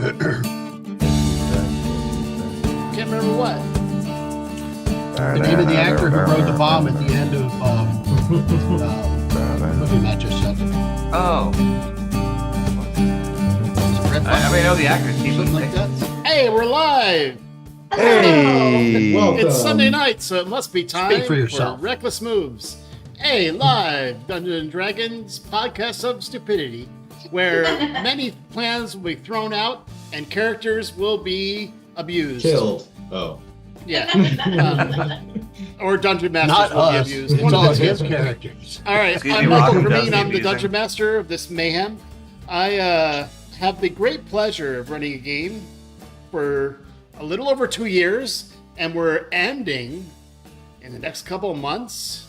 Can't remember what. The name of the actor who rode the bomb at the end of the movie Matt just said. Oh. I know the actor's name. Something like that. Hey, we're live. Hey, Welcome. It's Sunday night, so it must be time Speak for yourself. Reckless Moves. Hey, live Dungeons and Dragons podcast of stupidity, where many plans will be thrown out and characters will be abused. Killed. Oh. Yeah. Or Dungeon Masters Not will us. be abused. It's It's all all his his. characters. All right, Excuse I'm me, Michael Rock does Green. the I'm the abusing. Dungeon Master of this mayhem. I have the great pleasure of running a game for a little over 2 years, and we're ending in the next couple of months,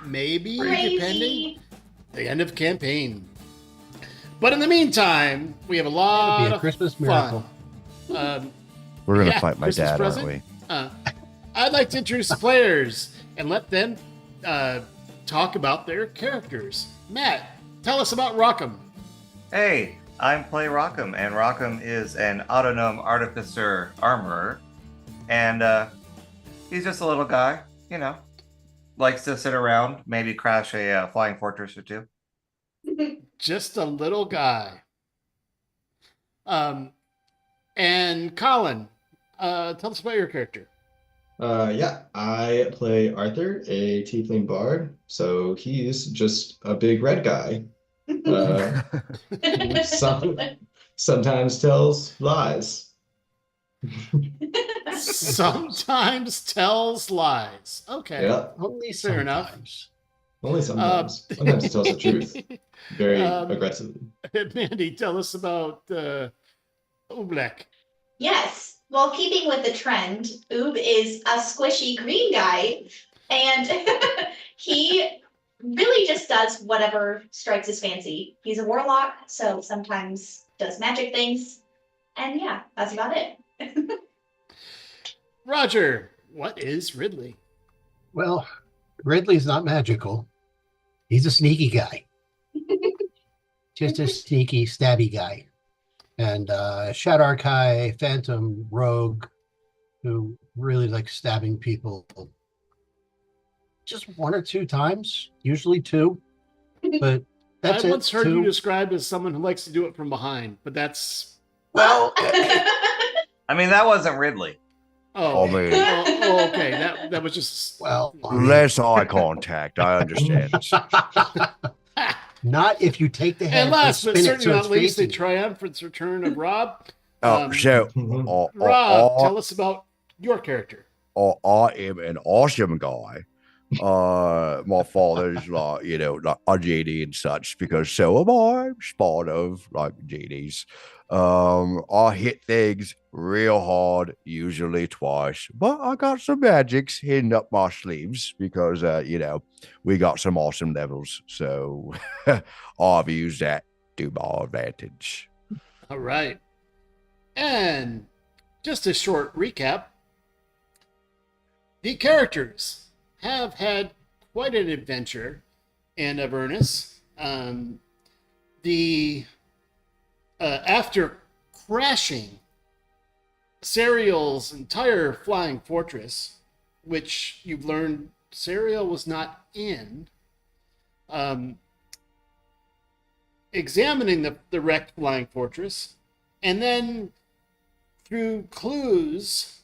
maybe, depending, the end of campaign. But in the meantime, we have a lot It'll be a of Christmas fun. miracle. we're gonna Yeah, fight my Christmas dad, present? aren't we? I'd like to introduce the players and let them talk about their characters. Matt, tell us about Rockham. Hey, I'm Play Rockham, and Rockham is an autonom artificer armorer. And he's just a little guy, you know, likes to sit around, maybe crash a flying fortress or two. Just a little guy. And Colin, tell us about your character. Yeah, I play Arthur, a tiefling bard. So he's just a big red guy. Sometimes tells lies. Sometimes tells lies. Okay. Yeah, Only Fair enough. sometimes. only sometimes. Sometimes he tells the truth very aggressively. Mandy, tell us about Oblek. Yes. Well, keeping with the trend, Oob is a squishy green guy, and he really just does whatever strikes his fancy. He's a warlock, so sometimes does magic things, and yeah, that's about it. Roger, what is Ridley? Well, Ridley's not magical. He's a sneaky guy. Just a sneaky, stabby guy. And Shadarkai, Phantom, Rogue, who really likes stabbing people just one or two times, usually two. But that's I it. once heard two. you described as someone who likes to do it from behind, but that's Well, I mean, that wasn't Ridley. oh, Oh, man. okay. That was just well, Less eye contact. I understand. not if you take the head and last but spin it certainly so not it's least, the facing you. triumphant return of Rob. Oh, so Rob, tell us about your character. I am an awesome guy. My father's like, like a genie and such, because so am I. Spawn of like genies. I hit things real hard, usually twice, but I got some magics hidden up my sleeves because we got some awesome levels. So I've used that to my advantage. All right. And just a short recap. The characters have had quite an adventure in Avernus. After crashing Serial's entire flying fortress, which you've learned Serial was not in, examining the wrecked flying fortress, and then through clues,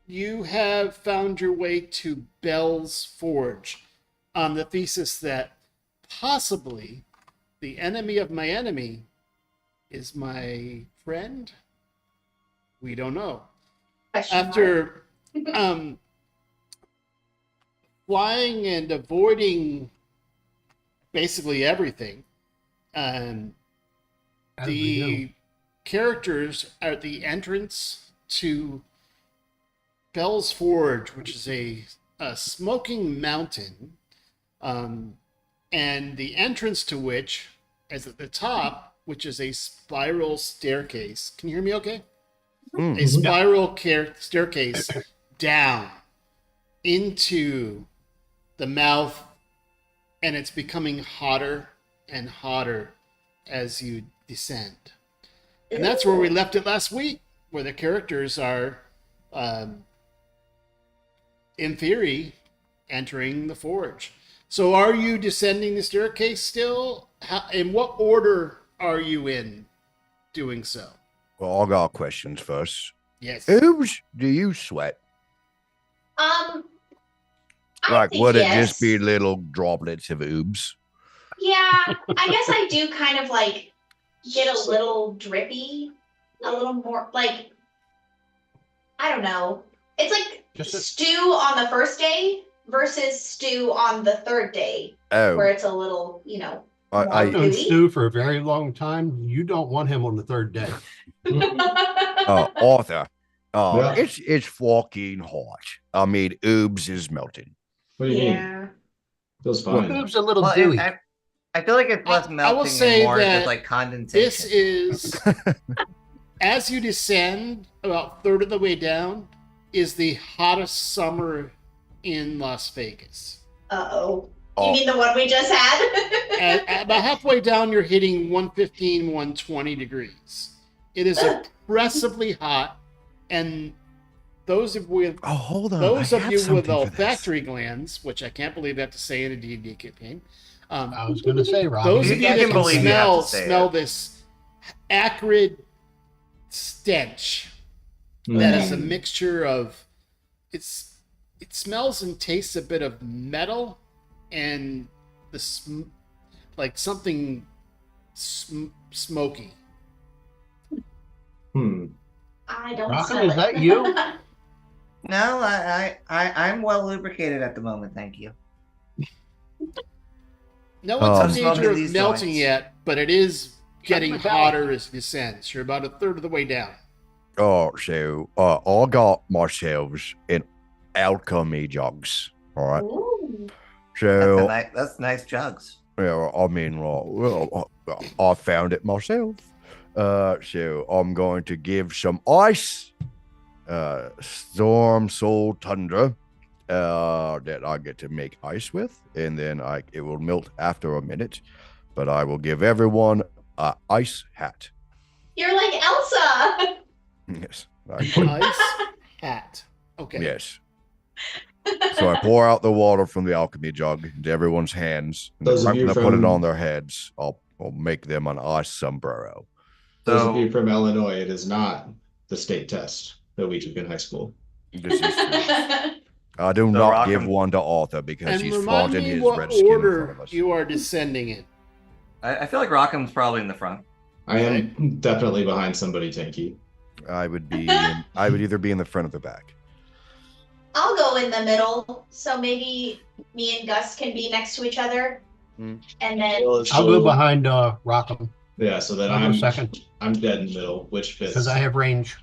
you have found your way to Bell's Forge on the thesis that possibly the enemy of my enemy is my friend. We don't know. Question mark. After flying and avoiding basically everything, As we do. the characters are at the entrance to Bell's Forge, which is a smoking mountain, and the entrance to which is at the top, which is a spiral staircase. Can you hear me okay? A spiral staircase down into the mouth, and it's becoming hotter and hotter as you descend. And that's where we left it last week, where the characters are, in theory, entering the forge. So are you descending the staircase still? In what order are you in doing so? Well, I got questions first. Yes. Oobs, do you sweat? I Like, think would it yes. just be little droplets of oobs? Yeah, I guess I do kind of like get a little drippy, a little more like, I don't know. It's like Just a- stew on the first day versus stew on the third day, where Oh, it's a little, more I've known gooey. Stu for a very long time. You don't want him on the third day. Arthur, Yeah. it's fucking hot. I mean, oobs is melting. What do you mean? Yeah. Feels Well, fine. Oob's a little Well, dewy. I feel like it's less I will melting say and more that just like condensation. This is, as you descend about third of the way down, is the hottest summer in Las Vegas. Uh-oh. You Oh. mean the one we just had? At about halfway down, you're hitting 115, 120 degrees. It is oppressively hot, and those of with Oh, hold on. those I of have you with something for this. olfactory glands, which I can't believe I have to say in a D&D campaign, I was going to say, Rob. those You- of you you can that believe can you have smell to say smell it. this acrid stench Mm. that is a mixture of it smells and tastes a bit of metal and like something smoky. I don't Rockin', smell is it. that you? No, I'm well lubricated at the moment, thank you. No one's in Smoking danger these of melting joints. yet, but it is getting Something hotter as it descends. You're about a third of the way down. Oh, so I got myself an alchemy jugs. All right. Ooh. So That's nice jugs. yeah, I mean, well, I found it myself. So I'm going to give some ice, storm, soul, tundra, that I get to make ice with, and then it will melt after a minute. But I will give everyone a ice hat. You're like Elsa. Yes. Ice hat. Okay. Yes. So I pour out the water from the alchemy jug into everyone's hands. And Those then of right you when I put it from- on their heads, I'll make them an ice sombrero. Those So of you from Illinois, it is not the state test that we took in high school. This is true. I do So not give Rockham- one to Arthur because And he's remind flaunting me his what red skin in front order of us. you are descending in. I feel like Rockham's probably in the front. I am definitely behind somebody tanky. I would either be in the front or the back. I'll go in the middle, so maybe me and Gus can be next to each other, Mm. and then I'll go behind Rockham Yeah, so then I'll go I'm second. I'm dead in the middle, which fits because I have range.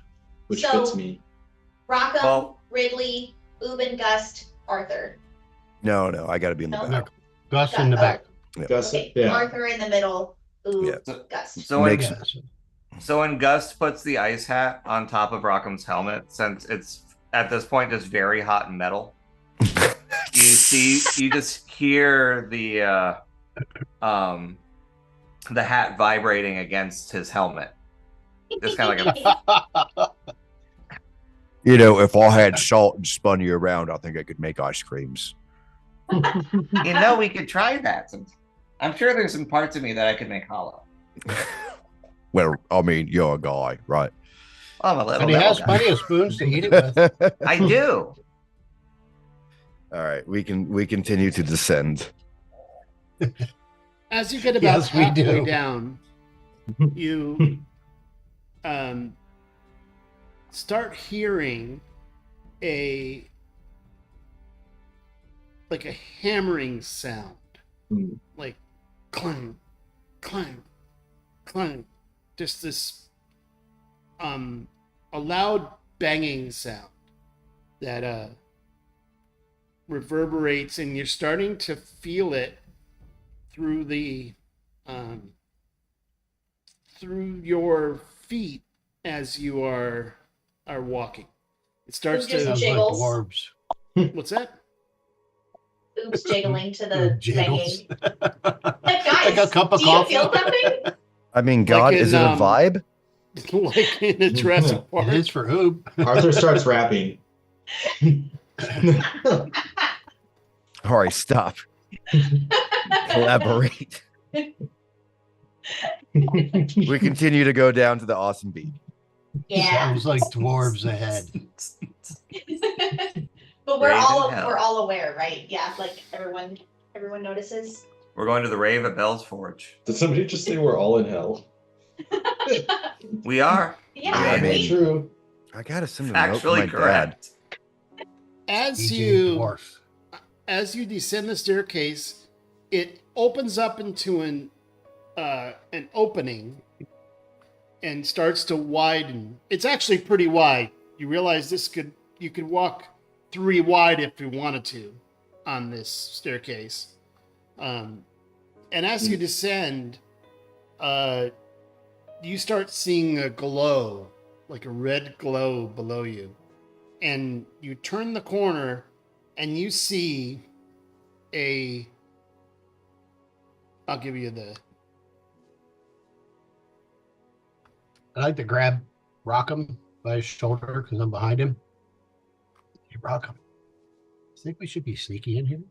which So- fits me. Rockham, Well- Ridley, Ubin, Gust, Arthur. No, I got to be in the No. back. Gus in the back. Gus, Okay, yeah. Arthur in the middle. Oob, Yeah. Gust. So when, Makes- Yes. so when Gust puts the ice hat on top of Rockham's helmet, since it's at this point just very hot and metal, you just hear the hat vibrating against his helmet. Just kind of like a You know, if I had salt and spun you around, I think I could make ice creams. we could try that. I'm sure there's some parts of me that I could make hollow. Well, I mean, you're a guy, right? I'm a little And he devil has guy. plenty of spoons to eat it with. I do. All right, we continue to descend. As you get about Yes, we halfway do. down, you start hearing a hammering sound, Hmm. like clang, clang, clang. Just this a loud banging sound that reverberates, and you're starting to feel it through the through your feet as you are walking. It starts Just Sounds to like jiggles. dwarves. what's that? Oops, jiggling to the Jiggles. banging. Guys, Like a cup of do you coffee. feel something? I mean, God, in, is it a vibe? like in a Jurassic It Park. is for Oob. Arthur starts rapping. All right, stop. Collaborate. We continue to go down to the awesome beat. Yeah. Sounds like dwarves ahead. But we're Rave in all hell. aware, right? Yeah, like everyone notices. We're going to the rave at Bell's Forge. Did somebody just say we're all in hell? We are. Yeah, I mean- True. I gotta send a note to Actually my dad. correct. As DJ you Dwarf. descend the staircase, it opens up into an opening and starts to widen. It's actually pretty wide. You realize you could walk 3 wide if you wanted to on this staircase. And as you descend, you start seeing a glow, like a red glow below you. And you turn the corner and you see I'll give you the... I like to grab Rockham by his shoulder because I'm behind him. Hey, Rockham, think we should be sneaky in here?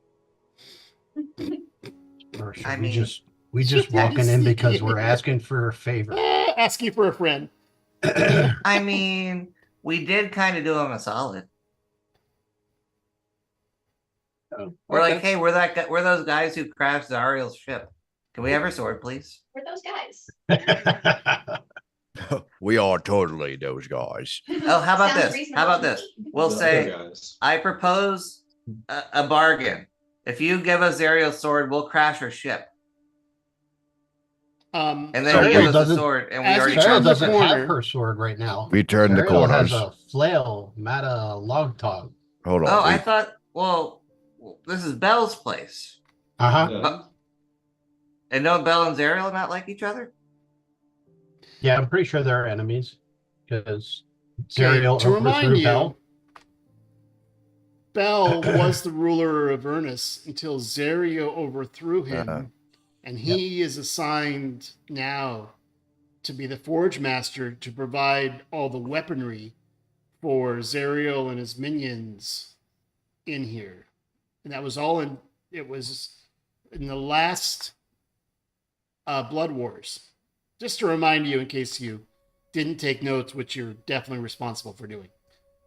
Or should I we mean- just Should we walking be in because sneaky? we're asking for a favor? Asking for a friend. I mean, we did kind of do him a solid. Oh, We're okay. like, hey, we're those guys who crashed Zariel's ship. Can we have her sword, please? We're those guys. We are totally those guys. Oh, how about Sounds this? How about reasonable this? to me. We'll The say, other guys. I propose a bargain. If you give us Zariel's sword, we'll crash her ship. And then Zariel you give us the doesn't- sword, and we as already you Cheryl turn the doesn't have corner- her sword right now. We turn the Cheryl has corners. a flail, not a log tog. Hold on. Oh, we- I thought, well, this is Belle's place. Uh-huh. Yeah. And no, Belle and Zariel not like each other? Yeah, I'm pretty sure they're enemies because Okay, Zariel to remind overthrew you, Bell. Bell was the ruler of Ernest until Zario overthrew him, Uh-huh. and he is assigned now to be the Forge Master to provide all the weaponry for Zario and his minions in here. And that was all in. It was in the last Blood Wars. Just to remind you, in case you didn't take notes, which you're definitely responsible for doing.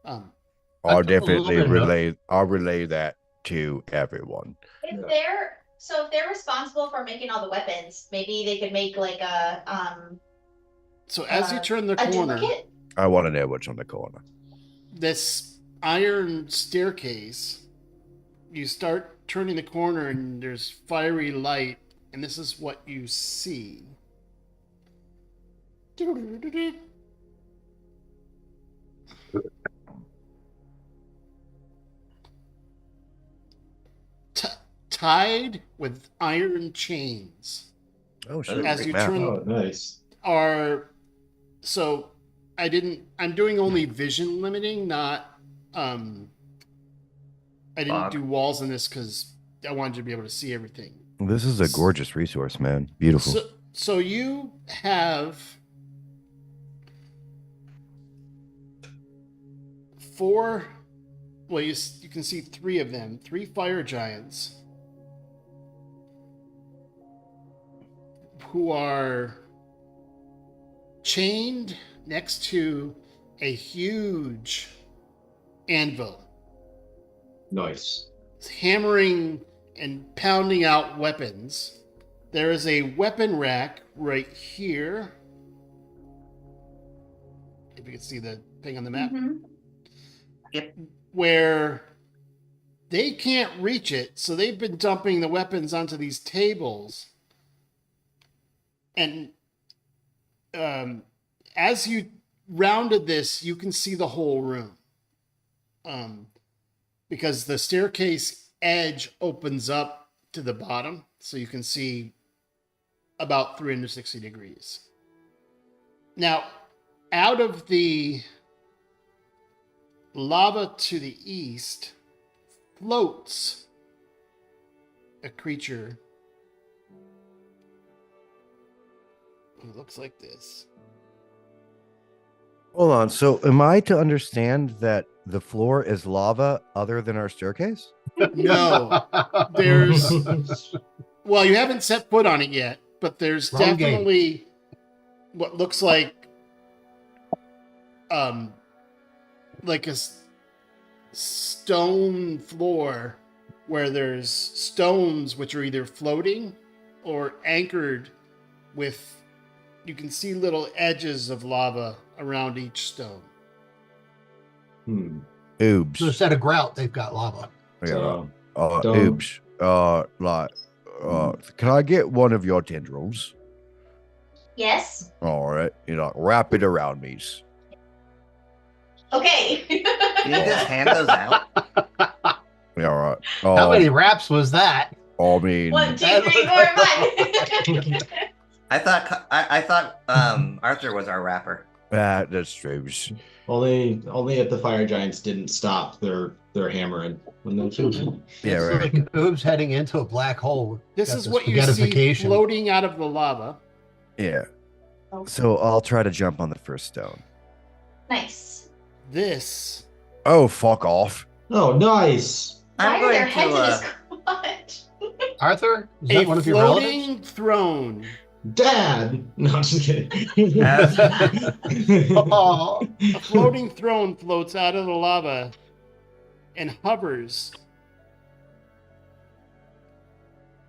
I I'll took a little definitely bit of note. relay. I'll relay that to everyone. If they're responsible for making all the weapons, maybe they could make like So as you turn the a corner, duplicate. I want to know what's on the corner. this iron staircase, you start turning the corner and there's fiery light, and this is what you see. Tied with iron chains Oh, shit. As you Map. turn- Oh, nice. are so I'm doing only vision limiting, not I didn't Bob. do walls in this because I wanted you to be able to see everything. This is a gorgeous resource, man. Beautiful. So you have 4. Well, you can see 3 of them, 3 fire giants who are chained next to a huge anvil, Nice. hammering and pounding out weapons. There is a weapon rack right here. If you can see the thing on the map, Mhm. where they can't reach it, so they've been dumping the weapons onto these tables. And as you rounded this, you can see the whole room. Because the staircase edge opens up to the bottom, so you can see about 360 degrees. Now, out of the lava to the east floats a creature who looks like this. Hold on. So, am I to understand that the floor is lava other than our staircase? No, there's well, you haven't set foot on it yet, but there's Wrong game. definitely what looks um like stone floor where there's stones which are either floating or anchored with you can see little edges of lava around each stone. Oops. So instead of grout, they've got lava. Yeah. So, right. don't- Oops. Can I get one of your tendrils? Yes. All right. Wrap it around me. Okay. Can you just hand those out? Yeah, all right. How many wraps was that? I mean, 1, 2, 3, 4, 5. I thought Arthur was our rapper. that's true. only if the fire giants didn't stop their hammering when they killed him. Yeah, It's right. like Oob's heading into a black hole. This Got is the what you see spaghettification. floating out of the lava. Yeah. So I'll try to jump on the first stone. Nice. This Oh, fuck off. Oh, nice. Why I'm are their going heads in to his crotch? Arthur, is a that one of your relatives? floating throne. Dad. No, I'm just kidding. Oh, A floating throne floats out of the lava and hovers,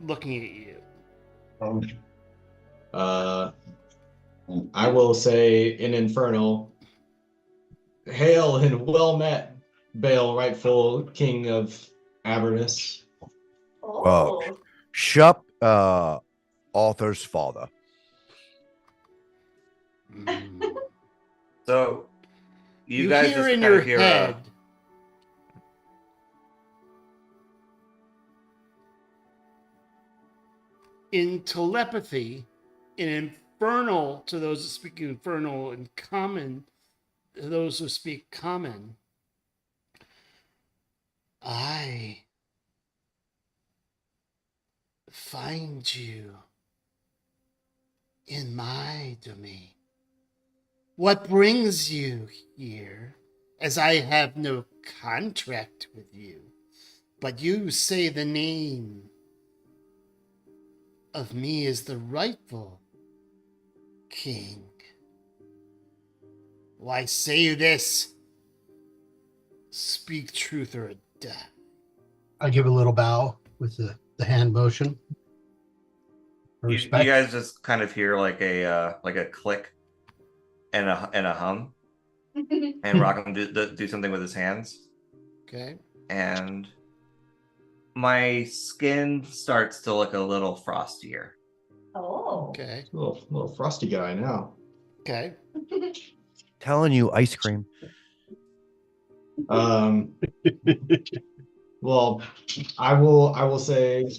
looking at you. I will say in Infernal, hail and well met, Bale, rightful king of Avernus. Oh. Shup, Arthur's father. So you You guys hear just in kind your of hear head in telepathy, in infernal to those that speak infernal, and common to those who speak common. I find you in my domain. What brings you here? As I have no contract with you, but you say the name of me as the rightful king. Why say you this? Speak truth or die. I give a little bow with the hand motion. For you respect. guys just kind of hear like a click and a hum, and Rockham do something with his hands, Okay. and my skin starts to look a little frostier. Oh. Okay. Little frosty guy now. Okay. Telling you ice cream. Well, I will say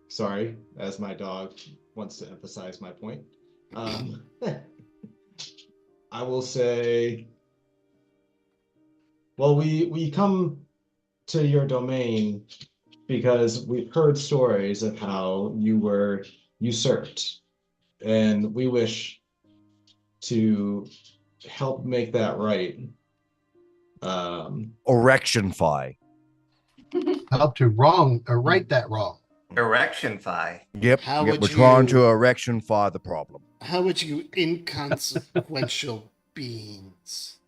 sorry, as my dog wants to emphasize my point. I will say, well, we come to your domain because we've heard stories of how you were usurped, and we wish to help make that right. Erectionify. Help to wrong or right that wrong. Erectionify. Yep. How yep. would We're trying you- to erectionify the problem. How would you inconsequential beings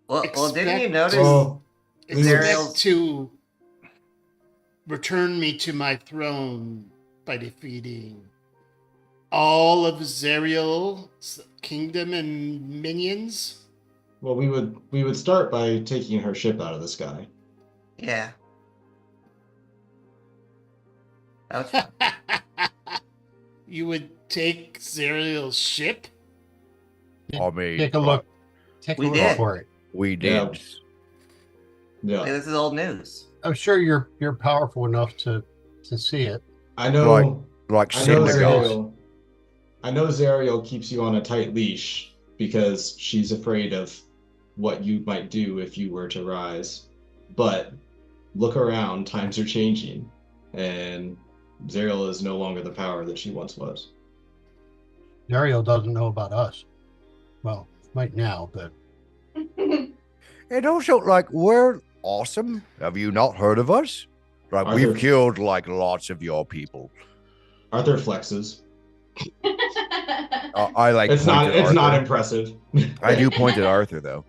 Well, didn't you Expect- notice? Well, expect Zariel's- to return me to my throne by defeating all of Zariel's kingdom and minions? well, we would start by taking her ship out of the sky. Yeah. That was fun. You would take Zariel's ship? I mean, Take a look. Take a We look did. for it. We Yeah. did. Yeah, Hey, this is old news. I'm sure you're powerful enough to see it. I know. Like I know Syndergaard. Zariel. I know Zariel keeps you on a tight leash because she's afraid of what you might do if you were to rise. But look around, times are changing, and Zariel is no longer the power that she once was. Dario doesn't know about us. Well, right now, but And also, like, we're awesome. Have you not heard of us? Like, Arthur- we've killed like lots of your people. Arthur flexes. I like. It's point not. at It's not Arthur. impressive. I do point at Arthur though.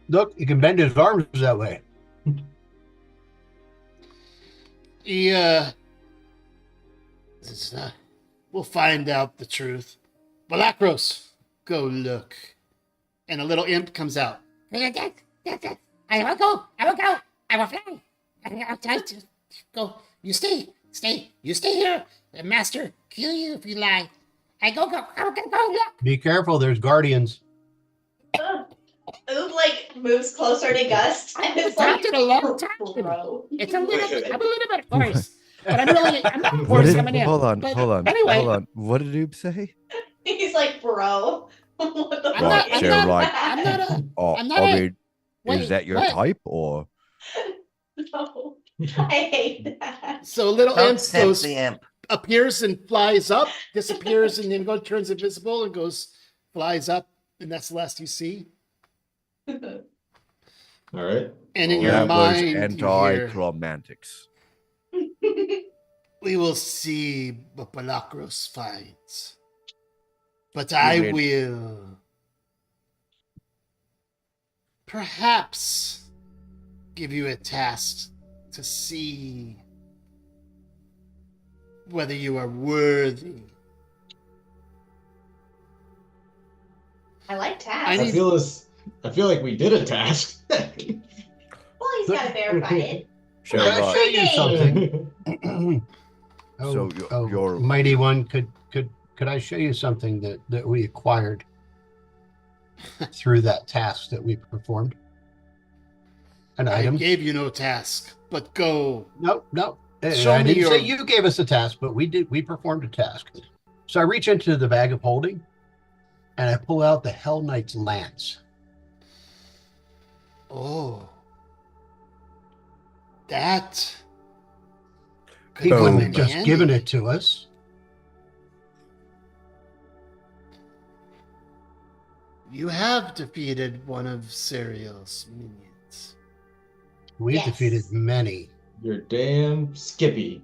look, you can bend his arms that way. Yeah. We'll find out the truth. Balakros, go look. And a little imp comes out. I will go. I will go. I will fly. I'll try to go. You stay. You stay here. The master kill you if you lie. I go. I'm gonna go look. Be careful, there's guardians. Oob like moves closer to Gust and is It's like, taken a long time. bro. It's I'm a little bit hoarse. But I'm not What hoarse did, coming in. hold on, But hold on, anyway. hold on. What did Oob say? He's like, bro. What the I'm fuck? not- is so, that? like- I'm not a. Oh, I'm not I a- mean, Wait, is that your what? type or? No. I hate that. So little Don't imp sense goes, the imp. appears and flies up, disappears, and then turns invisible and goes, flies up, and that's the last you see. All right. And in Oh, your That was mind, you hear, anticlimactics. we will see what Balakros finds. But You I mean- will perhaps give you a task to see whether you are worthy. I like I tasks. need- I feel like we did a task. Well, he's got to verify it. So, Can I show you something? So your- mighty one, could I show you something that we acquired through that task that we performed? An I item? gave you no task, but go. No. Show I me didn't say your- you gave us a task, but we performed a task. So I reach into the bag of holding and I pull out the Hell Knight's lance. Oh. That. could He come couldn't in have just handy. given it to us. You have defeated one of Serial's minions. We Yes. defeated many. You're damn Skippy.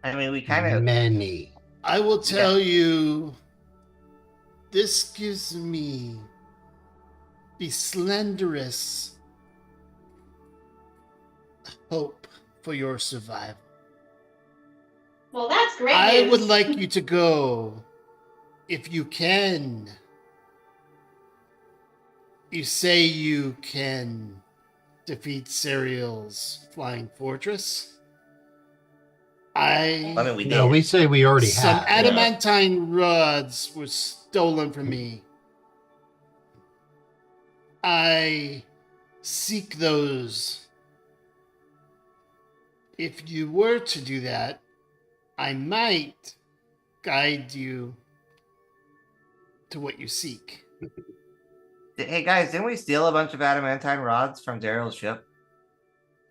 I mean, we kind of. Many. I will tell you, this gives me the slenderest hope for your survival. Well, that's great I news. would like you to go, if you can. You say you can defeat Serial's flying fortress. I mean, we did. No, we say we already Some have. adamantine rods were stolen from me. I seek those. If you were to do that, I might guide you to what you seek. Hey guys, didn't we steal a bunch of adamantine rods from Daryl's ship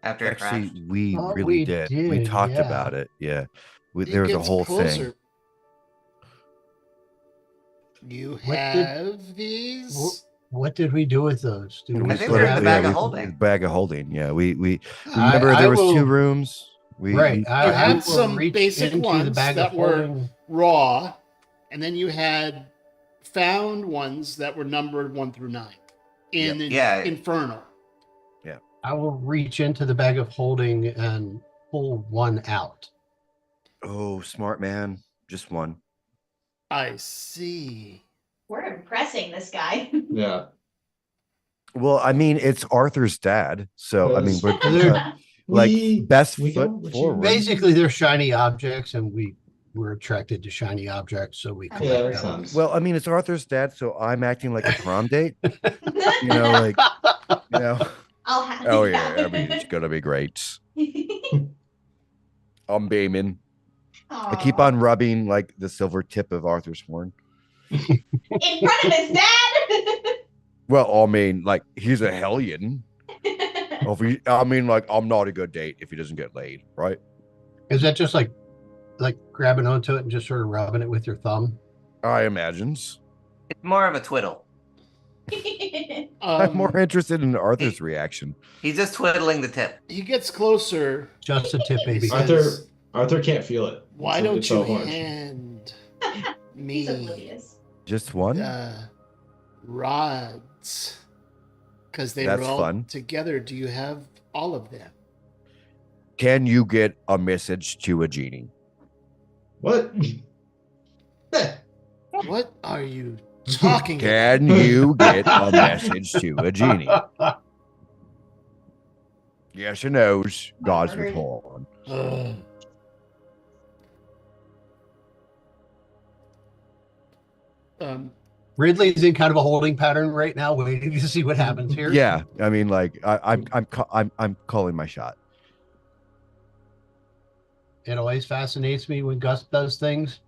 after it crashed? Actually, we Oh, really we did. We did, talked yeah. about it. Yeah, It there was a gets whole thing. You What did- have these? What did we do with those? Do We we I think still they're in have the them? bag of holding. Bag of holding. Yeah, we I- remember I there was will- 2 rooms. Right. You I had will some reach basic into the ones bag that of were- holding. Raw, and then you had found ones that were numbered 1 through 9 in Yeah. Infernal. I will reach into the bag of holding and pull one out. Oh, smart man. Just one. I see. We're impressing this guy. Yeah. Well, I mean, it's Arthur's dad, so I mean, we're They're- like We- best we foot go with you. forward. Basically, they're shiny objects, and we were attracted to shiny objects, so we Yeah, collect that them. makes sense. Well, I mean, it's Arthur's dad, so I'm acting like a prom date. You know, like you know. I'll have Oh yeah, I mean, it's gonna be great. I'm beaming. I keep on rubbing like the silver tip of Arthur's horn. in front of his dad. Well, I mean, like he's a hellion. If he, I mean, like I'm not a good date if he doesn't get laid, right? Is that just like grabbing onto it and just sort of rubbing it with your thumb? I imagines. It's more of a twiddle. I'm more interested in Arthur's reaction. He's just twiddling the tip. He gets closer. Just a tip, baby. Says, Arthur can't feel it. Why It's- don't it's you so harsh. hand He's me oblivious. Just one? rods? Because they That's roll fun. together. Do you have all of them? Can you get a message to a genie? What? What are you talking Can you get a message to a genie? Yes or no's, God's with horn. about? Ridley's in kind of a holding pattern right now, waiting to see what happens here. Yeah, I mean, like I'm calling my shot. It always fascinates me when Gus does things.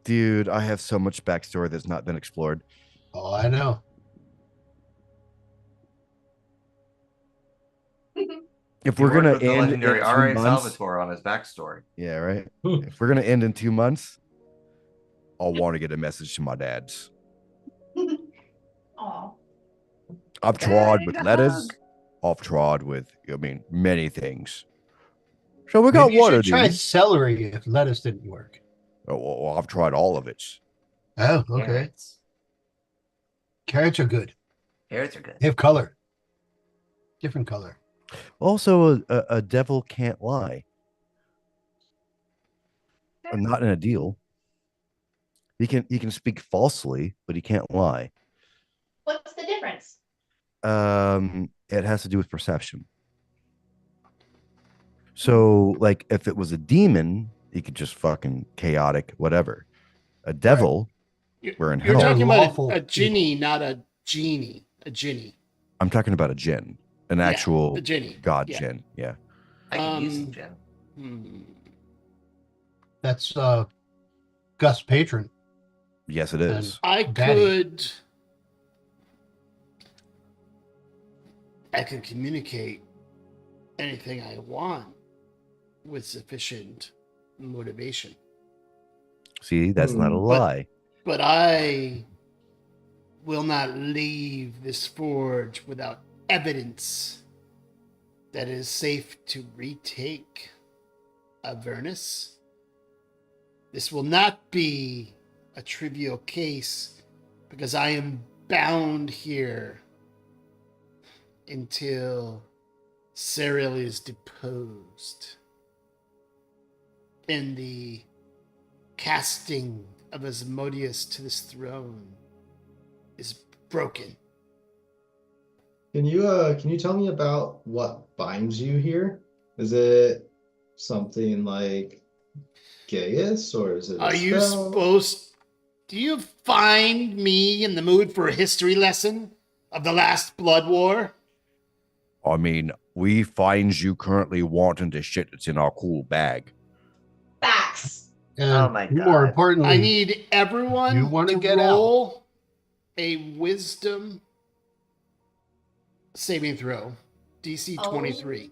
Dude, I have so much backstory that's not been explored. Oh, I know. If He we're gonna worked with the end in legendary 2 R.A. months, Salvatore on his backstory. yeah, right. If we're gonna end in 2 months, I'll want to get a message to my dads. Aw. I've tried with letters. I've tried with, I mean, many things. So we got Maybe you one should of try these. celery if lettuce didn't work. Oh, well, I've tried all of it. Oh, okay. Carrots. Carrots are good. Carrots are good. They have color. Different color. Also, a devil can't lie. Not in a deal. He can speak falsely, but he can't lie. What's the difference? It has to do with perception. So, like, if it was a demon, he could just fucking chaotic, whatever. A devil, we're in You're hell. talking about Lawful a genie, not a genie. A genie. I'm talking about a djinn, an Yeah, actual a genie. god Yeah. djinn. Yeah. I can use some Um, gin. Hmm. That's Gus' patron. Yes, it is. I Daddy. could communicate anything I want with sufficient motivation. See, that's not a But- lie. But I will not leave this forge without evidence that it is safe to retake Avernus. This will not be a trivial case because I am bound here until Cyril is deposed. And the casting of Asmodeus to this throne is broken. Can you tell me about what binds you here? Is it something like Gaius, or is it a Are you spell? supposed? Do you find me in the mood for a history lesson of the last blood war? I mean, we find you currently wanting the shit that's in our cool bag. Facts. And Oh my more God. importantly, I need everyone You wanna to get out. roll a wisdom saving throw, DC Oh. 23.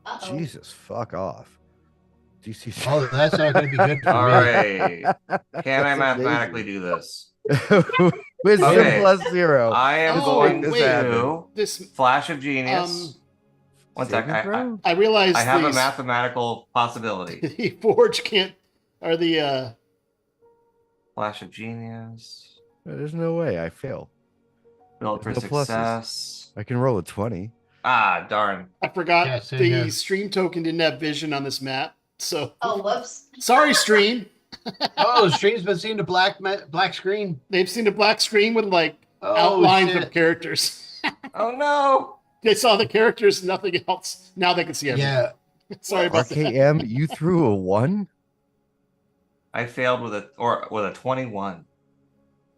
Uh-oh. Jesus, fuck off. DC. oh, that's not going to be good for All me. right. Can I That's mathematically do this? Wisdom Okay. plus 0. I am Oh, going this wait. to This flash of genius. One sec. Saving throw? I realize I have a these- mathematical possibility. the forge can't, or the Flash of genius. There's no way I fail. Build for There's no pluses. success. I can roll a 20. Ah, darn. I forgot Yeah, same the here. stream token didn't have vision on this map. So Oh, whoops. sorry, stream. Oh, the stream's been seeing the black screen. They've seen a black screen with like Oh, outlines shit. of characters. Oh no. They saw the characters, nothing else. Now they can see everything. Yeah, Sorry about that. RKM, you threw a 1? I failed with a 21.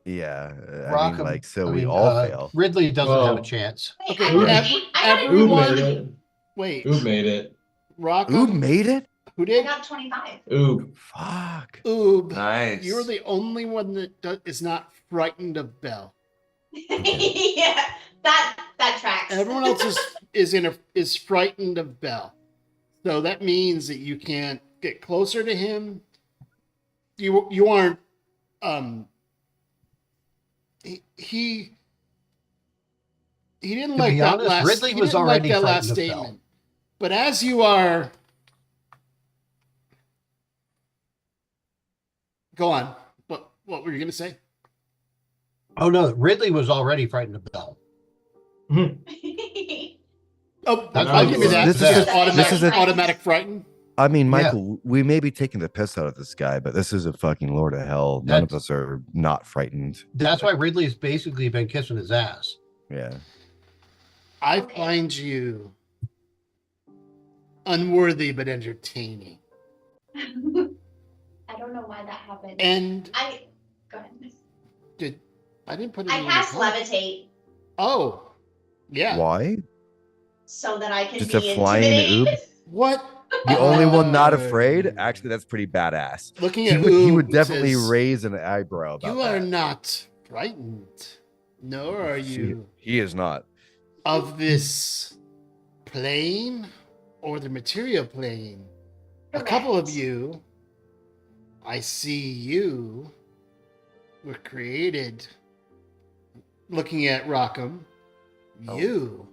Yeah. I Rock mean, 'em. like, so I we mean, all fail. Ridley doesn't have a Oh. chance. Wait, Okay, I don't ev- think- I got- Oob everyone. made it. Wait, Oob made it. Rock. Who made it? Who I did? got 25. Oob. Fuck. Oob. Nice. You're the only one that is not frightened of Bell. Yeah, that tracks. Everyone else is frightened of Bell. So that means that you can't get closer to him. You aren't he didn't To like be that honest, last. Ridley he was didn't like already that last frightened of Belle. statement. But as you are, go on. What were you gonna say? Oh no, Ridley was already frightened of Belle. Oh, That's I'll why give you he that. was This is possessed. automatic. This is a- automatic frighten. I mean, Michael, we may be taking the piss out of this guy, but this is a fucking lord of hell. None of That's- us are not frightened. That's why Ridley's basically been kissing his ass. Yeah. I Okay. find you unworthy but entertaining, I don't know why that happened. and Go ahead. I didn't put it. I in cast the comment. levitate Oh, yeah. Why? so that I can Just be a flying intimidating. oob? What? The only one not Oh. afraid? Actually, that's pretty badass. Looking He at would Oob definitely says, raise an eyebrow about You are that. not frightened, nor are you He is not. of this plane or the material plane. A couple of Correct. you, I see you, were created. Looking at Rockham, Oh. you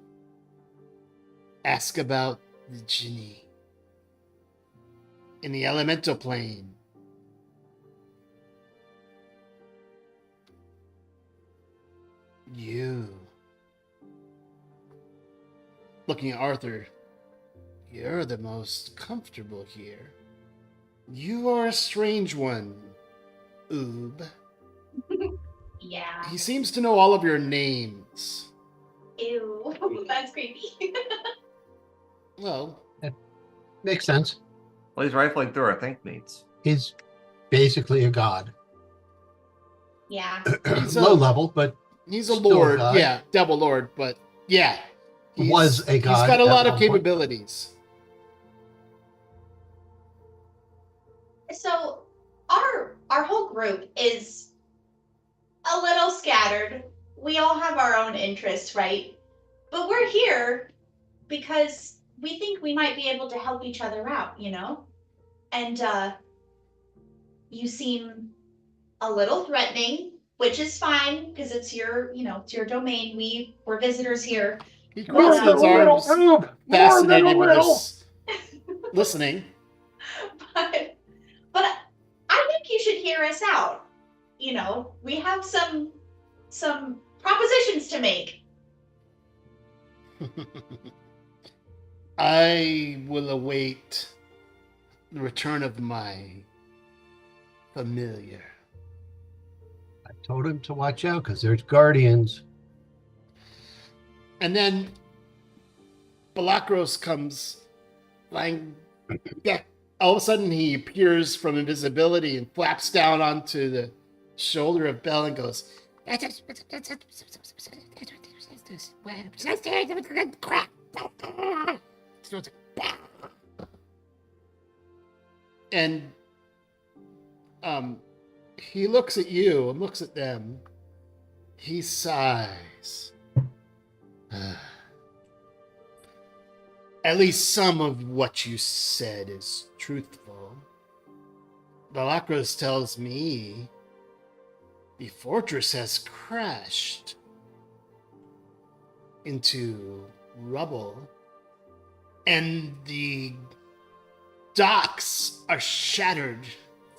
ask about the genie in the elemental plane. You. Looking at Arthur, you're the most comfortable here. You are a strange one, Oob. Yeah. He seems to know all of your names. Ew. That's creepy. Well, Makes sense. Well, he's rifling through our think meats. He's basically a god. Yeah. He's a- Low level, but he's a Still a lord, god. yeah, devil lord, but yeah. Was a god He's got a at lot of one point. capabilities. So our whole group is a little scattered. We all have our own interests, right? But we're here because we think we might be able to help each other out, you know? And you seem a little threatening, which is fine because it's your, it's your domain. We're visitors here. He More crosses than his a arms, fascinated with little. this, listening. But I think you should hear us out. We have some propositions to make. I will await the return of my familiar. I told him to watch out because there's guardians. And then Balakros comes flying back. All of a sudden, he appears from invisibility and flaps down onto the shoulder of Belle and goes, and he looks at you and looks at them. He sighs. At least some of what you said is truthful. Balakros tells me the fortress has crashed into rubble and the docks are shattered,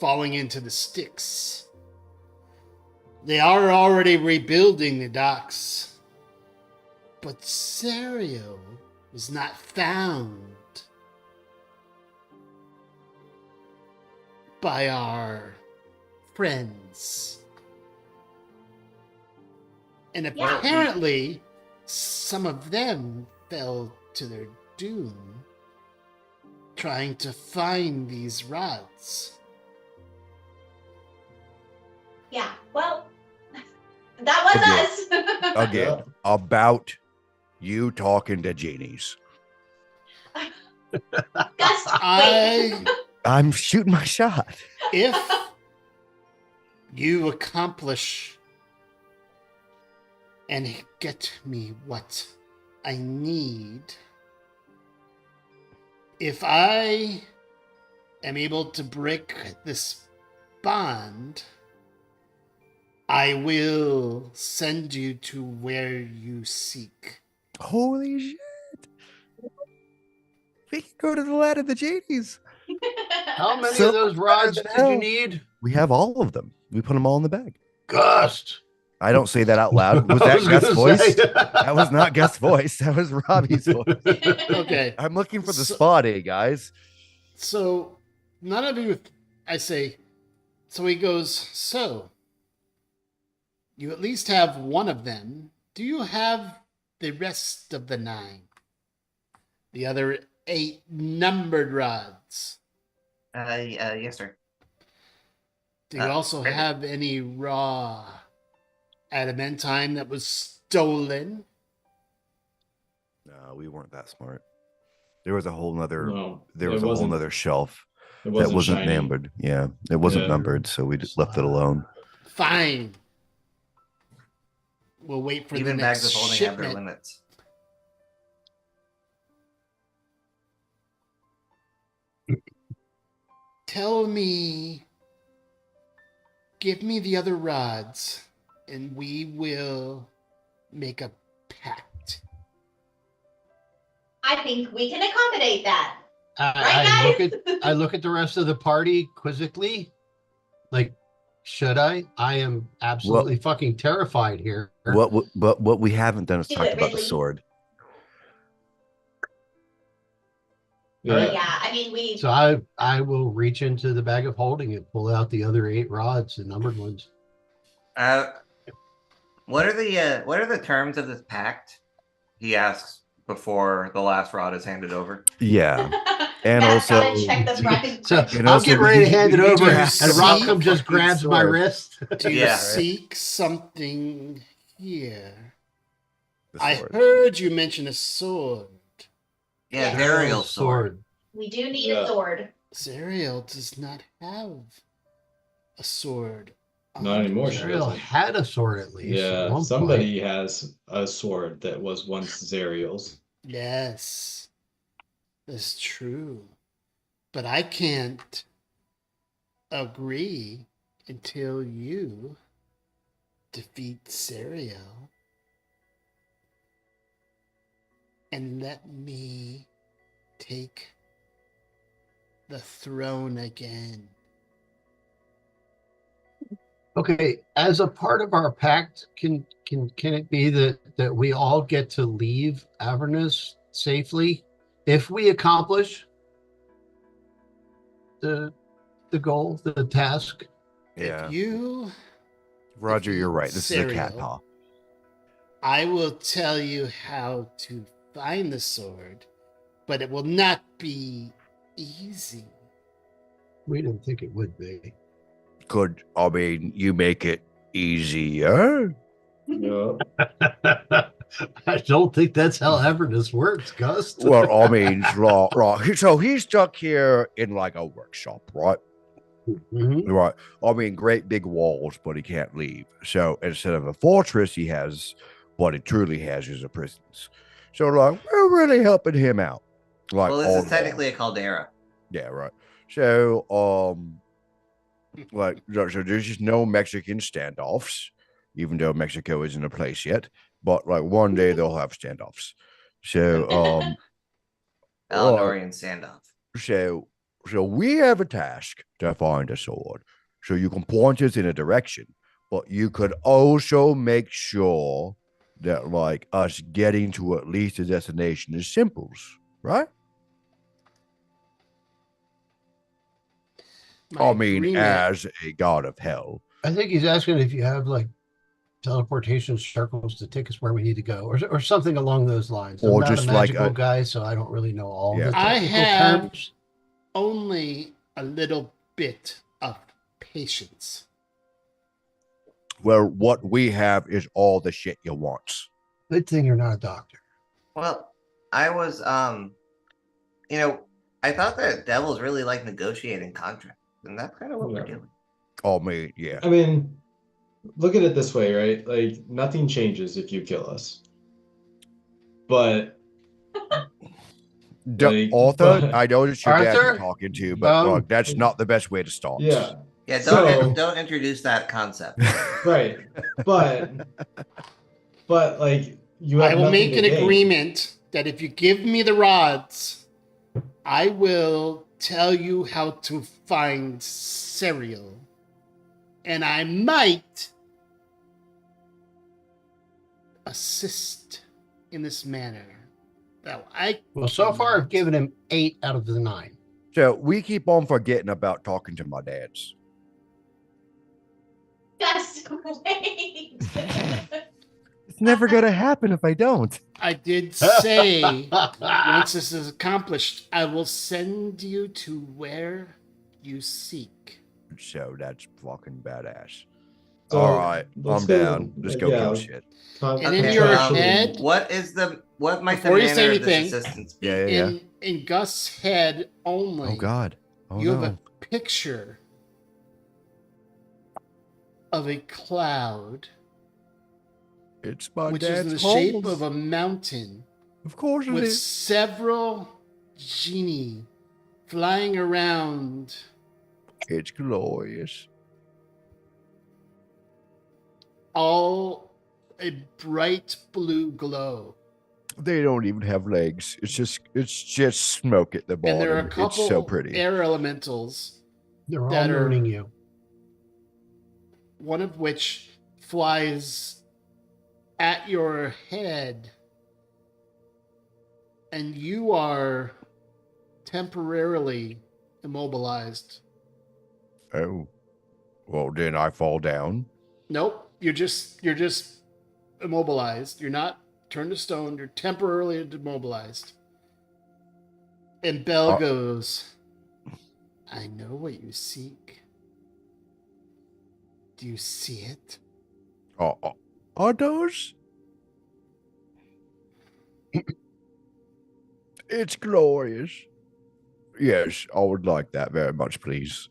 falling into the Styx. They are already rebuilding the docks, but Serio was not found by our friends. And Yeah. apparently, some of them fell to their doom trying to find these rods. Yeah, well, that was us. Again, about you talking to genies. Gus, wait. I'm shooting my shot. If you accomplish and get me what I need, if I am able to break this bond, I will send you to where you seek. Holy shit. We can go to the land of the genies. How many So of those much better rods than did hell. you need? We have all of them. We put them all in the bag. Gust. I don't say that out loud. Was I that was Gus' gonna voice? say. That was not Gus' voice. That was Robbie's voice. Okay. I'm looking for the So- spot, guys. So none of you, I say, so he goes, so you at least have one of them. Do you have the rest of the 9? The other 8 numbered rods? Yes, sir. Do you also right. have any raw adamantine that was stolen? No, we weren't that smart. There was a whole nother No, there it was a whole wasn't- nother shelf It that wasn't shiny. numbered. Yeah. It wasn't Yeah. numbered, so we just left it alone. Fine. We'll wait for Even the bags next of holding have their shipment. limits. Tell me, give me the other rods, and we will make a pact. I think we can accommodate that. I Right, I look at the rest of the party quizzically. Like, should I? I am absolutely fucking terrified here. What we haven't done is Do talked it, about the Ridley. sword. Yeah. Yeah, I mean, we. So I will reach into the bag of holding and pull out the other 8 rods, the numbered ones. What are the terms of this pact? He asks before the last rod is handed over. Yeah. And Matt's also- gotta check the price. So And I'm also, getting ready to hand it we need over, to and have Rockham just fucking grabs my sword. wrist. Do you Yeah. seek something here? The I sword. heard you mention a sword. Yeah, Yeah. Zariel's sword. We do need Yeah. a sword. Zariel does not have a sword. Not anymore, she Ariel doesn't. had a sword at least. at Yeah, one somebody has a sword that was once Zariel's. Yes, that's true. But I can't agree until you defeat Zariel and let me take the throne again. Okay, as a part of our pact, can it be that we all get to leave Avernus safely if we accomplish the goal, the task? Yeah. If you, Roger, you're right. This is a cat Zariel. paw. I will tell you how to find the sword, but it will not be easy. We didn't think it would be. Could you make it easier? Yeah. I don't think that's how Avernus works, Gus. Well, right. So he's stuck here in like a workshop, right? Mhm. Right. Great big walls, but he can't leave. So instead of a fortress, he has what he truly has is a prisons. So like we're really helping him out. Like Well, this all is the technically a while. caldera. Yeah, right. So so there's just no Mexican standoffs, even though Mexico isn't a place yet. But like one day they'll have standoffs. So Elinorian standoff. So we have a task to find a sword. So you can point us in a direction, but you could also make sure that like us getting to at least a destination is simple, right? My I mean, agreement- as a god of hell. I think he's asking if you have like teleportation circles to take us where we need to go, or something along those lines. Or I'm not just a like magical a- guy, so I don't really know all Yeah. the I technical have- terms. only a little bit of patience. Well, what we have is all the shit you want. Good thing you're not a doctor. Well, I was I thought that devils really like negotiating contracts, and that's kind of what we're Yeah. doing. I mean, yeah. I mean, look at it this way, right? Like nothing changes if you kill us. But like, Arthur, but- I know it's your dad you're Arthur? talking to, but Um, look, that's not the best way to start. yeah, Yeah, So- don't introduce that concept. Right. But like you have I will nothing make to an gain. agreement that if you give me the rods, I will tell you how to find cereal. And I might assist in this manner. Now, Well, so far I've given him 8 out of the 9. So we keep on forgetting about talking to my dads. That's great. It's never gonna happen if I don't. I did say once this is accomplished, I will send you to where you seek. So that's fucking badass. So, All right, let's I'm go- down. Let's go yeah. kill shit. And in your head- What might the Before you say manner of this anything- assistance be? Yeah. In Gus' head only, Oh God. Oh you have no. a picture of a cloud, It's my which is dad's in the shape homes. of a mountain Of course it with is. several genie flying around. It's glorious. All a bright blue glow. They don't even have legs. It's just smoke at the bottom. And there are a It's couple so pretty. air elementals, They're all That are- mooning you. one of which flies at your head. And you are temporarily immobilized. Oh. Well, then I fall down. Nope, you're just immobilized. You're not turned to stone. You're temporarily immobilized. And Bell goes, "I know what you seek. Do you see it?" Are those? It's glorious. Yes, I would like that very much, please.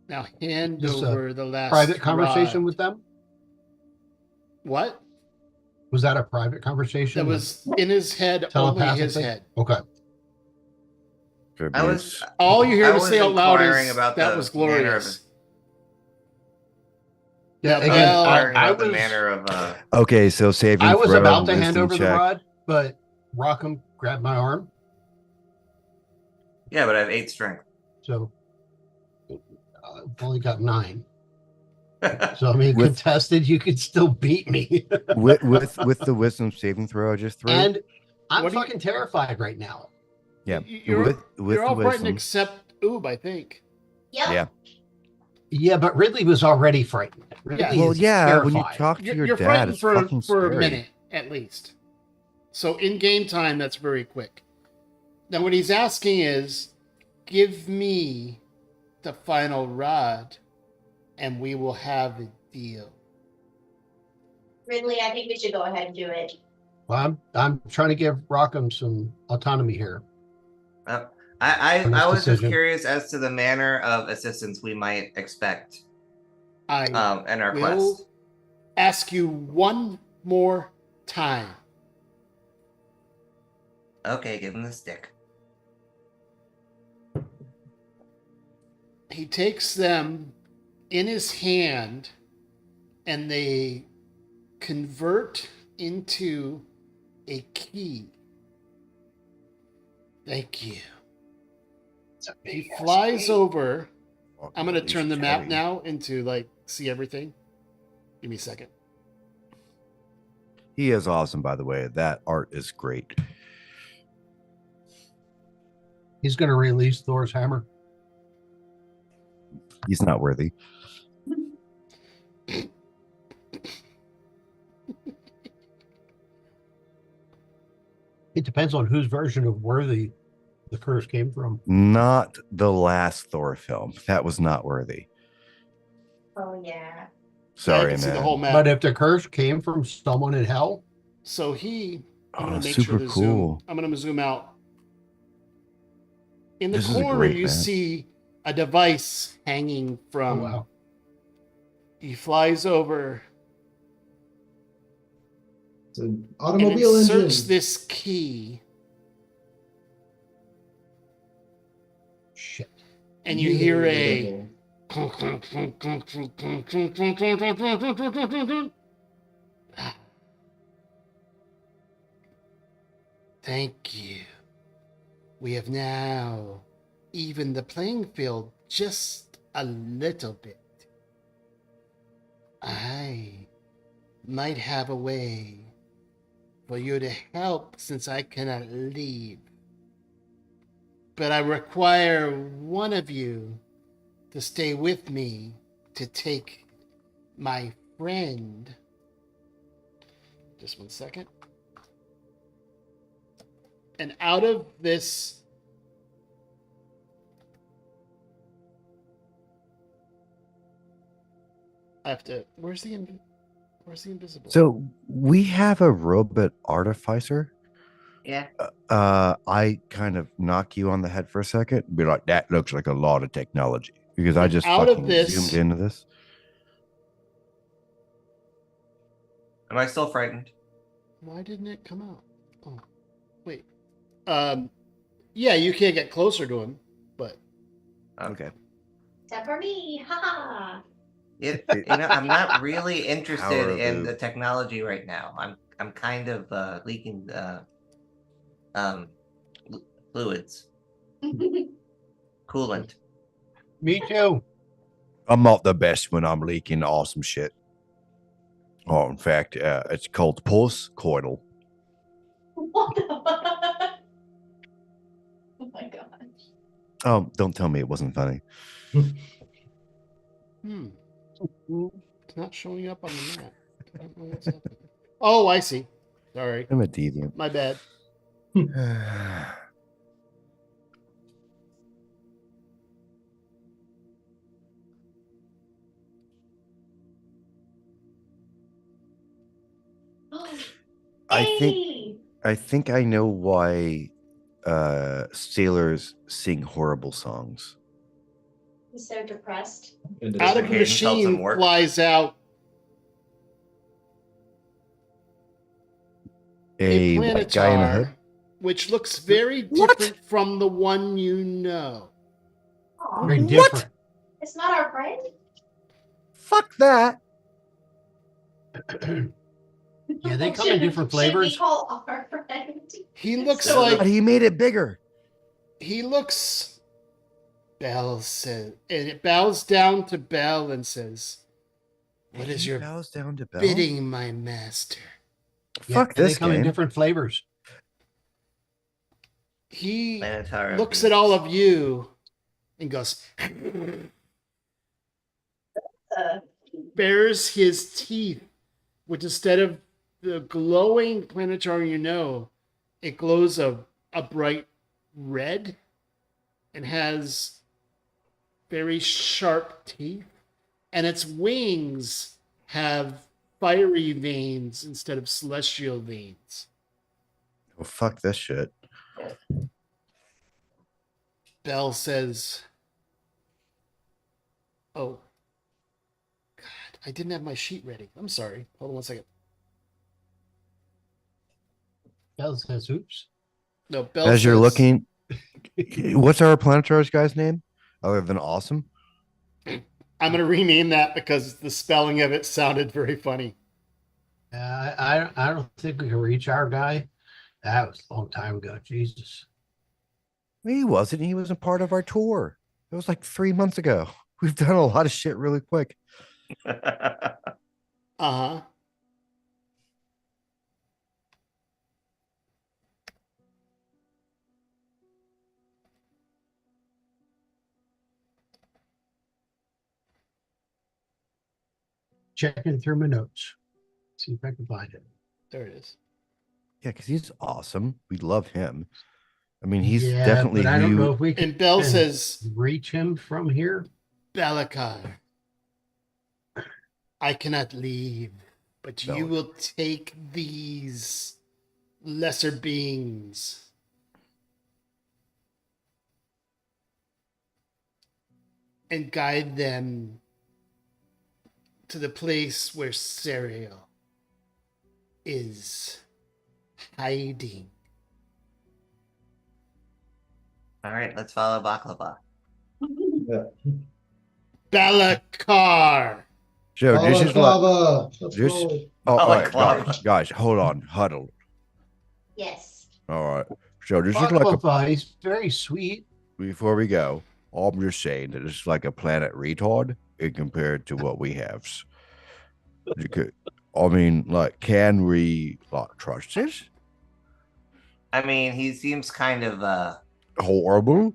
Now hand Just a over the last Private conversation rod. with them? What? Was that a private conversation? That was in his head, only his telepathically? head. Okay. I was All you hear I to was say out loud inquiring is about that the was manner of glorious. Yeah, Yeah, again, Bell- inquiring I about the was, manner of Okay, so saving I was throw about and to hand wisdom over the check. rod, but Rockham grabbed my arm. yeah, but I have 8 strength. So I've only got 9. So, I mean, With- contested, you could still beat me. with the wisdom saving throw I just threw. And I'm What do you- fucking terrified right now. Yeah, You're, with you're the all frightened wisdom. except Oob, I think. Yep. Yeah. Yeah, but Ridley was already frightened. Ridley Well, is yeah. When you terrified. talk to your You're dad, frightened it's for fucking a scary. minute at least. So in game time, that's very quick. Now what he's asking is, give me the final rod, and we will have a deal. Ridley, I think we should go ahead and do it. Well, I'm trying to give Rockham some autonomy here. I Nice was just decision. curious as to the manner of assistance we might expect I in our will quest. ask you one more time. Okay, give him the stick. He takes them in his hand and they convert into a key. Thank you. He flies over. I'm going to turn the map now into like see everything. Give me a second. He is awesome, by the way. That art is great. He's going to release Thor's hammer. He's not worthy. It depends on whose version of worthy the curse came from. Not the last Thor film. That was not worthy. Oh yeah. I Sorry, can see the man. whole map. But if the curse came from someone in hell, So he, I'm Oh, going to make super sure to cool. zoom. I'm going to zoom out. In the This is a corner, great you map. see a device hanging oh from. wow. He flies over It's an and automobile inserts engine. this key and you hear a Double. Thank you. We have now evened the playing field just a little bit. I might have a way for you to help since I cannot leave. But I require one of you to stay with me to take my friend. Just 1 second. And out of this I have to where's the invisible? So we have a robot artificer. Yeah. I kind of knock you on the head for a second and be like, that looks like a lot of technology. Because I And just out of fucking this- zoomed into this. Am I still frightened? Why didn't it come out? Oh, wait. Yeah, you can't get closer to him, but Okay. Except for me. Ha I'm not really Power interested of in Oob. the technology right now. I'm kind of leaking fluids, ha. coolant. Me too. I'm not the best when I'm leaking awesome shit. Oh, in fact, it's called pulse coital. What the Oh my god. Oh, don't tell me it wasn't funny. it's not showing up on the map. I don't know what's happening. Oh, I see. Sorry. I'm a deviant. My bad. I think Hey! I think I know why sailors sing horrible songs. He's so depressed. Into Out the of the Cadence helps him machine work. flies out A white guy in a hood. Planetar, which looks very different from the one you know. Aw, Very different. it's not our friend? Fuck that. Yeah, they come in different Should we flavors. call our friend? He looks So like But he made it bigger. he looks. Bell says, and it bows down to Bell and says, "What is He your bows down to Bell? bidding, my master?" Fuck They this come in game. different flavors. He Planetara looks beasts. at all of you and goes, Uh, bares his teeth, which instead of the glowing Planetar you know, it glows a bright red and has very sharp teeth. And its wings have fiery veins instead of celestial veins. Oh, fuck this shit. Bell says, "Oh, God, I didn't have my sheet ready. I'm sorry. Hold on 1 second. Bell says, oops. No, Bell As you're says- looking, what's our Planetar's guy's name? Other than awesome? I'm going to rename that because the spelling of it sounded very funny. I don't think we can reach our guy. That was a long time ago. Jesus. He wasn't. He wasn't part of our tour. It was like 3 months ago. We've done a lot of shit really quick. Uh-huh. Checking through my notes. See if I can find it. There it is. Yeah, because he's awesome. We love him. I mean, he's Yeah, definitely but I who don't you- know if we can And Bell says, reach him from here. Belakar, I cannot leave, but you Belakar. will take these lesser beings and guide them to the place where Serial is hiding. All right, let's follow Baklava. Bellacar. So this is like Balaclava. Let's this- go. oh, all right, Balaclava. guys, hold on, huddle. Yes. All right. So this is like a Baklava, he's very sweet. before we go, I'm just saying that this is like a planet retard in compared to what we have. I mean, like, can we like trust this? I mean, he seems kind of Horrible.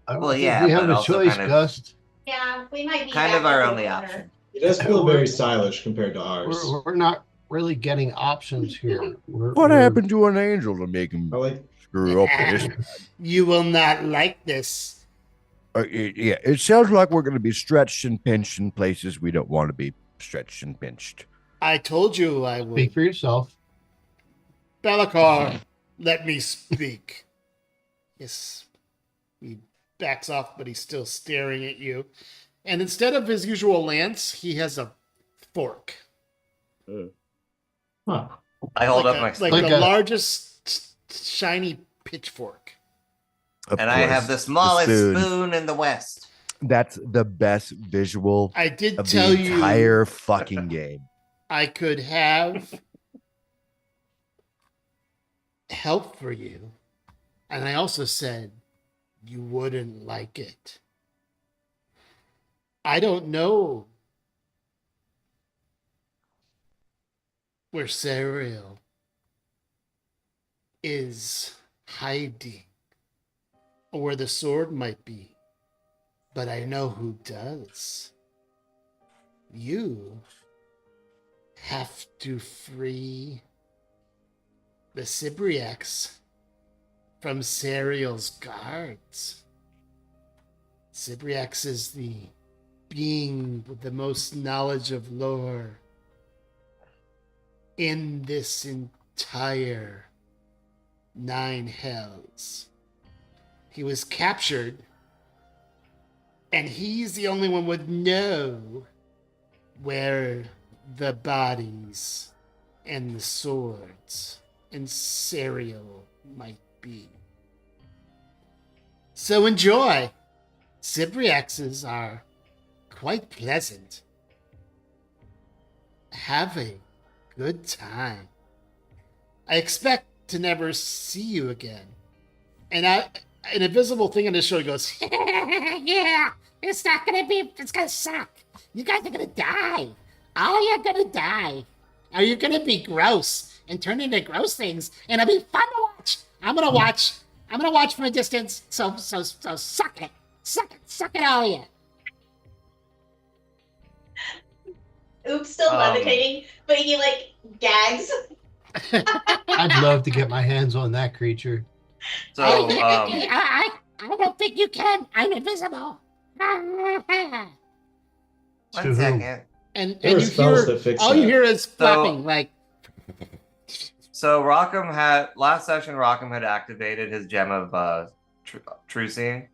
I don't Well, think yeah, we have but a also choice, kind of- Gust. Yeah, we might be kind back of our at the only corner. option. It does feel very stylish compared to ours. We're not really getting options here. What happened to an angel to make him I like screw up this? You will not like this. Yeah, it sounds like we're going to be stretched and pinched in places we don't want to be stretched and pinched. I told you I Speak would. for yourself. Bellacar, let me speak. Yes. He backs off, but he's still staring at you. And instead of his usual lance, he has a fork. huh. I hold like up a- my like stick, Like the a- largest shiny pitchfork. Of and I have course, the smallest spoon. spoon in the West. That's the best visual I did of tell the you entire fucking game. I could have help for you. And I also said you wouldn't like it. I don't know where Serial is hiding or where the sword might be, but I know who does. You have to free the Cybriacs from Serial's guards. Cybriax is the being with the most knowledge of lore in this entire 9 hells. He was captured, and he's the only one would know where the bodies and the swords and Serial might be. So enjoy. Cybriaxes are quite pleasant. Have a good time. I expect to never see you again. And an invisible thing on his shoulder goes, Yeah, it's gonna suck. You guys are gonna die. All you're gonna die. are you gonna be gross and turn into gross things? And it'll be fun to watch. I'm gonna watch from a distance. So suck it. Suck it, all of you. Oops, still levitating, but he like gags. I'd love to get my hands on that creature. So, I don't think you can. I'm invisible. one To who? second. And There are you spells hear that fix all you that. hear is flapping like So Rockham had last session. Rockham had activated his gem of true seeing.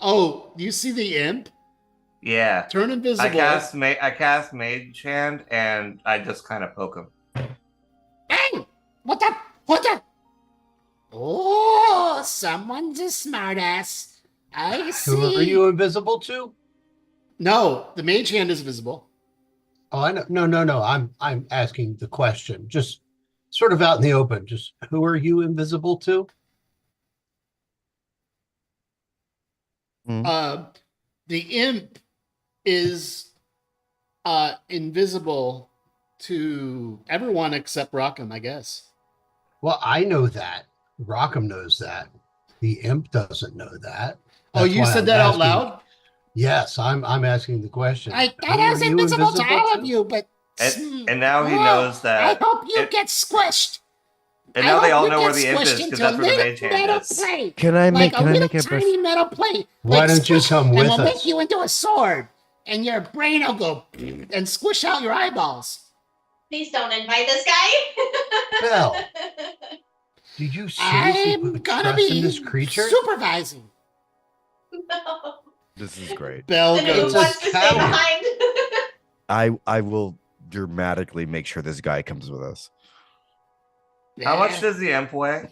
oh, you see the imp? Yeah, Turn invisible. I cast Mage Hand, and I just kind of poke him. Hey, what the? Oh, someone's a smartass. I see. Who are you invisible to? No, the mage hand is visible. Oh, I know. No. I'm asking the question. Just sort of out in the open. Just who are you invisible to? The imp is invisible to everyone except Rockham, I guess. Well, I know that. Rockham knows that. The imp doesn't know that. Oh, That's you why said I'm that out asking- loud? Yes, I'm asking the question. I Who are was you invisible to all of to? you, but And now he knows that. I hope you it- get squished. And now I they hope all you know where get the imp is squished because into that's a where the little mage hand metal is. plate. Can I Like make a little a tiny metal plate. Why like don't you squish, come and with we'll us? make you into a sword, and your brain will go and squish out your eyeballs. Please don't invite this guy. Belle, did you seriously I'm put gonna trust be in this creature? supervising. No. This is great. Bell And who goes. a wants to stay coward. behind? I will dramatically make sure this guy comes with us. How much does the imp weigh?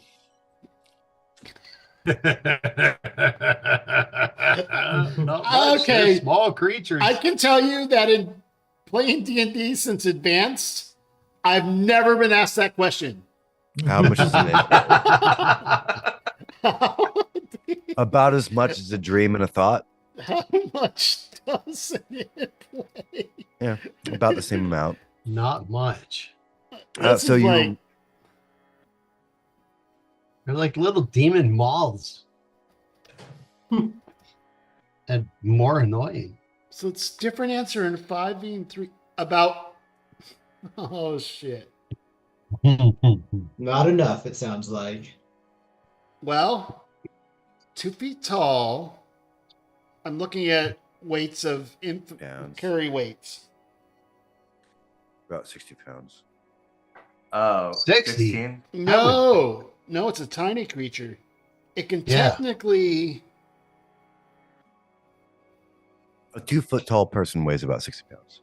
Not much. Okay. They're small creatures. I can tell you that in playing D&D since Advanced, I've never been asked that question. How much is it? About as much as a dream and a thought. How much does it play? Yeah, about the same amount. Not much. This So is you like, They're like little demon moths. And more annoying. so it's different answer in 5e and 3 about oh shit. Not enough, it sounds like. Well, 2 feet tall. I'm looking at weights of Pounds. carry weights. about 60 pounds. Oh, 60. 16? No, no, it's a tiny creature. It can Yeah. technically. A 2 foot tall person weighs about 60 pounds.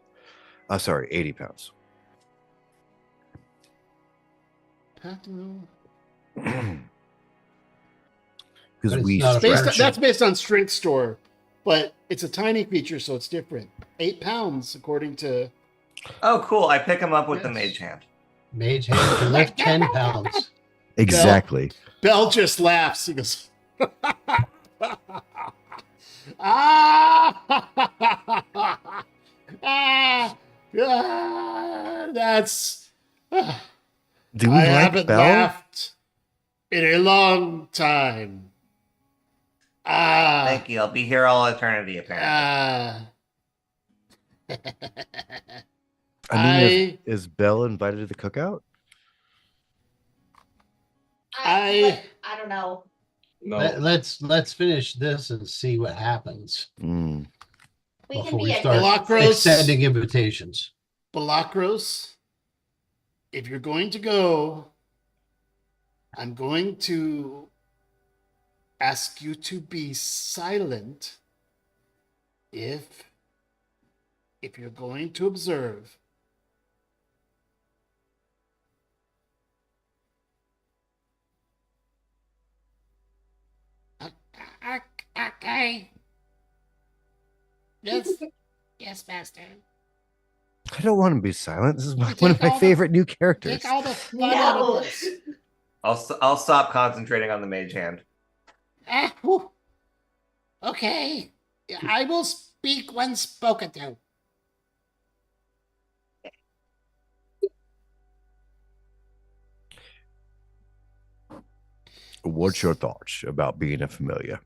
Sorry, 80 pounds. Because But it's we not a Based Fair on, that's based on strength store, but it's a tiny creature, so it's different. 8 pounds, according to. Oh, cool. I pick him up with the Yes. mage hand. Mage hand can lift 10 pounds. exactly. Bell just laughs. He goes, ah, that's. Do we I like haven't Oh. Bell? laughed in a long time. Thank you. I'll be here all eternity, apparently. I mean, is Bell invited to the cookout? I don't know. No. Let's finish this and see what happens Mm. We can before be we a start Belacros. extending invitations. Belacros, if you're going to go, I'm going to ask you to be silent if you're going to observe. Okay. Yes. Yes, Master. I don't want to be silent. This is You one take of my all the- favorite new characters. Take all the fun out No. of this. I'll stop concentrating on the mage hand. Whew. Okay. I will speak when spoken to. What's your thoughts about being a familiar?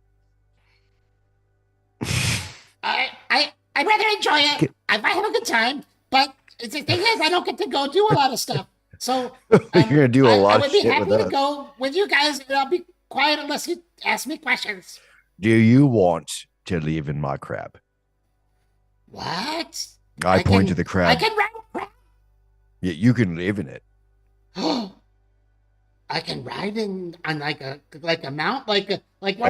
I'd rather enjoy it. Okay. I might have a good time, but the thing is, I don't get to go do a lot of stuff. So You're gonna do a I lot would of be shit happy with to us. go with you guys, and I'll be quiet unless you ask me questions. Do you want to live in my crab? What? I point to can- the I crab. can ride a crab. Yeah, you can live in it. I can ride in on like a mount, like one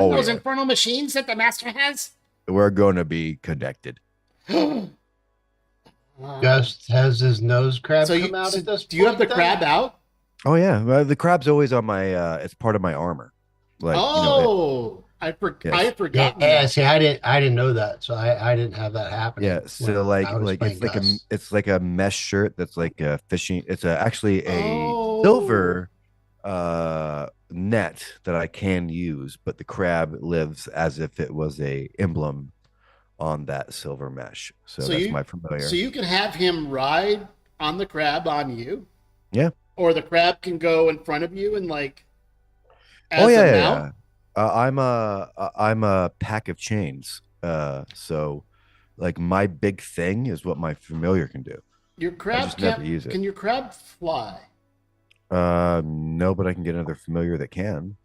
Oh, of those yeah. infernal machines that the master has. We're going to be connected. Gus has his nose crab So, come out at this do you have point the then? crab out? Oh yeah, well, the crab's always on my. It's part of my armor. Like Oh, I Yes. had Yeah, forgotten. yeah, that. see, I didn't know that, so I didn't have that happen. yeah. So like it's like a mesh shirt that's like a fishing. It's actually a Oh. silver net that I can use, but the crab lives as if it was a emblem on that silver mesh. So, So that's you- my familiar. So you can have him ride on the crab on you. Yeah. Or the crab can go in front of you and like. Oh as yeah, a yeah, mount? yeah. I'm a pack of chains. So like my big thing is what my familiar can do. Your crab just never can't. use it. Can your crab fly? No, but I can get another familiar that can.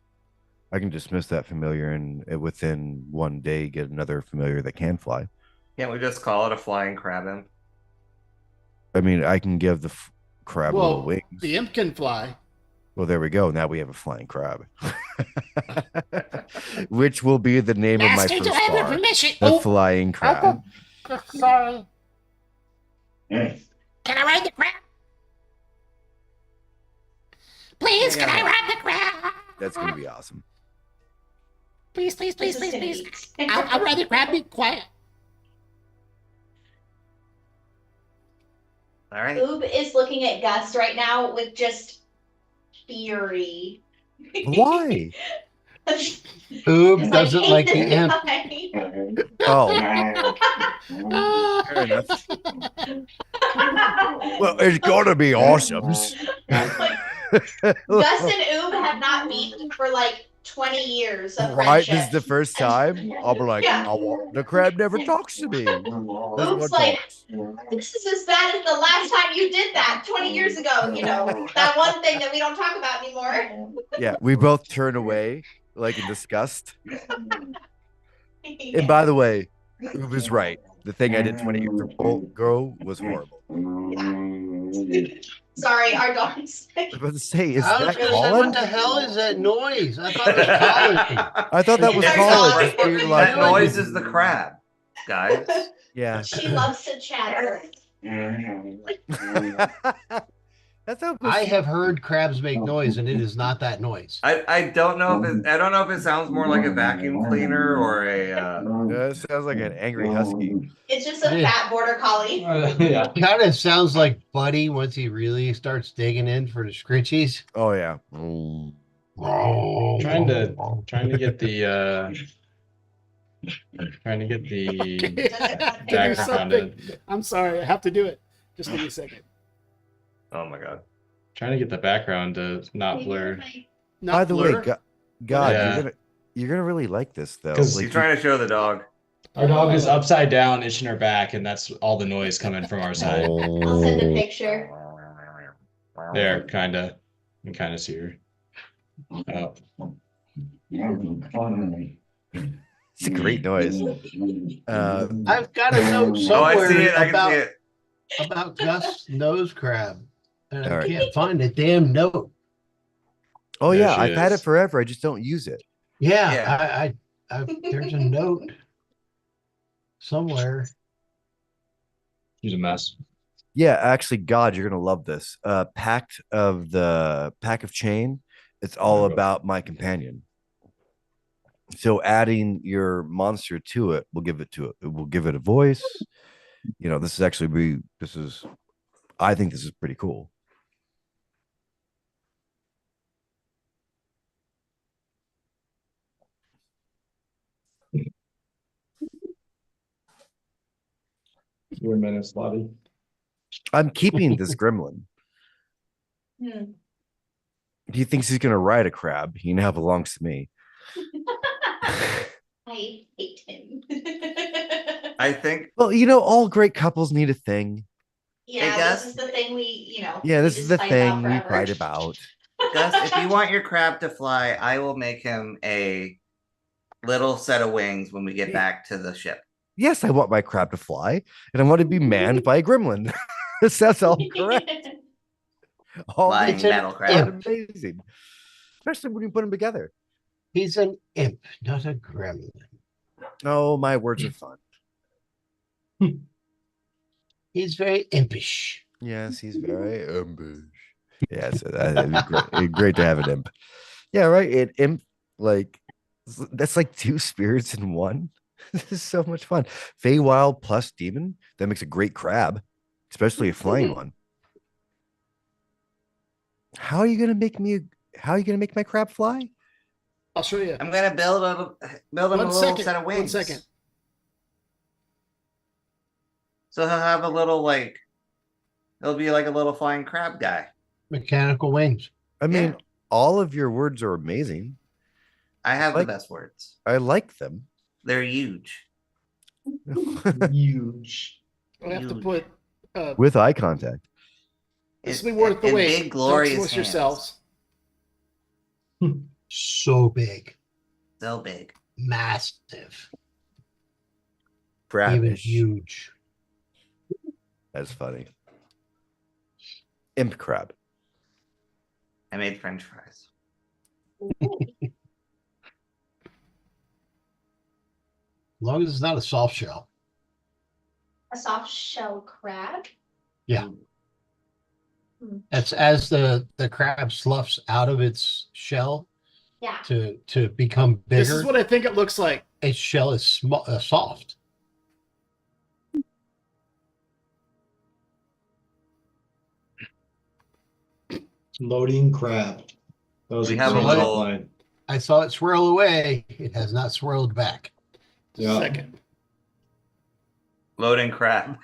I can dismiss that familiar and within one day get another familiar that can fly. Can't we just call it a flying crab imp? I mean, I can give the crab little Well, wings. the imp can fly. Well, there we go. Now we have a flying crab, which will be the name Master, of my do first I have your bar. permission? The Oh, flying crab. sorry. Can I ride the crab? Please, Yeah. can I ride the crab? That's gonna be awesome. Please, please, please, This is please, gonna please. eat. I'll rather grab me quiet. All right. Oob is looking at Gus right now with just fury. Why? Oob doesn't like the imp. Oh, Ah. fair enough. Well, it's gonna be awesome. Gus and Oob have not beaten for like 20 years of Right, friendship. this is the first time. I'll be like, Yeah. the crab never talks to me. This Oob's one like, talks. this is as bad as the last time you did that 20 years ago. You know, that one thing that we don't talk about anymore. Yeah, we both turn away, like in disgust. And by the way, Oob is right. The thing I did 20 years ago was horrible. Sorry, our dogs. I was about to say, is I was that gonna say, Colin? what the hell is that noise? I thought it was Colin. I thought that was It's our Colin. dog. Just being That like, noise is the crab, guys. yeah. She loves to chatter. That's how I have heard crabs make noise, and it is not that noise. I don't know if it sounds more like a vacuum cleaner or a It sounds like an angry husky. It's just a Yeah. fat border collie. Yeah. Kind of sounds like Buddy once he really starts digging in for the scritchies. Oh yeah. Trying to get the Okay, I have to do background something. in. I'm sorry, I have to do it. Just give me a second. oh my god. Trying to get the background to not blur. Not By the blur. way, God, Yeah. you're gonna really like this though. 'Cause Like, He's trying to show the dog. Our dog is upside down, itching her back, and that's all the noise coming from our side. I'll send a picture. There, kinda. You can kind of see her. Oh. it's a great noise. I've got a note Oh, I somewhere see it. I can about, see it. about Gus nose crab, and I All right. can't find the damn note. Oh There yeah, she I've had it is. forever. I just don't use it. Yeah, Yeah. I there's a note somewhere. She's a mess. Yeah, actually, God, you're gonna love this. Pack of chain. It's all Oh. about my companion. So adding your monster to it will give it a voice. You know, this is actually I think this is pretty cool. You're a menace, Lottie. I'm keeping this gremlin. Hmm. He thinks he's gonna ride a crab. He now belongs to me. I hate him. I think Well, you know, all great couples need a thing. Yeah, Gus. this is the thing we, Yeah, we this just is the fight thing we forever. fight about. Gus, if you want your crab to fly, I will make him a little set of wings when we get back to the ship. Yes, I want my crab to fly, and I want to be manned by a gremlin. That's all correct. All Flying these metal are crab. amazing, especially when you put them together. He's an imp, not a gremlin. Oh, my words are fun. He's very impish. Yes, he's very impish. Yes, that'd be great. Great to have an imp. Yeah, right. An imp, like that's like two spirits in one. This is so much fun. Feywild plus demon. That makes a great crab, especially a flying one. How are you gonna make my crab fly? I'll show you. I'm gonna build him a One little second. set of wings. 1 second. So he'll have a little he'll be like a little flying crab guy. Mechanical wings. I mean, Yeah. all of your words are amazing. I have Like- the best words. I like them. They're huge. Huge. I have to Huge. put. With eye contact. This will be worth the And wait. big, glorious Don't smush hands. yourselves. So big. So big. Massive. Even Crabbish. huge. That's funny. Imp crab. I made French fries. As long as it's not a soft shell. A soft shell crab. That's as the crab sloughs out of its shell, Yeah. to become This bigger. is what I think it looks like. Its shell is small, soft. Loading crab. That was We a have great a little- line. I saw it swirl away. It has not swirled back. Yeah. Second. Loading crab.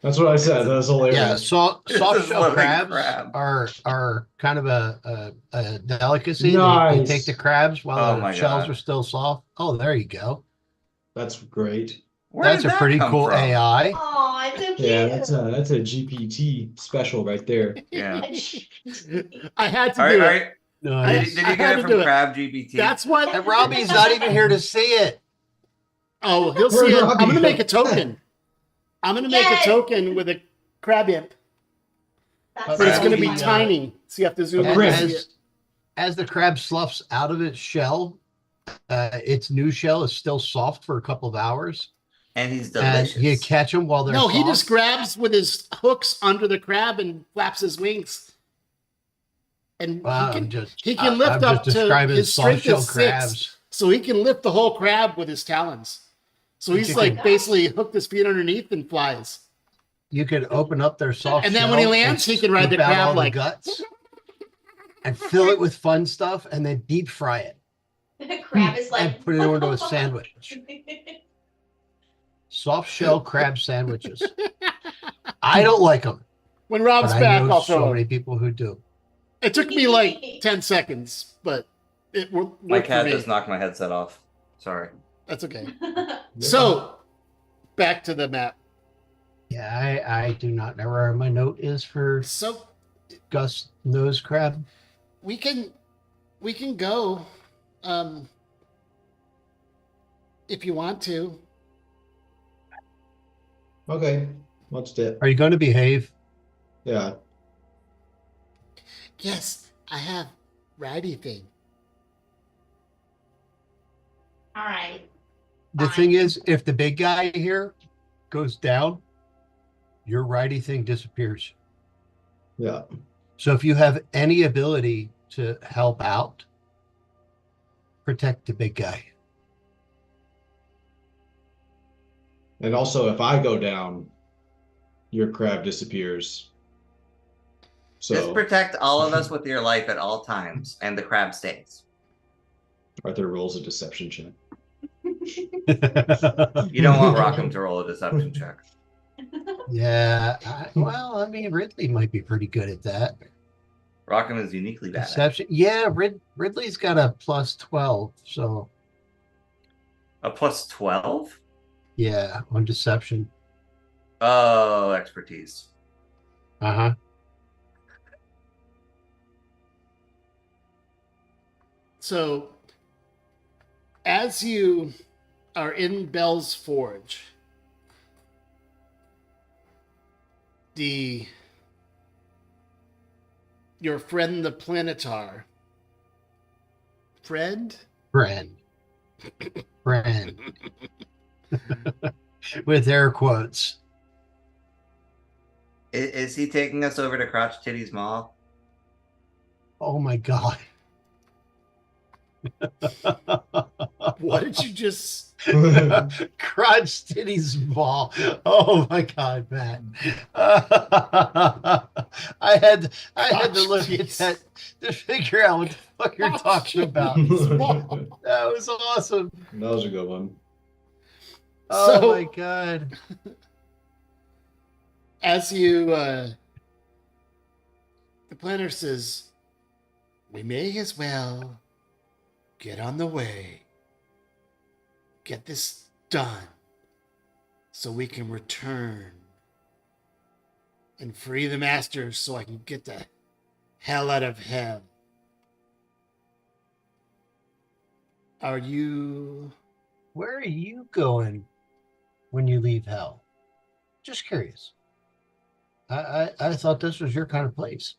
That's what I said. That was hilarious. Yeah, soft This soft is shell loading crabs crab. are kind of a delicacy. They Nice. take the crabs while Oh the my shells God. are still soft. Oh, there you go. That's great. Where That's did a that pretty come cool from? AI. Oh, it's so cute. Yeah, that's a GPT special right there. Yeah. I had to All do right, all it. right. Nice. Did I you get had it to from do it. Crab GPT? That's what. And Robbie's not even here to see it. Oh, he'll Where'd see it. Robbie I'm gonna go? make a token. I'm gonna make Yay. a token with a crab imp, That's but it's so gonna be funny. tiny. So you have to zoom A in. print. to see it. As the crab sloughs out of its shell, its new shell is still soft for a couple of hours. And he's And delicious. you catch them while they're No, soft. he just grabs with his hooks under the crab and flaps his wings. And Wow, he can lift I'm up just to describing his soft strength shell is 6, crabs. so he can lift the whole crab with his talons. So he's You like can- basically hooked his feet underneath and flies. You could open up their soft And then when he shell lands, and he can ride the scoop out crab all the like- guts and fill it with fun stuff and then deep fry it The crab is like. and put it into a sandwich. Soft shell crab sandwiches. I don't like them, When but Rob's I back, know I'll so throw many him. people who do. It took me like 10 seconds, but it worked My for cat me. just knocked my headset off. Sorry. That's okay. So, back to the map. Yeah, I do not know where my note is for So Gus nose crab. we can go if you want to. Okay, watched it. Are you going to behave? Yeah. Yes, I have righty thing. All right. The Fine. thing is, if the big guy here goes down, your righty thing disappears. Yeah. So if you have any ability to help out, protect the big guy. And also, if I go down, your crab disappears. Just So, protect all of us with your life at all times, and the crab stays. are there rules of deception check? You don't want Rockham to roll a deception check. Yeah. Well, I mean, Ridley might be pretty good at that. Rockham is uniquely bad. at it. Deception. Yeah, Ridley's got a plus 12. So, A plus 12? yeah, on deception. Oh, expertise. Uh huh. So, as you are in Bell's Forge, your friend the Planetar, friend? Friend. With air quotes. Is he taking us over to Crotch Titty's Mall? Oh my God. What did you just? Crotch titties ball. Oh my God, Matt. I had to look at Crotch that to figure out what the fuck you're talking about. That was awesome. That was a good one. Oh So- my God. As you, the planner says, we may as well get on the way. Get this done so we can return and free the masters so I can get the hell out of hell. Are you... Where are you going when you leave hell? Just curious. I thought this was your kind of place.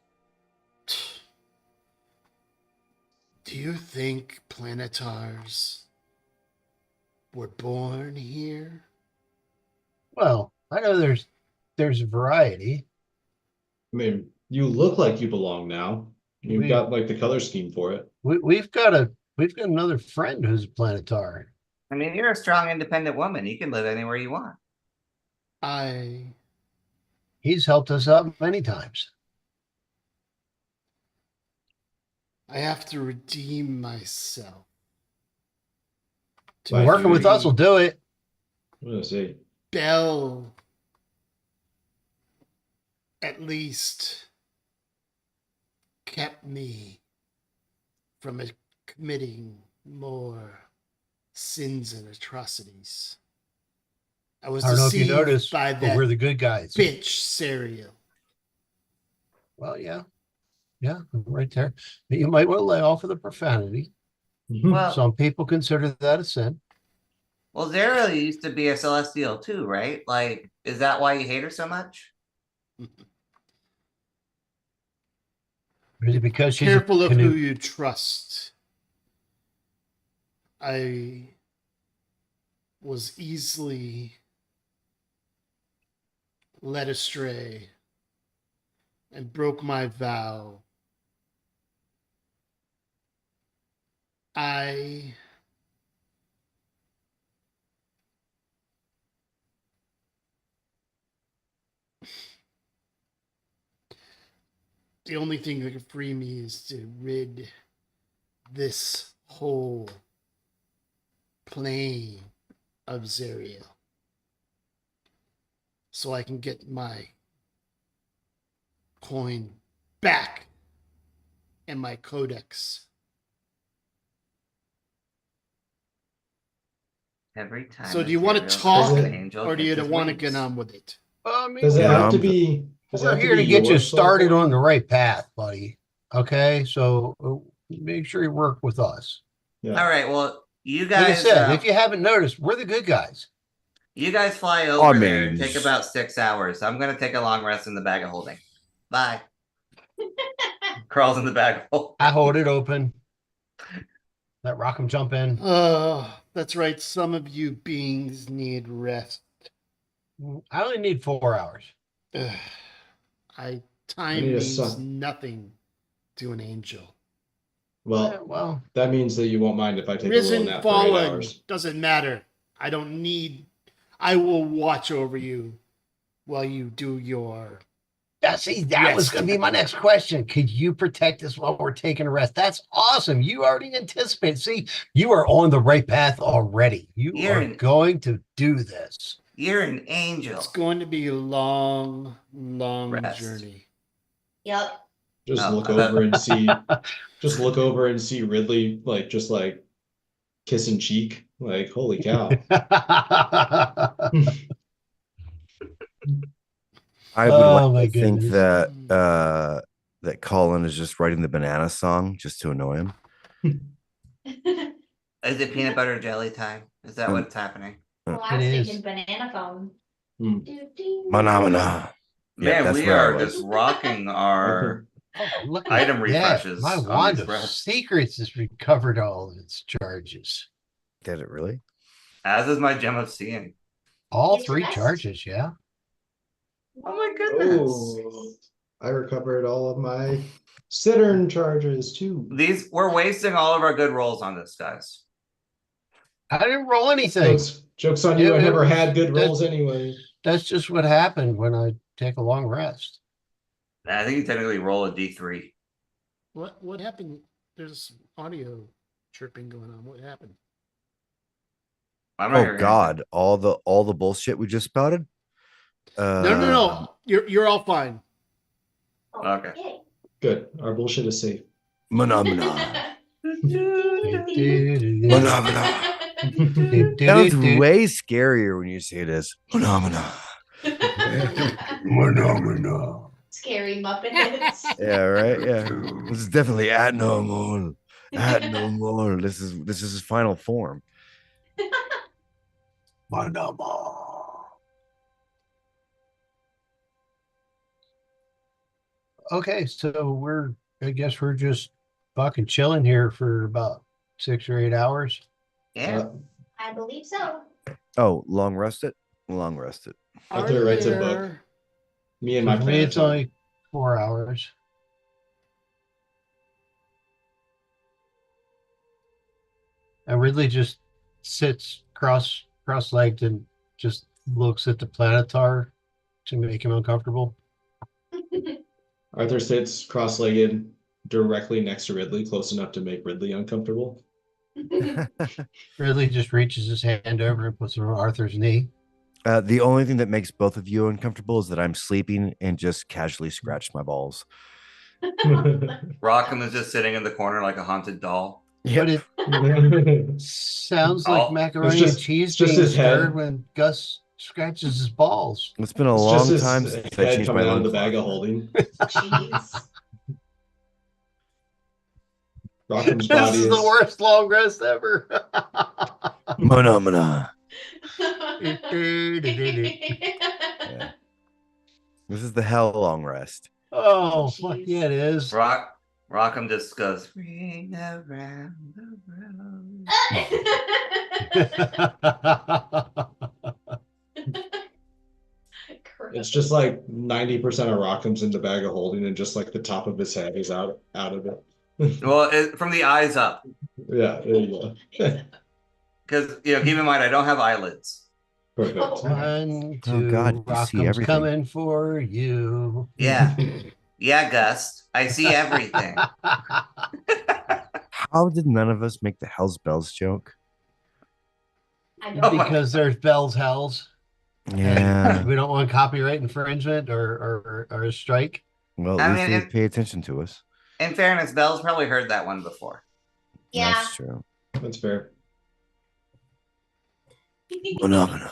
Do you think planetars were born here? Well, I know there's a variety. I mean, you look like you belong now. You've We- got like the color scheme for it. We've got a We've got another friend who's a Planetar. I mean, you're a strong, independent woman. You can live anywhere you want. I He's helped us out many times. have to redeem myself. By Working with us will do it. I'm gonna say, Bell at least kept me from committing more sins and atrocities. I was I don't know if you deceived noticed, by but that we're the good guys. bitch Serial. Well, yeah. Yeah, right there. But you might want to lay off of the profanity. Well, Some people consider that a sin. well, Zara used to be a Celestial too, right? Like, is that why you hate her so much? Is it because she's Careful a of who canoe? you trust. I was easily led astray and broke my vow. I the only thing that can free me is to rid this whole plane of Zerial, so I can get my coin back and my codex. Every time. So a do you want to Zerial talk, sees an angel, or do you hits his want to wings. get on with it? I mean, does it Yeah, have to I'm- be? Does it we're have here to be get you your started soul on the coin? right path, buddy. Okay, so make sure you work with us. Yeah. All right. Well, you Like I guys. said, if you haven't noticed, we're the good guys. You guys fly over there and mean, take about 6 hours. I'm gonna take a long rest in the bag of holding. Bye. Crawls in the bag of holding. I hold it open. Let Rockham jump in. Oh, that's right. Some of you beings need rest. I only need 4 hours. Ugh. Time need a means sun. nothing to an angel. Well, Well, that means that you won't mind if I take a Risen, little nap for 8 fallen, hours. doesn't matter. I don't need. I will watch over you while you do your. yeah, see, that was Rest. going to be my next question. Could you protect us while we're taking a rest? That's awesome. You already anticipate. See, you are on the right path already. You You're are an- going to do this. You're an angel. It's going to be a long, long Rest. journey. Yep. Just Oh, look I bet- over and see. Just look over and see Ridley, like just like kissing cheek. Like, holy cow! I would Oh, like my to think goodness. that that Colin is just writing the banana song just to annoy him. Is it peanut butter jelly time? Is that what's happening? Well, I It was is. thinking banana phone. Hmm. Doo-doo. Phenomena. Yeah, Man, that's we where I are was. just rocking our Oh, look at item that. refreshes. My on wand these of rests. secrets has recovered all of its charges. Did it really? As is my gem of seeing. All Get to 3 rest. charges, yeah. Oh my goodness. Oh, I recovered all of my Cittern charges too. We're wasting all of our good rolls on this, guys. I didn't roll anything. Jokes on you! I It never was- had good that- rolls anyway. That's just what happened when I take a long rest. I think you technically roll a D3. What happened? There's audio chirping going on. What happened? I'm not Oh hearing God! All the bullshit we just spouted. No. You're all fine. Okay. Yay. Good. Our bullshit is safe. Phenomena. Phenomena. Phenomena. Sounds way scarier when you say it as phenomena. Phenomena. Scary Muppets. Yeah, right. Yeah, this is definitely abnormal. Abnormal. This is his final form. Phenomena. Okay, so I guess we're just fucking chilling here for about 6 or 8 hours. Yeah. I believe so. Oh, long rested. Long rested. Arthur writes a book. there- Me and my For me, it's planet. only 4 hours. And Ridley just sits cross-legged and just looks at the Planetar to make him uncomfortable. Arthur sits cross-legged directly next to Ridley, close enough to make Ridley uncomfortable. Ridley just reaches his hand over and puts it on Arthur's knee. The only thing that makes both of you uncomfortable is that I'm sleeping and just casually scratch my balls. Rockham is just sitting in the corner like a haunted doll. But it sounds like Oh, macaroni just- and cheese it's just being his head. stirred when Gus scratches his balls. It's been a It's long just his time since I head changed my coming out of the loincloth. bag of holding. Jeez. Rockham's This body is the worst long rest ever. Phenomena. Yeah. This is the hell long rest. Oh, Jeez. fuck yeah, it is. Rockham just goes, ring around the road. It's just like 90% of Rockham's in the bag of holding, and just like the top of his head is out of it. Well, from the eyes up. Yeah, there you go. Because, keep in mind, I don't have eyelids. Perfect. One, Oh, two, God, you see Rockham's everything. coming for you. Yeah. Yeah, Gus. I see everything. How did none of us make the Hell's Bells joke? I know. Oh my- Because there's Bell's Hells. Yeah. We don't want copyright infringement or a strike. Well, I at least mean, they pay attention to us. In fairness, Bell's probably heard that one before. Yeah. That's true. That's fair. Phenomena.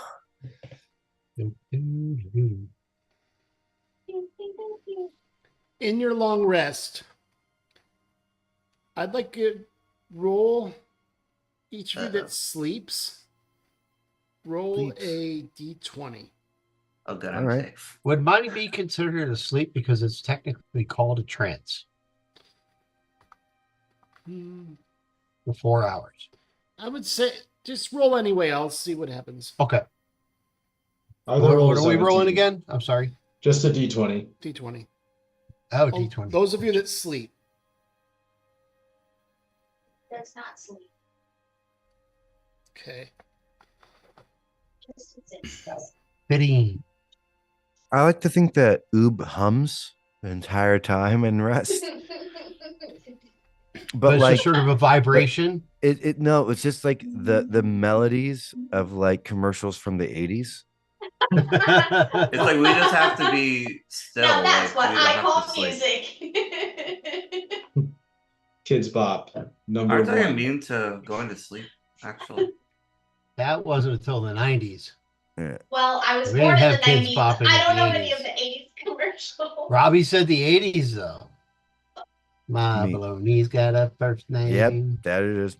In your long rest, I'd like to roll each of you that sleeps. Roll Sleeps. a d20. Oh, good. All I'm right. safe. Would mine be considered a sleep because it's technically called a trance Hmm, for 4 hours? I would say just roll anyway. I'll see what happens. Okay. I'll What roll are we 17. rolling again? I'm sorry. Just a d20. D20. Oh, Oh, D20. those of you that sleep. Does not sleep. Okay. Just exists. Fitting. I like to think that Oob hums the entire time and rests. But But it's like just sort of a vibration. no, it's just like the melodies of like commercials from the 80s. It's like we just have to be still. Now that's like, what we don't I have call to sleep. music. Kids Bop, number Aren't I one. immune to going to sleep, actually? That wasn't until the 90s. Well, I was We born didn't in have the Kids 90s. Bopping I in don't the know any 80s. of the 80s commercials. Robbie said the 80s, though. My Me. baloney's got a first name. Yep, that it is.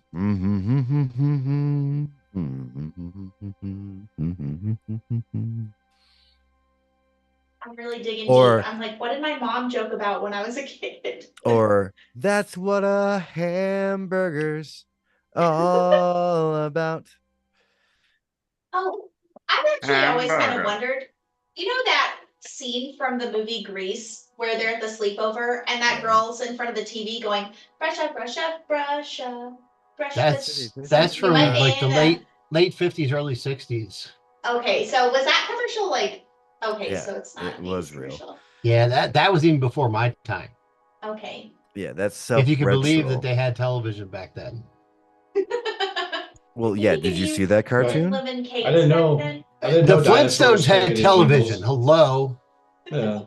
I'm really digging Or- deep. I'm like, what did my mom joke about when I was a kid? Or that's what a hamburger's all about. Oh, I've actually always kind of Hamburger. wondered. You know that scene from the movie Grease where they're at the sleepover and that girl's in front of the TV going, brush up, brush up, brush up, brush That's up. that's You from might like the be in late 50s, early 60s. Okay, so was that commercial like? Okay, Yeah, so it's not. it an was 80s real. commercial. Yeah, that was even before my time. Okay. Yeah, that's self. If you could believe that they had television back then. Well, yeah. Did you see that cartoon? Live in caves I didn't back know. then? I didn't The know dinosaurs Flintstones had created television. jingles. Hello. Yeah,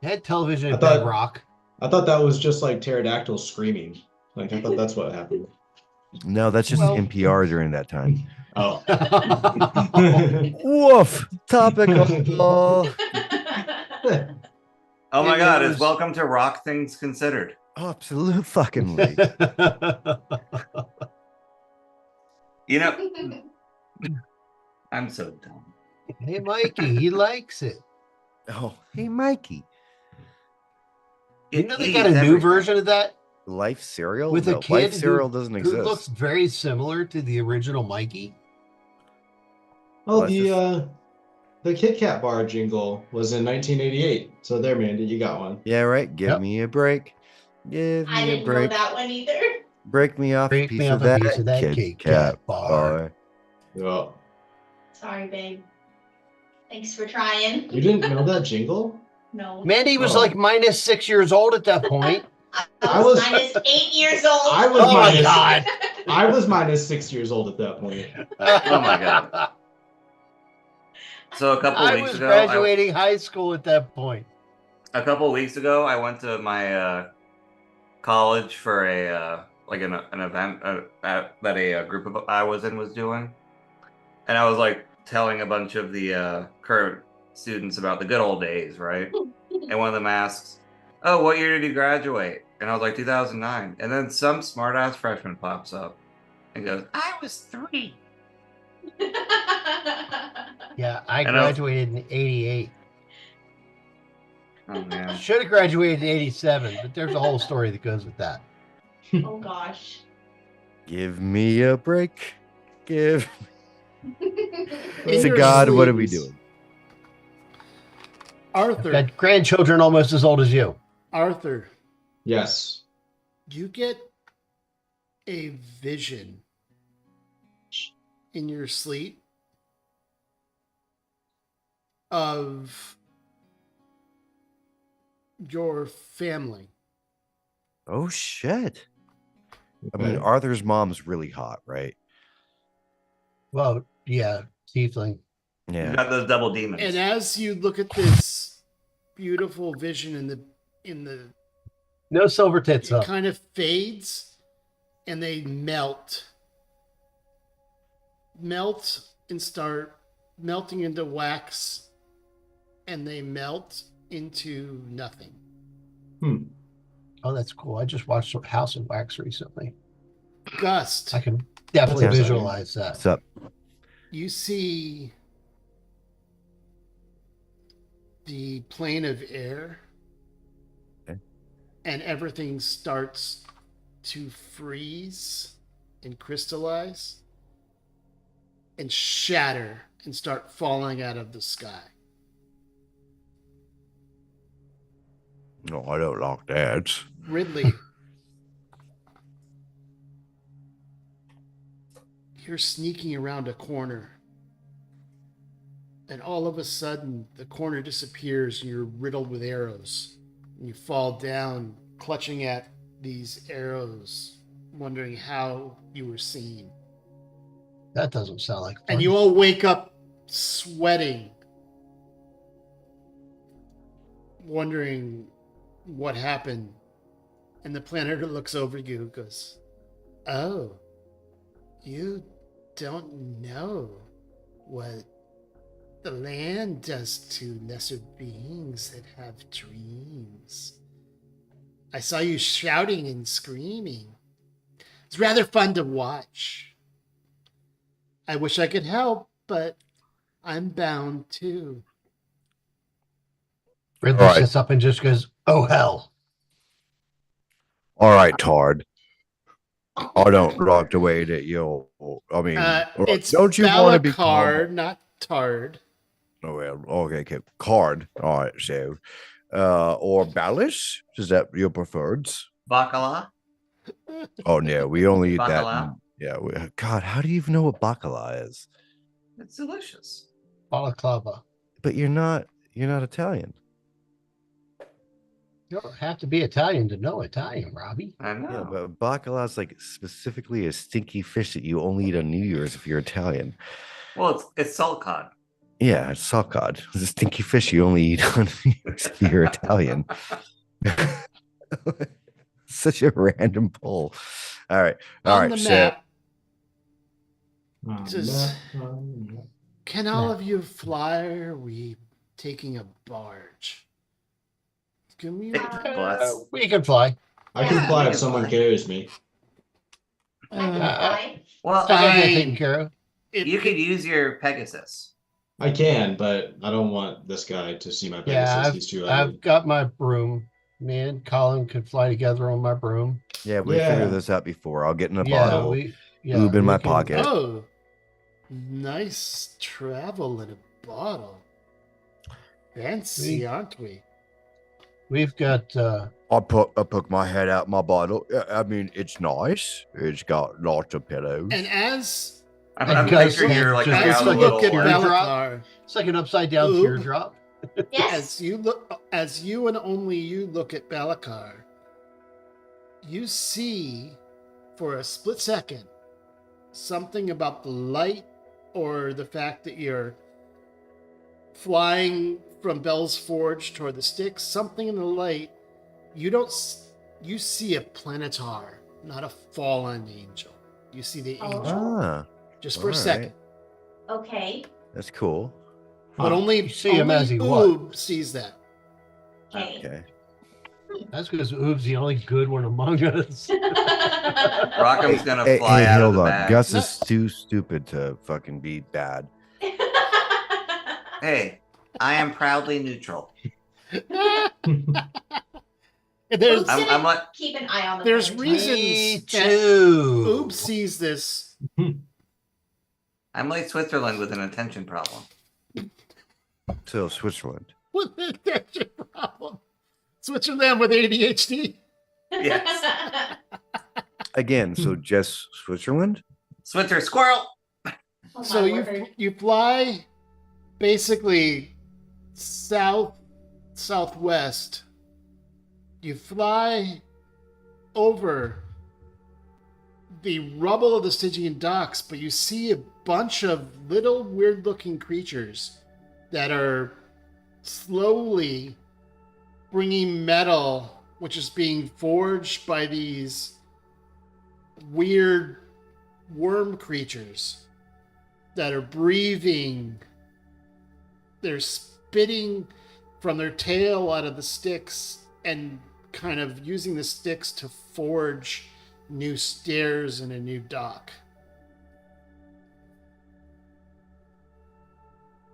They had television I at thought- Bedrock. I thought that was just like pterodactyls screaming. Like I thought that's what happened. No, that's just Well- NPR during that time. Oh. Woof. Topical. Oh my It God! was- It's welcome to Rock Things Considered. Absolute fucking way. You know, I'm so dumb. Hey, Mikey, he likes it. Oh, hey, Mikey. You It know they eats got a new everything. version of that Life cereal? with a No, kid Life who- cereal doesn't who exist. looks very similar to the original Mikey. Oh, Let's the Kit Kat bar jingle was in 1988. So there, Mandy, you got one. Yeah, right. Give Yep. me a break. Give I me a didn't know break. that one either. Break me off a Break piece me of off a piece of that Kit Kit Kat Kat bar. bar. Yeah. Sorry, babe. Thanks for trying. You didn't know that jingle? No. Mandy was Oh. like minus 6 years old at that point. I was minus 8 years old. I was Oh my minus- God. I was minus 6 years old at that point. Oh my God. So a couple I weeks was ago, graduating high school at that point. a couple weeks ago, I went to my college for a like an event that a group of I was in was doing, and I was like telling a bunch of the current students about the good old days, right? And one of them asks, "Oh, what year did you graduate?" And I was like, 2009. And then some smartass freshman pops up and goes, "I was 3." Yeah, I And I was- graduated in 88. Oh man. Should have graduated in 87, but there's a whole story that goes with that. Oh gosh. Give me a break. Give. In So your God, what are we sleeves, doing? Arthur, Got grandchildren almost as old as you. Arthur, Yes. you get a vision in your sleep of your family. Oh shit. I mean, Okay. Arthur's mom's really hot, right? Well, yeah, tiefling. You Yeah. got those double demons. And as you look at this beautiful vision in the No silver tits it up. kind of fades and they melt and start melting into wax, and they melt into nothing. Hmm. Oh, that's cool. I just watched House of Wax recently. Gust, I can definitely That's exciting. visualize that. What's up? you see the plane of air, Okay. and everything starts to freeze and crystallize and shatter and start falling out of the sky. No, I don't like that. Ridley, you're sneaking around a corner, and all of a sudden the corner disappears and you're riddled with arrows, and you fall down clutching at these arrows, wondering how you were seen. That doesn't sound like fun. And you all wake up sweating, wondering what happened. And the planner looks over you and goes, "Oh, you don't know what the land does to lesser beings that have dreams. I saw you shouting and screaming. It's rather fun to watch. I wish I could help, but I'm bound to." Ridley All right. sits up and just goes, "Oh hell." All right, Tard. I don't like the way that you. I mean, It's don't you want to be Balakar, not Tard. Oh well, okay, card. All right, so, or Ballis? Is that your preferred? Bacala? Oh no, we only eat that. Bacala? Yeah. God, how do you even know what bacala is? It's delicious. Balaclava. But you're not Italian. You don't have to be Italian to know Italian, Robbie. I know. Yeah, but bacala is like specifically a stinky fish that you only eat on New Year's if you're Italian. Well, it's salt cod. Yeah, it's salt cod. It's a stinky fish you only eat on New Year's if you're Italian. Such a random pull. All right. All On right. the So map, Um, Just- yeah. can all of you fly, or are we taking a barge? Can we? Bless. We can fly. I can Yeah, fly we if can someone fly. carries me. I can Uh, fly. Well, I got that Fine. taken care of. you could use your Pegasus. I can, but I don't want this guy to see my Pegasus. Yeah, He's too I've ugly. got my broom. Me and Colin could fly together on my broom. yeah, we Yeah. figured this out before. I'll get in a Yeah, bottle. we in my we can- pocket. Oh, nice travel in a bottle. Fancy, We- aren't we? we've got I poke my head out my bottle. I mean, it's nice. It's got lots of pillows. And as I'm Because picturing it your like just as round you looks look like at a little. teardrop. Belikar, it's like an upside down Ooh. teardrop. Yes. as you and only you look at Belikar, you see for a split second something about the light or the fact that you're flying from Bell's Forge toward the sticks, something in the light. You see a planetar, not a fallen angel. You see the Oh. angel Ah, just for a all second. right. Okay. That's cool. But Huh. only You see him only as he was. Oob sees that. Okay. Okay. That's because Oob's the only good one among us. Rockham's gonna fly out of the bag. Gus No. is too stupid to fucking be bad. Hey, I am proudly neutral. There's Oops. I'm like, Keep an eye on the There's planetary. reasons Me that too. Oob sees this. I'm like Switzerland with an attention problem. So Switzerland. What the attention problem? Switzerland with ADHD. Yes. Again, so just Switzerland? Switzer squirrel. Oh my So word. you fly basically southwest. You fly over the rubble of the Stygian docks, but you see a bunch of little weird-looking creatures that are slowly bringing metal, which is being forged by these weird worm creatures that are breathing. They're spitting from their tail out of the sticks and kind of using the sticks to forge new stairs and a new dock.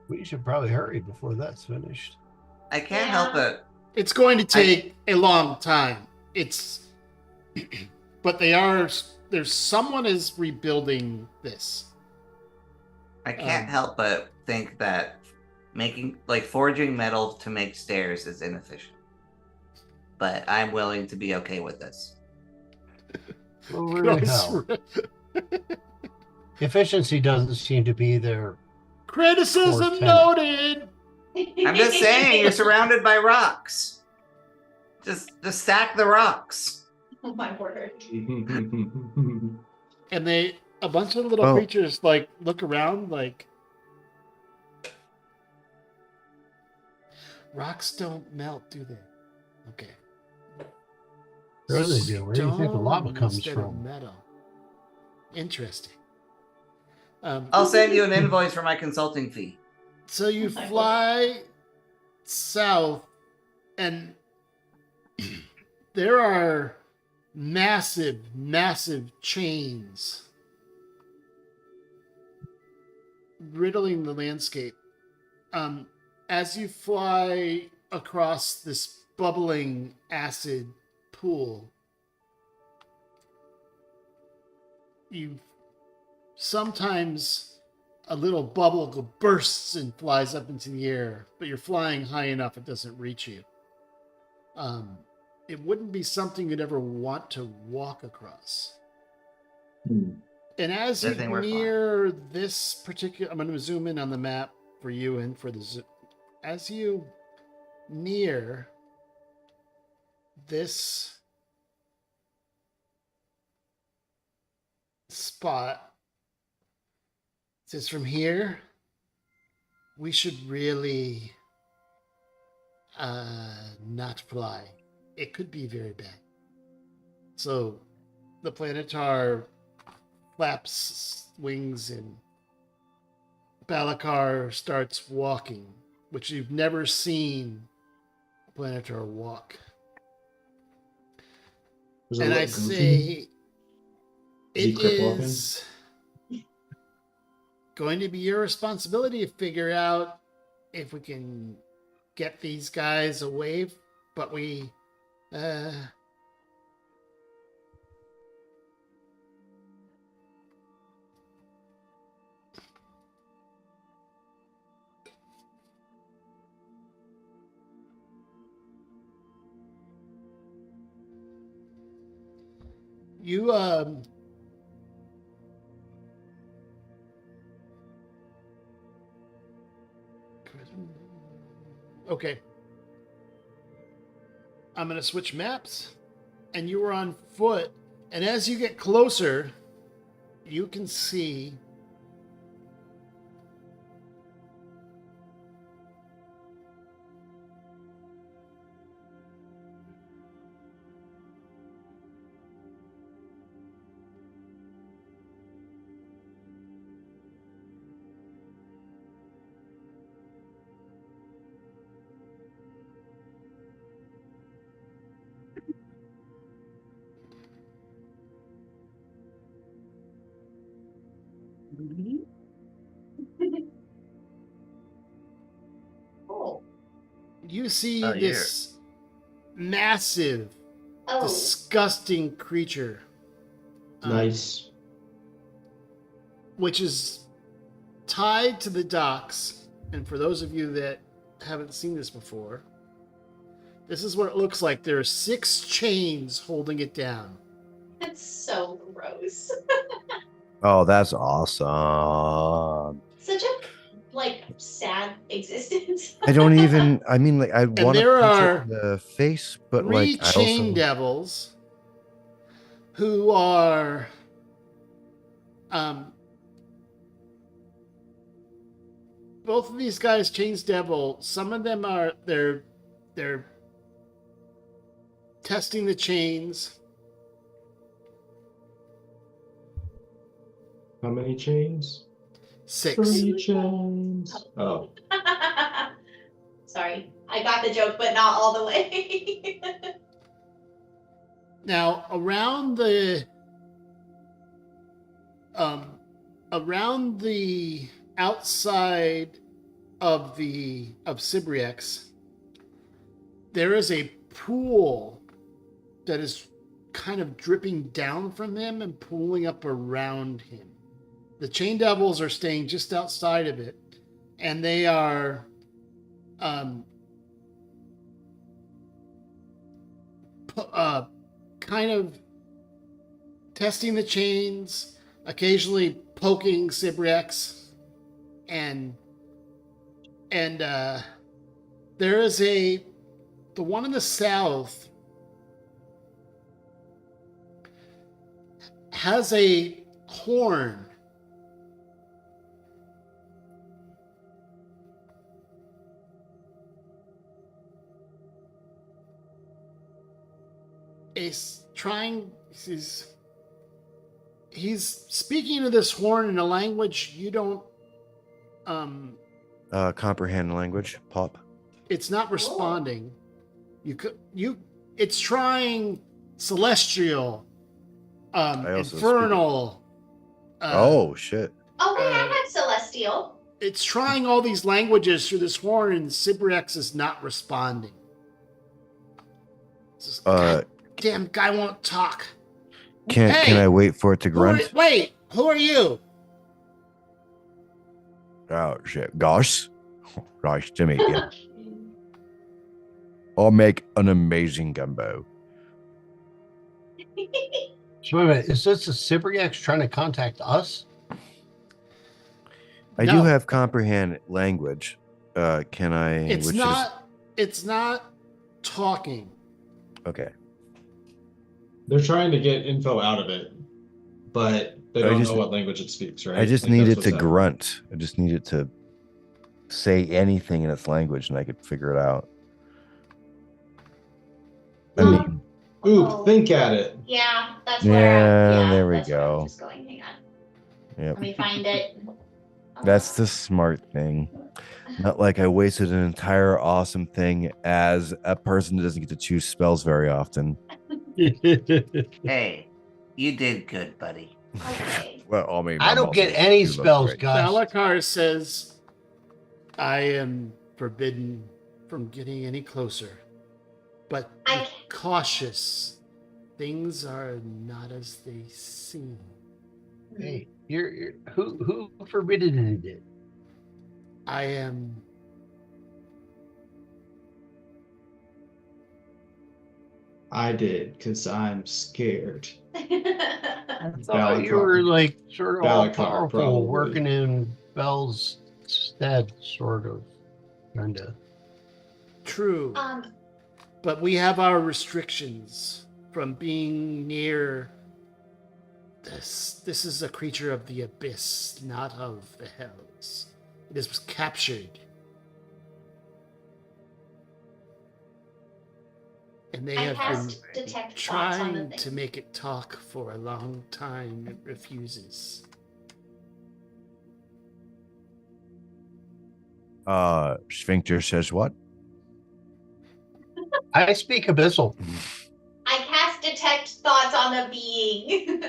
We should probably hurry before that's finished. I can't Yeah. help it. It's going to take a long time. But there's someone is rebuilding this. I can't Um, help but think that forging metal to make stairs is inefficient. But I'm willing to be okay with this. Well, where the hell? Efficiency doesn't seem to be their. Criticism Poor noted. I'm just saying you're surrounded by rocks. Just stack the rocks. Oh my word. And a bunch of little Oh. creatures like look around like rocks don't melt, do they? Okay. Sure they do. Where do you think the lava Stone comes instead of from? metal. Interesting. I'll send you an invoice for my consulting fee. So you Oh my fly south, and there are massive, massive chains riddling the landscape. As you fly across this bubbling acid pool, you sometimes a little bubble bursts and flies up into the air, but you're flying high enough it doesn't reach you. It wouldn't be something you'd ever want to walk across. And as Good you thing we're near this particular, I'm going to zoom in on the map for you and for the as you near this spot, it says from here we should really not fly. It could be very bad. So the planetar flaps wings and Belikar starts walking, which you've never seen a planetar walk. Does it And I look goofy? say Is he it crip walking? is going to be your responsibility to figure out if we can get these guys away, but we You okay. I'm gonna switch maps, and you are on foot. And as you get closer, you can see Oh. you see Oh, yeah. this massive, Oh. disgusting creature. Nice. Which is tied to the docks. And for those of you that haven't seen this before, this is what it looks like. There are 6 chains holding it down. That's so gross. Oh, that's awesome. Such a sad existence. I don't even. I mean, like, I want to there punch are it in the face, but 3 like, I chain also. devils who are both of these guys chains devil. Some of them are they're testing the chains. How many chains? 6. 3 chains. Oh. Sorry, I got the joke, but not all the way. Now around the outside of Sibriex, there is a pool that is kind of dripping down from him and pooling up around him. The chain devils are staying just outside of it, and they are kind of testing the chains, occasionally poking Sibriex, and there is the one in the south has a horn. He's speaking to this horn in a language you don't Comprehend language, Pop. it's not responding. It's trying celestial, also infernal. Oh shit! Okay, I had Celestial. It's trying all these languages through this horn, and Sibriex is not responding. This damn guy won't talk. Can I wait for it to grunt? Who are you? Oh shit, gosh, nice to meet you. I'll make an amazing gumbo. So wait a minute, is this a Sibriex trying to contact us? I do have comprehend language. Can I? It's not talking. Okay. They're trying to get info out of it, but they don't know what language it speaks, right? I just Like, need that's it what's to happening. grunt. I just need it to say anything in its language, and I could figure it out. I mean, Ooh, think at it. Yeah, that's Yeah, where there we that's where I'm go. just going. Hang on. Yep. Let me find it. That's the smart thing. Not like I wasted an entire awesome thing as a person that doesn't get to choose spells very often. Hey, you did good, buddy. Okay. Well, I mean, I I'm don't also- get any you look spells, great. guys. Balakar says, I am forbidden from getting any closer. But be cautious. Things are not as they seem. Hey, you're who forbidden it? I am I did, because I'm scared. I thought you were like sort of all Balakar, powerful, probably. working in Bell's stead, sort of. Kind of. True. But we have our restrictions from being near this. This is a creature of the abyss, not of the hells. It is captured. And they I have cast been detect thoughts on the trying thing. to make it talk for a long time. It refuses. Sphincter says what? I speak Abyssal. I cast detect thoughts on the being.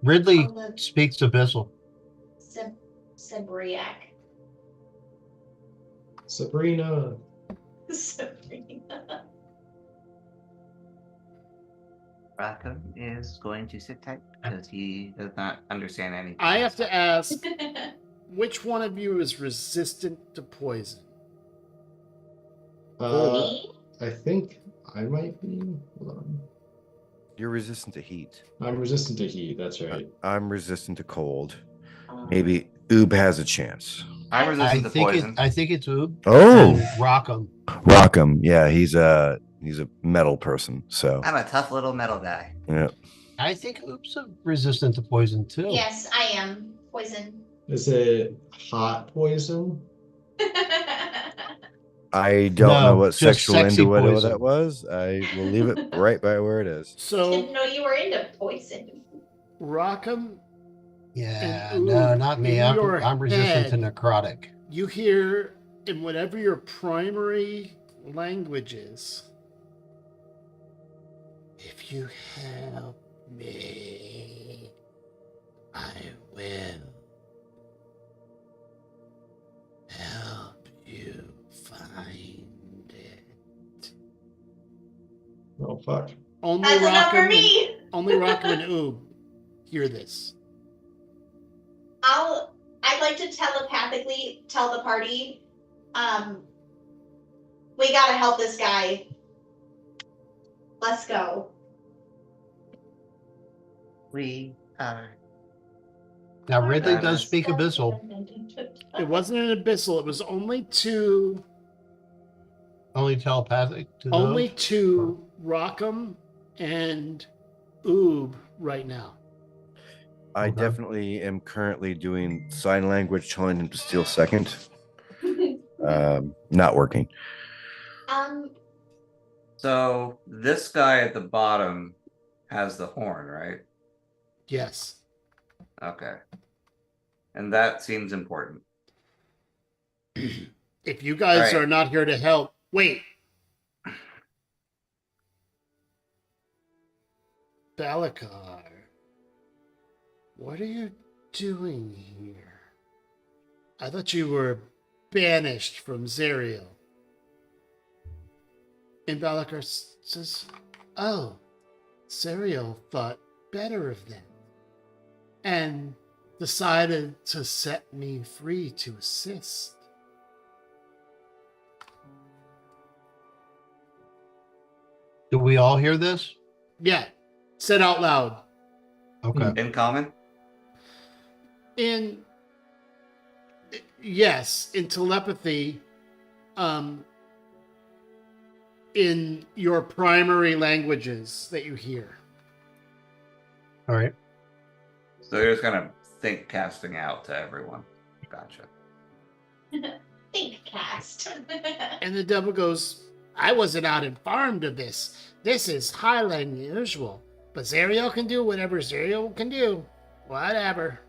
Ridley On the- speaks Abyssal. Sabriac. Sabrina. Sabrina. Rackham is going to sit tight because he does not understand anything. I have to ask, which one of you is resistant to poison? Me? I think I might be. Hold on. You're resistant to heat. I'm resistant to heat. That's right. I'm resistant to cold. Maybe Oob has a chance. I'm I resistant to think poison. I think it's Oob. Oh, And Rockham. Rockham. Yeah, he's a metal person. So I'm a tough little metal guy. yeah. I think Oob's resistant to poison too. Yes, I am. Poison. Is it hot poison? I don't know No, what just sexual sexy innuendo poison. that was. I will leave it right by where it is. So, Didn't know you were into poison. Rockham, Yeah, And no, Oob, not me. in your I'm resistant to head. necrotic. you hear in whatever your primary language is, if you help me, I will help you find it. Oh fuck. Only That's enough for Rockham me. only Rockham and Oob hear this. I'd like to telepathically tell the party, we gotta help this guy. Let's go. We are. Now Ridley Badass. does speak Abyssal. It wasn't an abyssal, it was only to Only telepathic to only those. to Rockham and Oob right now. I Okay. definitely am currently doing sign language, telling him to steal second. Not working. So this guy at the bottom has the horn, right? Yes. Okay. And that seems important. If you guys Right. are not here to help, wait. Balakar, what are you doing here? I thought you were banished from Zerial. And Balakar says, oh, Zerial thought better of them and decided to set me free to assist. Do we all hear this? Yeah, said out loud. Okay. In common? In yes, in telepathy, in your primary languages that you hear. All right. So you're just gonna think casting out to everyone. Gotcha. Think cast. And the devil goes, I wasn't out informed of this. This is highly unusual. But Zerial can do whatever Zerial can do. Whatever.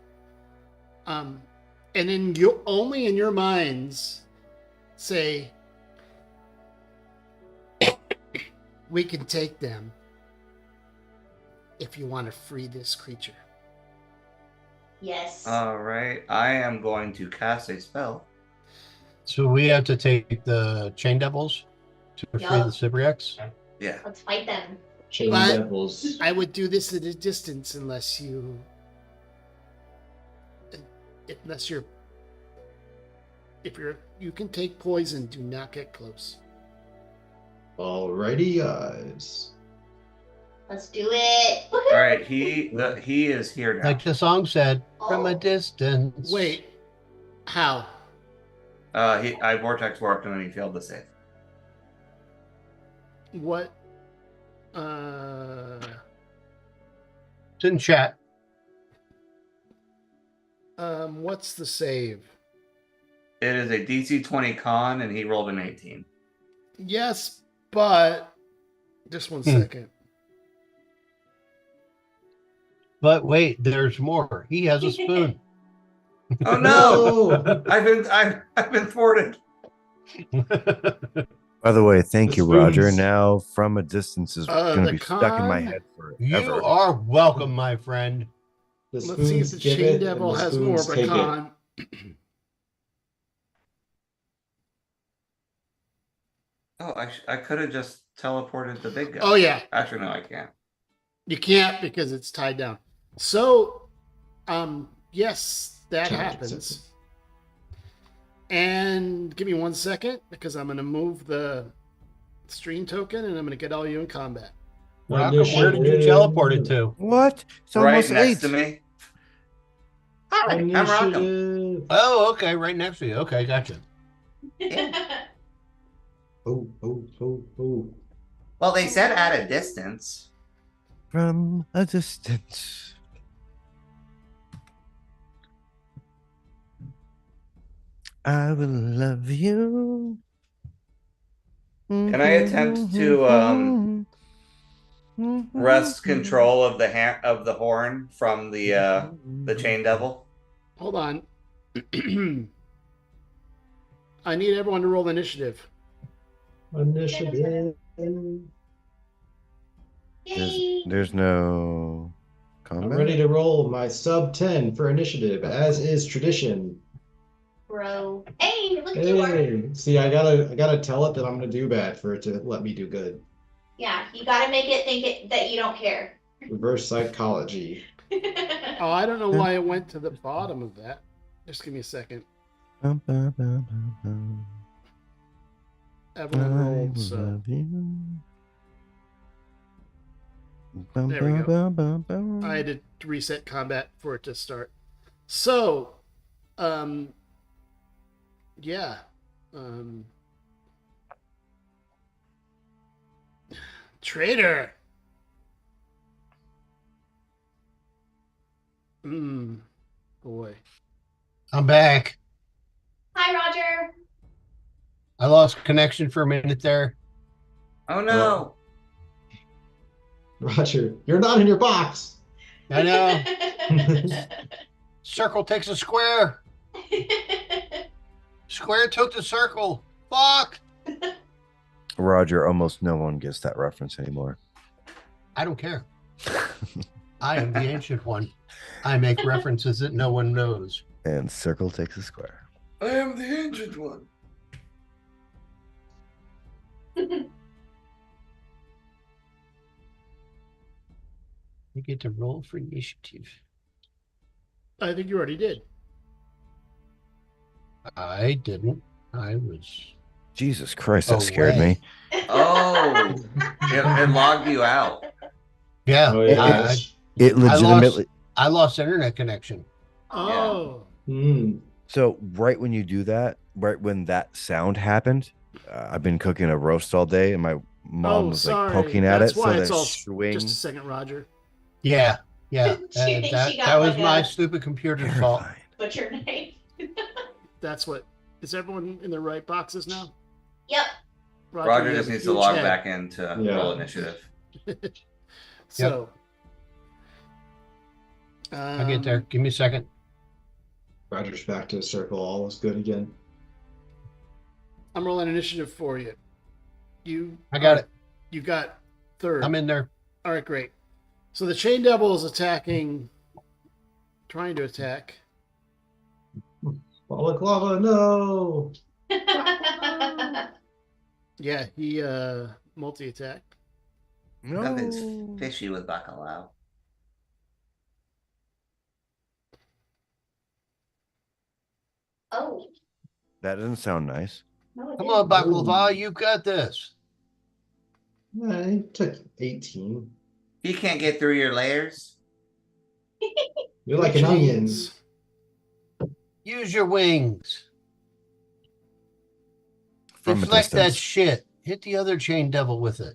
And then you only in your minds say, we can take them if you want to free this creature. Yes. All right. I am going to cast a spell. So we have to take the chain devils to free Yup. the Cybriacs. Yeah. Let's fight them. Chain But- devils. I would do this at a distance unless you're you can take poison, do not get close. Alrighty, guys. Let's do it. Woohoo! All right, he is here now. Like the song said, from a Oh. distance. Wait. How? I vortex warped him and he failed the save. What? It's in chat. What's the save? It is a DC 20 con, and he rolled an 18. Yes, but just 1 second. But wait, there's more. He has a spoon. Oh no! No! I've been thwarted. By the way, thank The you, Roger. spoons. Now, from a distance is going the to be stuck in my con- head You forever. are welcome, my friend. The Let's see if the spoons give Chain it, Devil and the has more of spoons a take it. con. Oh, I could have just teleported the big guy. Oh yeah, Actually, no, I can't. you can't because it's tied down. So, yes, that Charge happens. accepted. And give me 1 second because I'm going to move the stream token and I'm going to get all you in combat. Malcolm, where did you teleport it to? What? It's Right almost next 8. to me. Hi, I'm Rockham. Initiative. Oh, okay, right next to you. Okay, gotcha. Oh, oh, oh, oh. Well, they said at a distance. From a distance. I will love you. Can I attempt to wrest control of the horn from the chain devil? Hold on. I need everyone to roll initiative. Initiative. Yay! There's no I'm combat. ready to roll my sub 10 for initiative, as is tradition. Bro. Hey, look, you are. Hey, see, I gotta tell it that I'm gonna do bad for it to let me do good. Yeah, you gotta make it think that you don't care. Reverse psychology. Oh, I don't know why it went to the bottom of that. Just give me a second. I Everyone will rolled, so love you. There we go. I had to reset combat for it to start. So, yeah. Traitor. Boy. I'm back. Hi, Roger. I lost connection for a minute there. Oh no! Roger, you're not in your box. I know. Circle takes a square. Square took the circle. Fuck. Roger, almost no one gets that reference anymore. I don't care. I am the ancient one. I make references that no one knows. And circle takes a square. I am the ancient one. You get to roll for initiative. I think you already did. I didn't. I was. Jesus Christ, that Oh, scared way. me. Oh, it logged you out. Yeah. Oh, I, yeah. It legitimately. I lost internet connection. Oh. So right when you do that, right when that sound happened, I've been cooking a roast all day, and my mom was sorry. like poking at That's it, why so it's that all swing. Just a second, Roger. Yeah. Yeah. She thinks that she got that was like my a- stupid computer's fault. Terrifying. Butcher knife. That's what. Is everyone in the right boxes now? Yep. Roger you just have a needs to huge log head. back in to Yeah. roll initiative. So. I'll get there. Give me a second. Roger's back to circle. All is good again. I'm rolling initiative for you. I got it. You got third. I'm in there. All right, great. So the Chain Devil is attacking, trying to attack. Balaclava, no! Yeah, he multi-attack. No. Something's fishy with Bacalao. Oh. That doesn't sound nice. No, it Come didn't. on, Baklava. You've got this. I took 18. He can't get through your layers. You're like an onion. Chains. Use your wings. From a Deflect that distance. shit. Hit the other chain devil with it.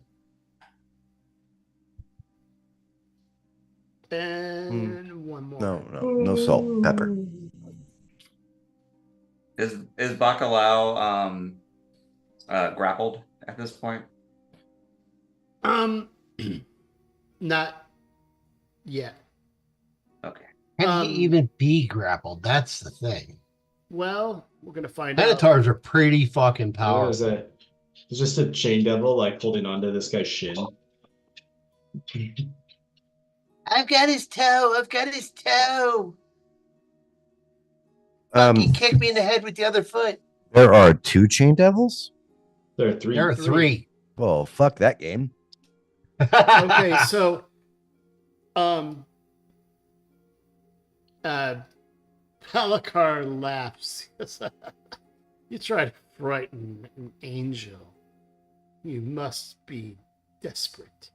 And one more. No salt, pepper. Is Bacalao grappled at this point? Not yet. Okay. Can Um, he even be grappled? That's the thing. Well, we're gonna find out. Minotaurs are pretty fucking What is powerful. that? It's just a chain devil like holding onto this guy's shin. I've got his toe. I've got his toe. He kicked me in the head with the other foot. There are 2 chain devils? There are three. There are 3. Well, fuck that game. Okay, so Palikar laughs. You try to frighten an angel. You must be desperate.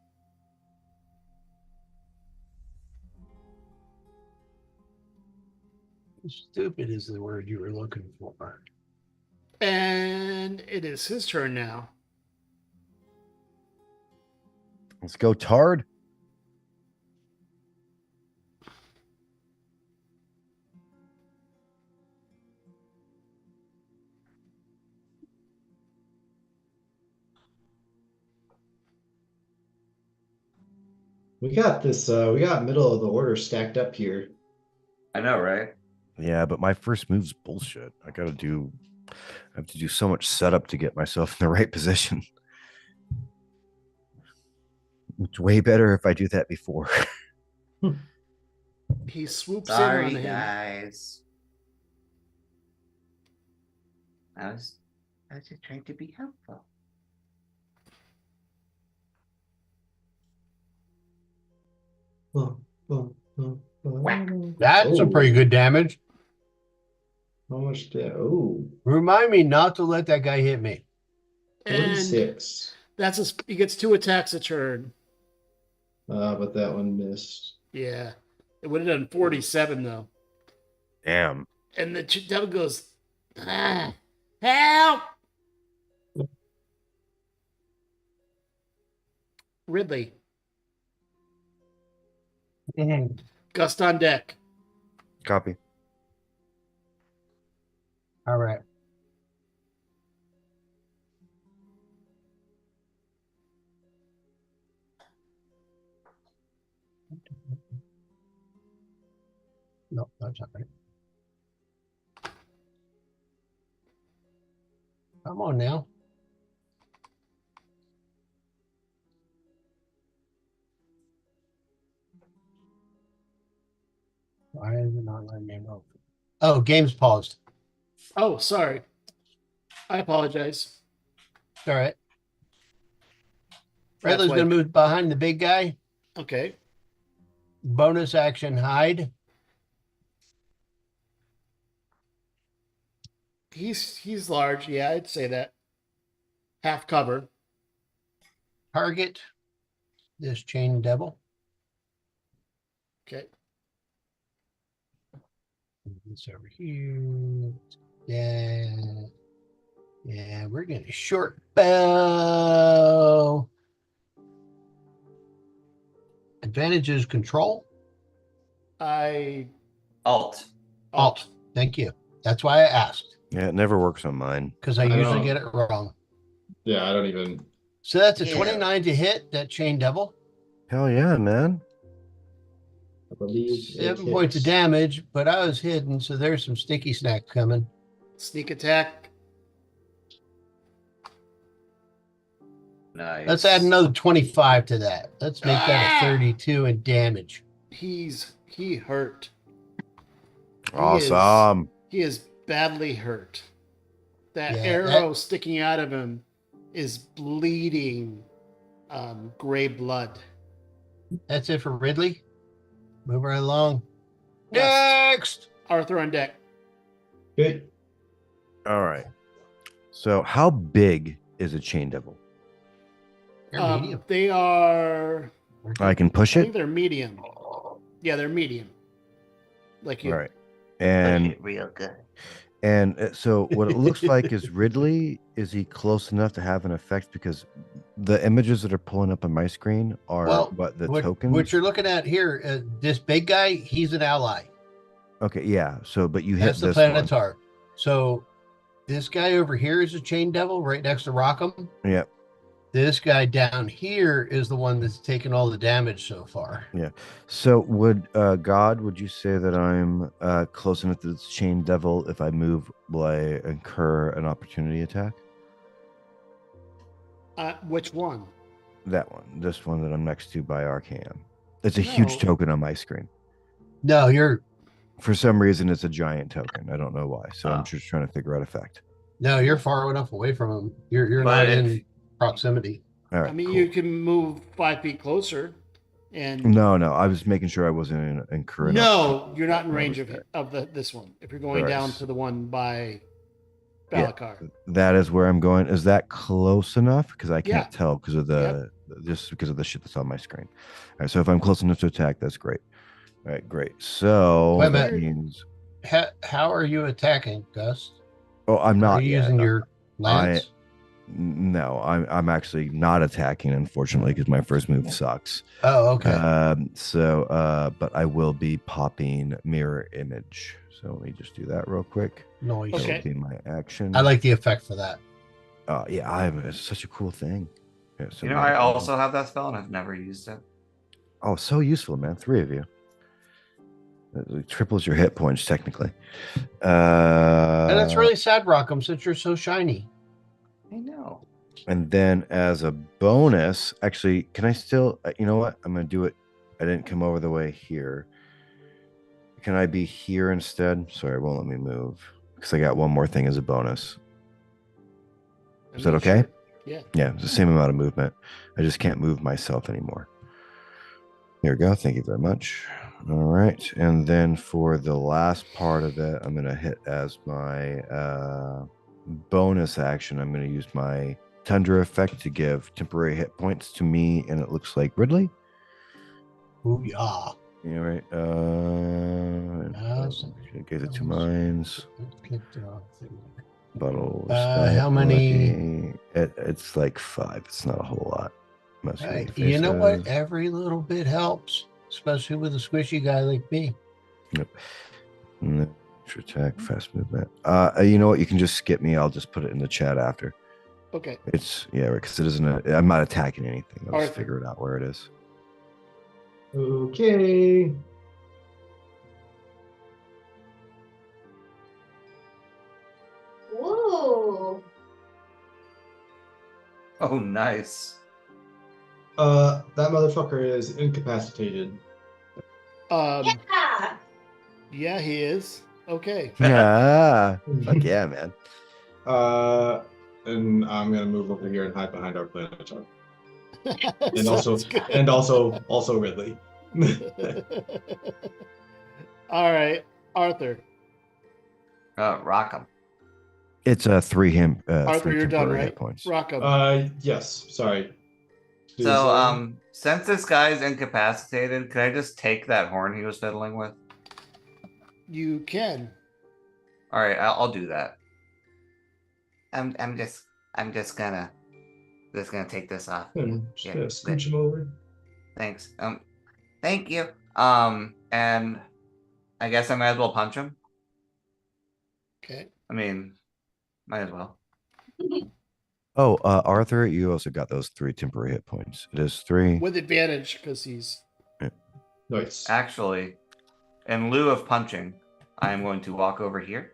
Stupid is the word you were looking for. And it is his turn now. Let's go Tard. We got this. We got middle of the order stacked up here. I know, right? Yeah, but my first move's bullshit. I have to do so much setup to get myself in the right position. It's way better if I do that before. He swoops in Sorry, on him. guys. I was just trying to be helpful. That's a pretty good damage. How much did? Oh, Remind me not to let that guy hit me. And 46. he gets 2 attacks a turn. But that one missed. Yeah. It would have done 47 though. Damn. And the devil goes, "Ah, help! Ridley, Gust on deck. Copy. All right. No, that's not right. Come on now. Why is it not letting me move? Oh, game's paused. Oh, sorry. I apologize. All right. That's Redley's why- going to move behind the big guy. Okay. Bonus action hide. He's large. Yeah, I'd say that. Half cover. Target this chain devil. Okay. This over here. Yeah. Yeah, we're going to short bow. Advantage is control. Alt. Alt. Thank you. That's why I asked, Yeah, it never works on mine. because I I usually know. get it wrong. Yeah, I don't even. So that's a Yeah. 29 to hit, that chain devil. Hell yeah, man. I believe. 7 points of damage, but I was hidden, so there's some sticky snacks coming. Sneak attack. Nice. Let's add another 25 to that. Let's make that a 32 in damage. He hurt. Awesome. He is badly hurt. That Yeah, arrow sticking out of him is bleeding gray blood. That's it for Ridley. Move right along. Yes. Next. Arthur on deck. Good. All right. So how big is a chain devil? They're medium. They are I can push I it. think they're medium. Yeah, they're medium. Like you. All right. And real good. so what it looks like is Ridley, is he close enough to have an effect? Because the images that are pulling up on my screen are Well, the what tokens. you're looking at here, this big guy, he's an ally. Okay, yeah. So, but you hit That's the this one. Planetar. So this guy over here is a chain devil right next to Rockham. Yep. This guy down here is the one that's taken all the damage so far. So would would you say that I'm close enough to this chain devil? If I move, will I incur an opportunity attack? Which one? That one, this one that I'm next to by Arcam. It's a huge No. token on my screen. No, you're For some reason, it's a giant token. I don't know why. So I'm Oh. just trying to figure out effect. far enough away from him. You're But not if- in proximity. All right. I mean, cool. you can move 5 feet closer, and No, I was making sure I wasn't incurring. no, you're not in I range was of this one. If you're going Alright. down to the one by Yeah. Balakar. That is where I'm going. Is that close enough? Because I can't Yeah. tell because of just because of the shit that's on my screen. All right. So if I'm close enough to attack, that's great. All right, great. So Wait a that minute. means. How are you attacking, Gus? Oh, I'm Are not you yet. using your lance? No, I'm actually not attacking, unfortunately, because my first move sucks. Oh, okay. But I will be popping mirror image. So let me just do that real quick. Noise. Okay. That'll be my action. I like the effect for that. Yeah, it's such a cool thing. Yeah, so You know, my- I also have that spell and I've never used it. Oh, so useful, man. 3 of you. It triples your hit points, technically. And that's really sad, Rockham, since you're so shiny. I know. And then as a bonus, actually, can I still, you know what? I'm going to do it. I didn't come over the way here. Can I be here instead? Sorry, it won't let me move because I got one more thing as a bonus. I'm Is that not okay? sure. Yeah. Yeah, it's the same amount of movement. I just can't move myself anymore. Here we go. Thank you very much. All right. And then for the last part of it, I'm going to hit as my bonus action. I'm going to use my Tundra effect to give temporary hit points to me, and it looks like Ridley. Ooh, yeah. Yeah, right. Awesome. Gives it 2 mines. Bottles. How many- It's like 5. It's not a whole lot. Must be You know what? faces. Every little bit helps, especially with a squishy guy like me. And then extra attack, fast movement. You know what? You can just skip me. I'll just put it in the chat after. Okay. It's because it isn't. I'm not attacking anything. I'll just Arthur. figure it out where it is. Okay. Whoa. Oh, nice. That motherfucker is incapacitated. Yeah. Yeah, he is. Okay. Yeah. Fuck yeah, man. And I'm gonna move over here and hide behind our Planetar. And Sounds good. also Ridley. All right, Arthur. Rock him. It's a 3 him. Arthur, 3 you're done, temporary right? hit points. Rock him. Yes. Sorry. So, since this guy's incapacitated, could I just take that horn he was fiddling with? You can. All right, I'll do that. I'm just gonna take this off. Just Yeah, gonna scooch him over. Thanks. Thank you. And I guess I might as well punch him. Okay. I mean, might as well. Oh, Arthur, you also got those 3 temporary hit points. It is 3. With advantage because he's. Nice. Actually, in lieu of punching, I am going to walk over here.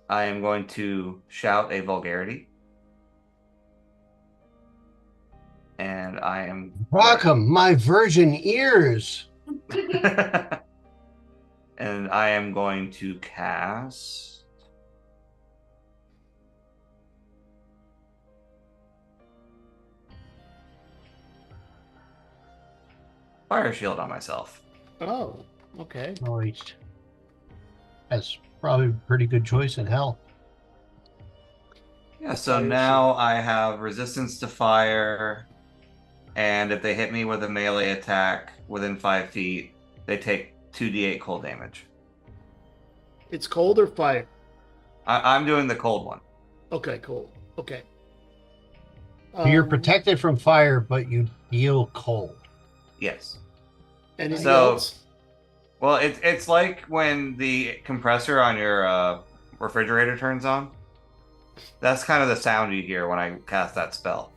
I am going to shout a vulgarity. And I am Rockham, my virgin ears. and I am going to cast Fire Shield on myself. Oh, okay. Nice. That's probably a pretty good choice in hell. Yeah, so Fire now I have resistance to fire, and if they hit me with a melee attack within 5 feet, they take 2d8 cold damage. It's cold or fire? I'm doing the cold one. Okay, cool. Okay. You're Um, protected from fire, but you deal cold. Yes. Anything So- else? Well, it's like when the compressor on your refrigerator turns on. That's kind of the sound you hear when I cast that spell.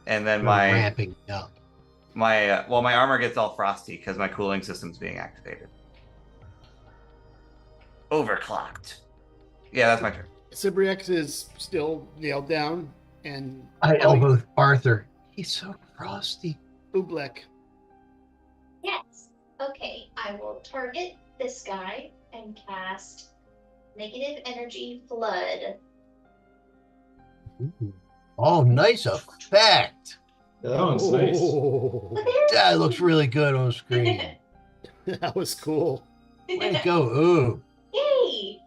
And then You're my ramping up. my armor gets all frosty because my cooling system's being activated. Overclocked. Yeah, that's my turn. Cibrix is still nailed down, and I elbow Arthur. He's so frosty. Oobleck. Yes. Okay, I will target this guy and cast Negative Energy Flood. Ooh. Oh, nice effect. Yeah, that one's nice. Oh, But there That looks really good on screen. that was cool. Way to go, ooh. Yay!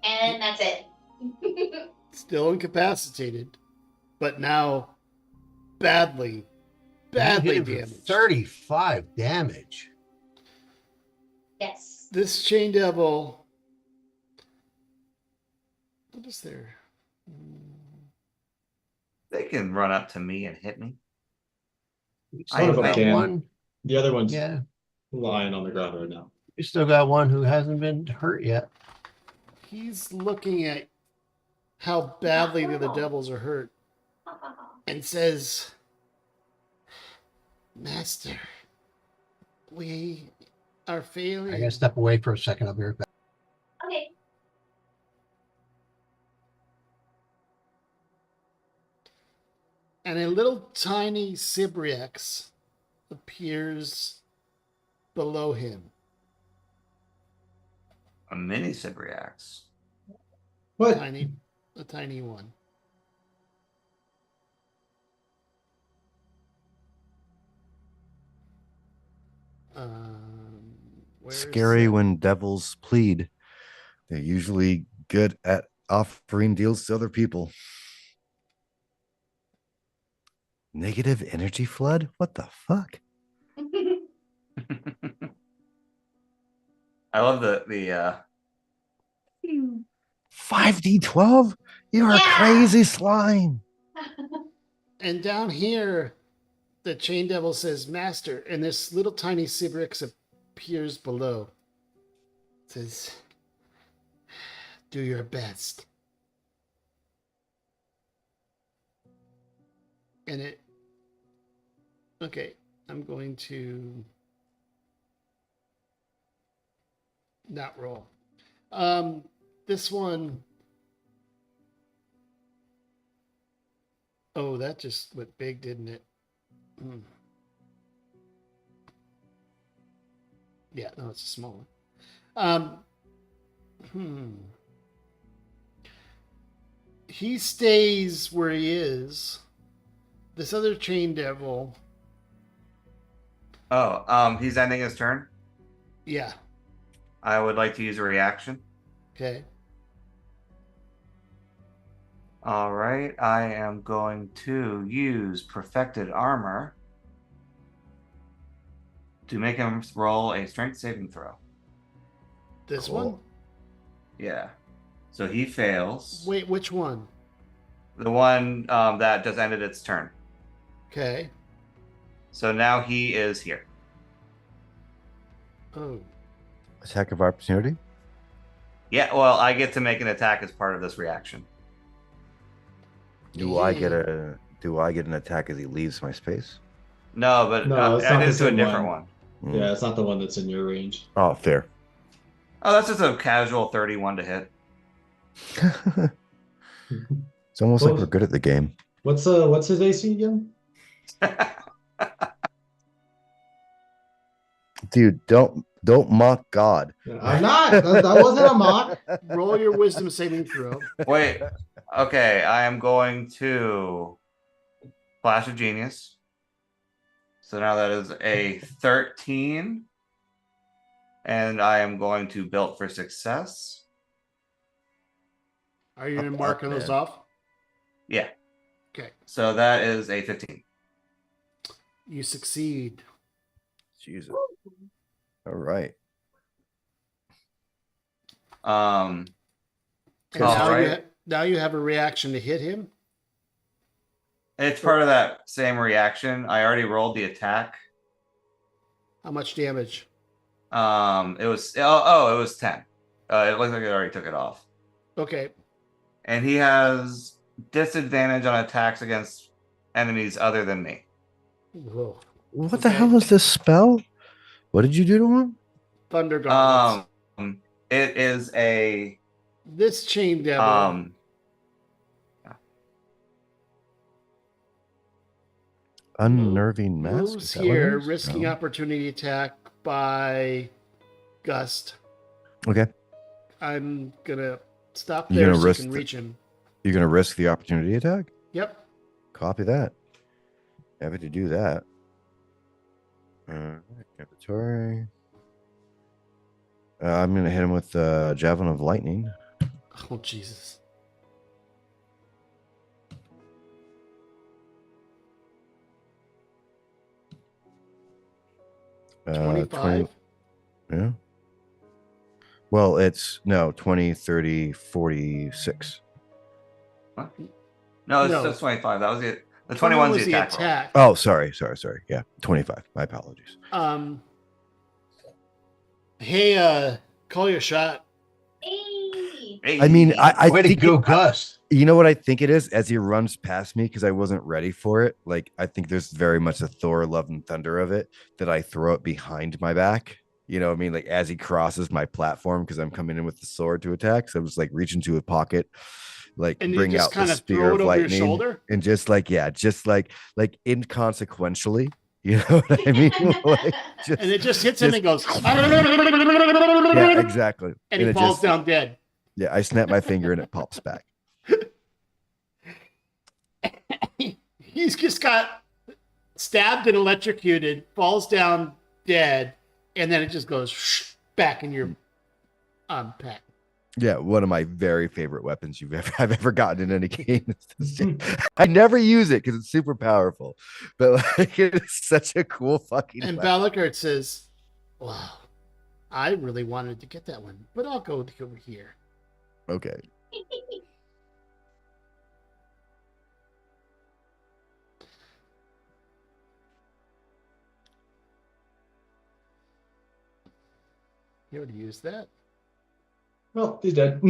And that's it. Still incapacitated, but now badly You hit badly him for damaged. 35 damage. Yes. This chain devil. What is there? They can run up to me and hit me. You One still of them got can. one. The other one's Yeah, lying on the ground right now. you still got one who hasn't been hurt yet. He's looking at how badly the other devils are hurt and says, "Master, we are failing." I gotta step away for a second. I'll be right back. Okay. And a little tiny Cibrix appears below him. A mini Cibriax. What? A tiny one. Where is Scary that? when devils plead. They're usually good at offering deals to other people. Negative energy flood? What the fuck? I love the 5d12? You are Yeah. crazy slime. And down here, the chain devil says, "Master," and this little tiny Cibrix appears below. It says, "Do your best." And it. Okay, I'm going to not roll. This one. Oh, that just went big, didn't it? Hmm. Yeah, no, it's a small one. He stays where he is. This other chain devil, he's ending his turn. yeah, I would like to use a reaction. okay. All right, I am going to use Perfected Armor to make him roll a Strength saving throw. This Cool. one? Yeah. So he fails. Wait, which one? The one that just ended its turn. Okay. So now he is here. Oh, Attack of opportunity? Yeah, well, I get to make an attack as part of this reaction. Do I get an attack as he leaves my space? No, but No, it's I not did the it to a same different one. one. Mm. Yeah, it's not the one that's in your range. Oh, fair. Oh, that's just a casual 31 to hit. It's almost like Well- we're good at the game. What's his AC again? Dude, don't mock God. I'm not. That wasn't a mock. roll your wisdom saving throw. Wait. Okay, I am going to Flash of Genius. So now that is a 13. And I am going to Built for Success. Are you going to mark those off? Yeah. Okay. So that is a 15. You succeed. Jesus. All right. And All now, right. now you have a reaction to hit him. It's part of that same reaction. I already rolled the attack. How much damage? It was it was 10. It looks like I already took it off. Okay. And he has disadvantage on attacks against enemies other than me. Whoa. What the Okay. hell is this spell? What did you do to him? Thunder gauntlets. It is a This chain devil. Unnerving mask. Moves Is that what it here, is? risking No. opportunity attack by Gust. Okay. I'm gonna stop You're there gonna so you risk can the- reach him. You're gonna risk the opportunity attack? Yep. Copy that. Happy to do that. Inventory. I'm gonna hit him with Javelin of Lightning. Oh Jesus. Uh, 25. Yeah. Well, it's no 20, 30, 46. No, it's No. just 25. That was it. The 21 21's was the attack. Oh, sorry. Yeah, 25. My apologies. Hey, call your shot. Hey. Hey. I mean, I Way to think go, Gus. you know what I think it is as he runs past me because I wasn't ready for it. Like I think there's very much a Thor Love and Thunder of it that I throw it behind my back. You know what I mean? Like as he crosses my platform because I'm coming in with the sword to attack. So I was like reaching to a pocket, like And you bring just out the kind of spear throw of it over your lightning shoulder. and just like inconsequentially. You know what I mean? Like, just, And it just hits him and goes. yeah, exactly. And he it falls just- down dead. Yeah, I snap my finger and it pops back. He's just got stabbed and electrocuted, falls down dead, and then it just goes back in your pack. Yeah, one of my very favorite weapons I've ever gotten in any game. I never use it because it's super powerful, but like it's such a cool fucking. And weapon. Balakart says, "Wow, I really wanted to get that one, but I'll go over here." Okay. You already used that. Well, he's dead.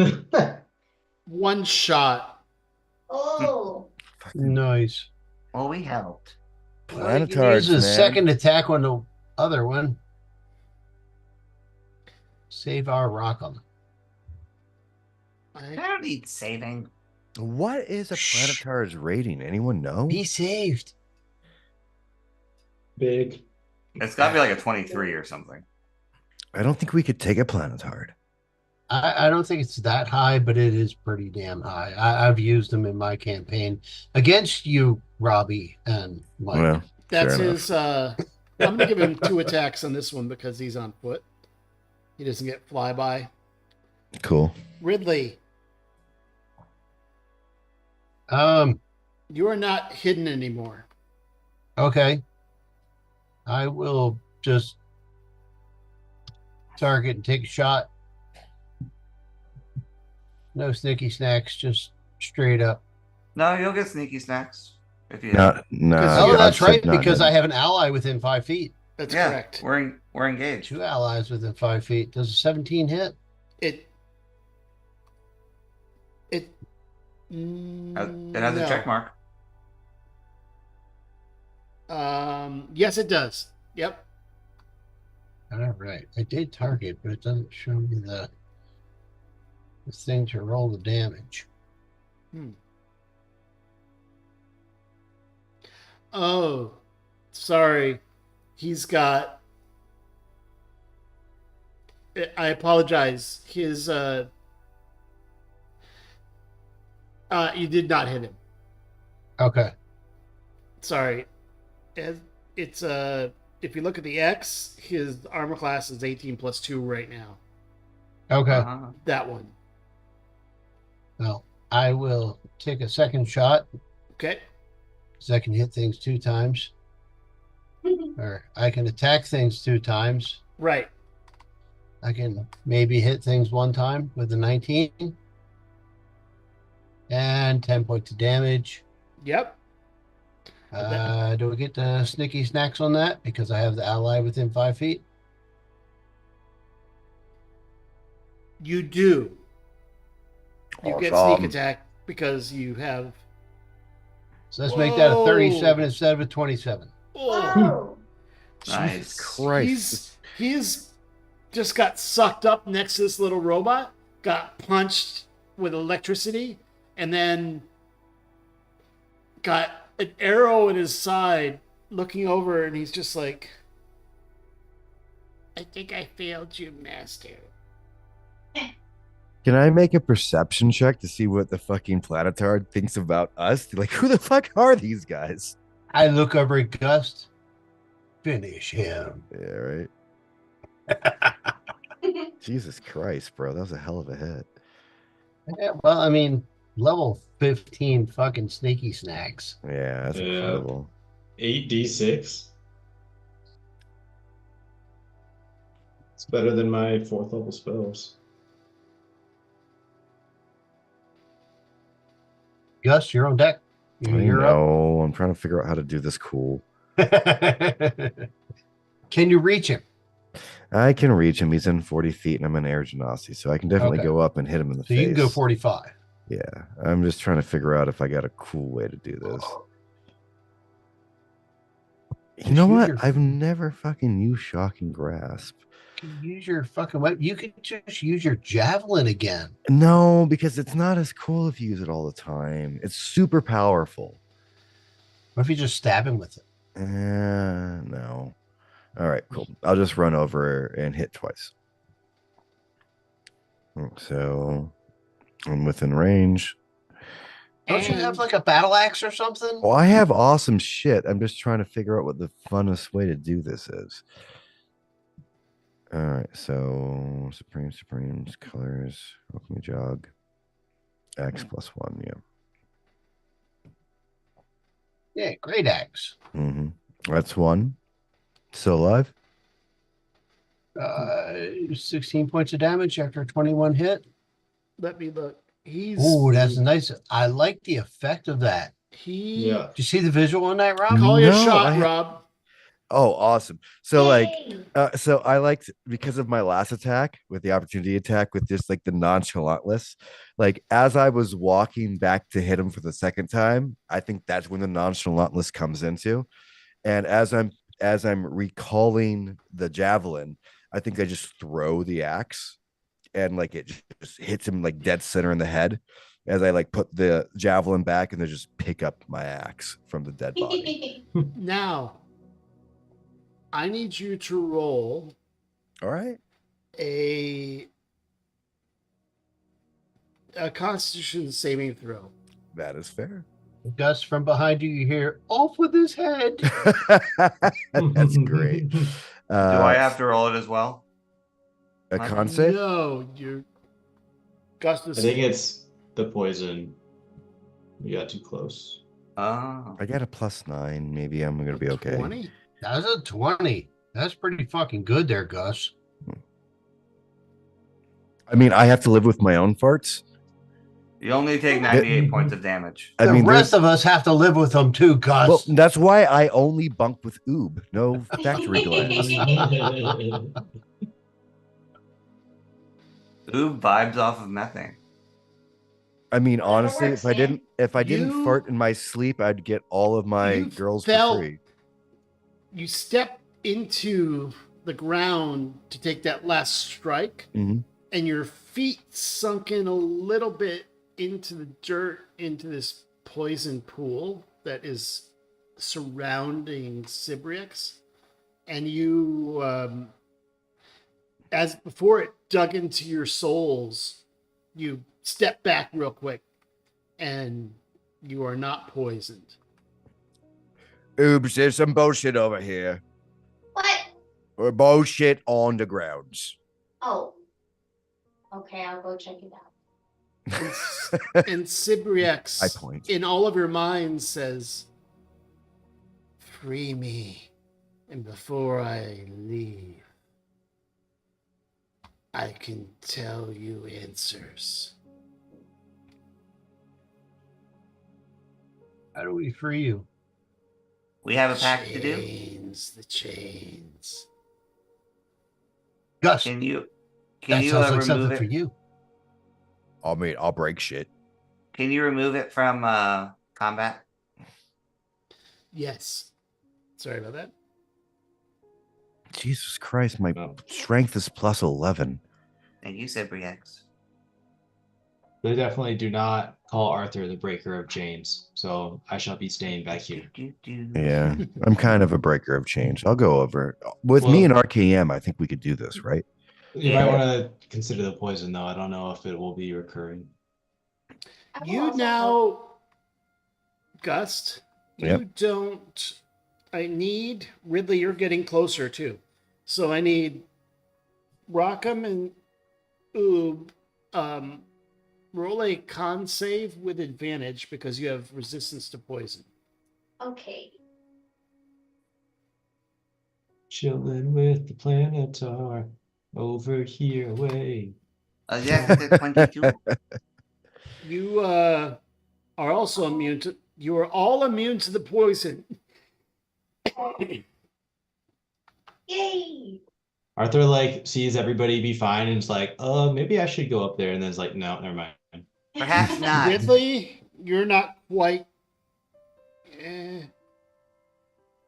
One shot. Oh. Nice. Well, we helped. Well, you can Planetards, use a man. second attack on the other one. Save our Rockham. I don't need saving. What is a Shh. Planetar's rating? Anyone know? Be saved. Big. It's got to be like a 23 or something. I don't think we could take a Planetard. I don't think it's that high, but it is pretty damn high. I've used them in my campaign against you, Robbie, and Mike. Well, That's fair his. I'm gonna give him 2 attacks on this one because he's on foot. He doesn't get flyby. cool. Ridley, you are not hidden anymore. Okay. I will just target and take a shot. No sneaky snacks, just straight up. No, you'll get sneaky snacks if you. No. Oh, that's I'd right, say not because hidden. I have an ally within 5 feet. That's yeah, correct. we're engaged. 2 allies within 5 feet. Does a 17 hit? It. It has a check mark. Yes, it does. Yep. All right. I did target, but it doesn't show me the thing to roll the damage. Oh, sorry. He's got. I apologize. His. You did not hit him. Okay. Sorry. It's if you look at the X, his armor class is 18 plus 2 right now. Okay. Uh-huh. That one. Well, I will take a second shot. Okay. 'cause I can hit things 2 times, or I can attack things 2 times. Right. I can maybe hit things 1 time with a 19. And 10 points of damage. Yep. Do we get the snicky snacks on that? Because I have the ally within 5 feet. You do. You get sneak Awesome. attack because you have. So let's make that a Whoa. 37 instead of a 27. Whoa. Nice. Jesus Christ. He's just got sucked up next to this little robot, got punched with electricity, and then got an arrow in his side, looking over, and he's just like, I think I failed you, Master. Can I make a perception check to see what the fucking Planetard thinks about us? Like, who the fuck are these guys? I look over at Gust. Finish him. Yeah, right. Jesus Christ, bro. That was a hell of a hit. Yeah, well, I mean, level 15 fucking sneaky snacks. Yeah, that's Yeah. incredible. 8d6. It's better than my 4th level spells. Gus, you're on deck. I You're up. know. I'm trying to figure out how to do this cool. Can you reach him? I can reach him. He's in 40 feet and I'm in air genasi, so I can definitely Okay. go up and hit him in the So face. you can go 45. Yeah. I'm just trying to figure out if I got a cool way to do this. You know Just use what? your- I've never fucking used Shocking Grasp. You can use your fucking weapon. You can just use your javelin again. No, because it's not as cool if you use it all the time. It's super powerful. What if you just stab him with it? No. All right, cool. I'll just run over and hit twice. So I'm within range. Don't you And- have like a battle axe or something? Well, I have awesome shit. I'm just trying to figure out what the funnest way to do this is. All right, so Supremes, colors, welcome me jog. X +1, yeah. Yeah, great axe. That's one. Still alive? 16 points of damage after a 21 hit. let me look. He's. Oh, that's nice. I like the effect of that. He. Yeah. Did you see the visual on that, Rob? Call your No, shot, I- Rob. Oh, awesome. So like Yay. so I liked because of my last attack with the opportunity attack with just like the nonchalantless. Like as I was walking back to hit him for the second time, I think that's when the nonchalantless comes into. And as I'm recalling the javelin, I think I just throw the axe and like it just hits him like dead center in the head as I like put the javelin back and then just pick up my axe from the dead body. Now, I need you to roll All right. a Constitution saving throw. That is fair. Gus, from behind you, you hear, off with his head. That's great. Do I have to roll it as well? a con save? No, you. Gustus. I think it's the poison. You got too close. Oh. I got a +9. Maybe I'm gonna be okay. 20? That's a 20. That's pretty fucking good there, Gus. I mean, I have to live with my own farts. You only take 98 points of damage. I The mean, rest of us have to live with them too, Gus. well, that's why I only bunk with oob, no factory glands. Ooh, vibes off of methane. I mean, Whatever honestly, works, if I didn't You- fart in my sleep, I'd get all of my You girls for felt- free. You step into the ground to take that last strike, Mhm. and your feet sunk in a little bit into the dirt, into this poison pool that is surrounding Sibrix. And you, as before it dug into your souls, you step back real quick, and you are not poisoned. Oops, there's some bullshit over here. What? Or bullshit on the grounds. Oh. Okay, I'll go check it out. And Sibrix, I point. in all of your minds, says, free me. And before I leave, I can tell you answers. How do we free you? We have a pact to do. The chains. Gus, Can you that sounds like remove something it? for you. I mean, I'll break shit. Can you remove it from combat? Yes. Sorry about that. Jesus Christ, my Oh. strength is plus 11. And you said Briex. They definitely do not call Arthur the breaker of chains, so I shall be staying back here. Yeah, I'm kind of a breaker of chains. I'll go over. With me and RKM, I think we could do this, right? You Yeah. might want to consider the poison, though. I don't know if it will be recurring. I will You also help. now, Gust, Yep. you don't. I need Ridley. You're getting closer too, so I need Rockham and Oob. Roll a con save with advantage because you have resistance to poison. Okay. Chilling with the Planetar over here away. Yeah, I did 22. You are also immune to. You are all immune to the poison. Yay! Arthur like sees everybody be fine and is like, maybe I should go up there, and then is like, no, never mind. Perhaps not. Ridley, you're not quite.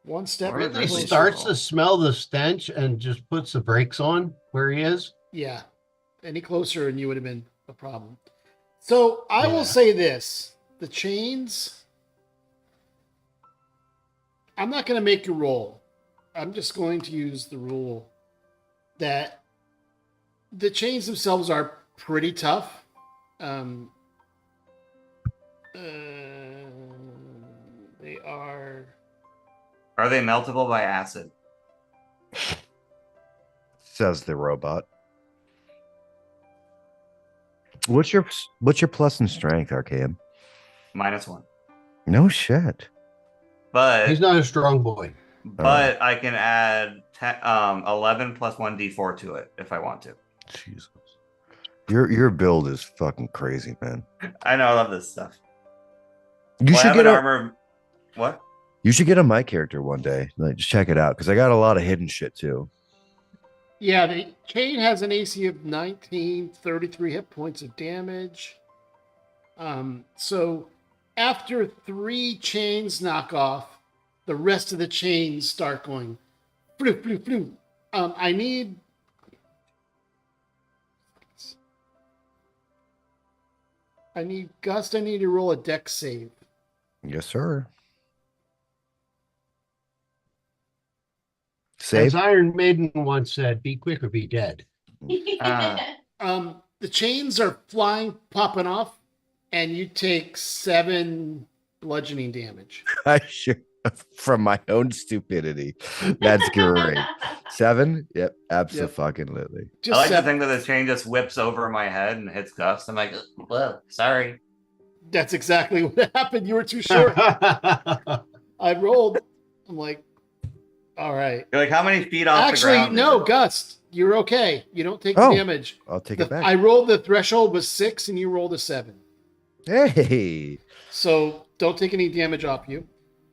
One step. Or Ridley Closer. starts to smell the stench and just puts the brakes on where he is. Yeah. Any closer and you would have been a problem. So I Yeah. will say this. The chains. I'm not going to make you roll. I'm just going to use the rule that the chains themselves are pretty tough. They are. Are they meltable by acid? Says the robot. What's your plus in strength, RKM? -1. No shit. But He's not a strong boy. I can add 11 plus 1d4 to it if I want to. Jesus. Your build is fucking crazy, man. I know, I love this stuff. You Well, I should have get an a armor. What? you should get a my character one day. Like, just check it out because I got a lot of hidden shit too. Yeah, the chain has an AC of 19, 33 hit points of damage. So after 3 chains knock off, the rest of the chains start going flu, flu, flu. I need Gust, I need to roll a dex save. Yes, sir. As Save. Iron Maiden once said, be quick or be dead. The chains are flying, popping off, and you take 7 bludgeoning damage. I sure from my own stupidity. That's great. 7? Yep, absolutely. I Just like to 7. think that the chain just whips over my head and hits Gus. I'm like, well, sorry. That's exactly what happened. You were too short. I rolled. I'm like, all right. You're like, how many feet off the Actually, ground? no, is it? Gust, you're okay. You don't take Oh. the damage. I'll take it back. I rolled the threshold was 6 and you rolled a 7. Hey, So don't take any damage off you.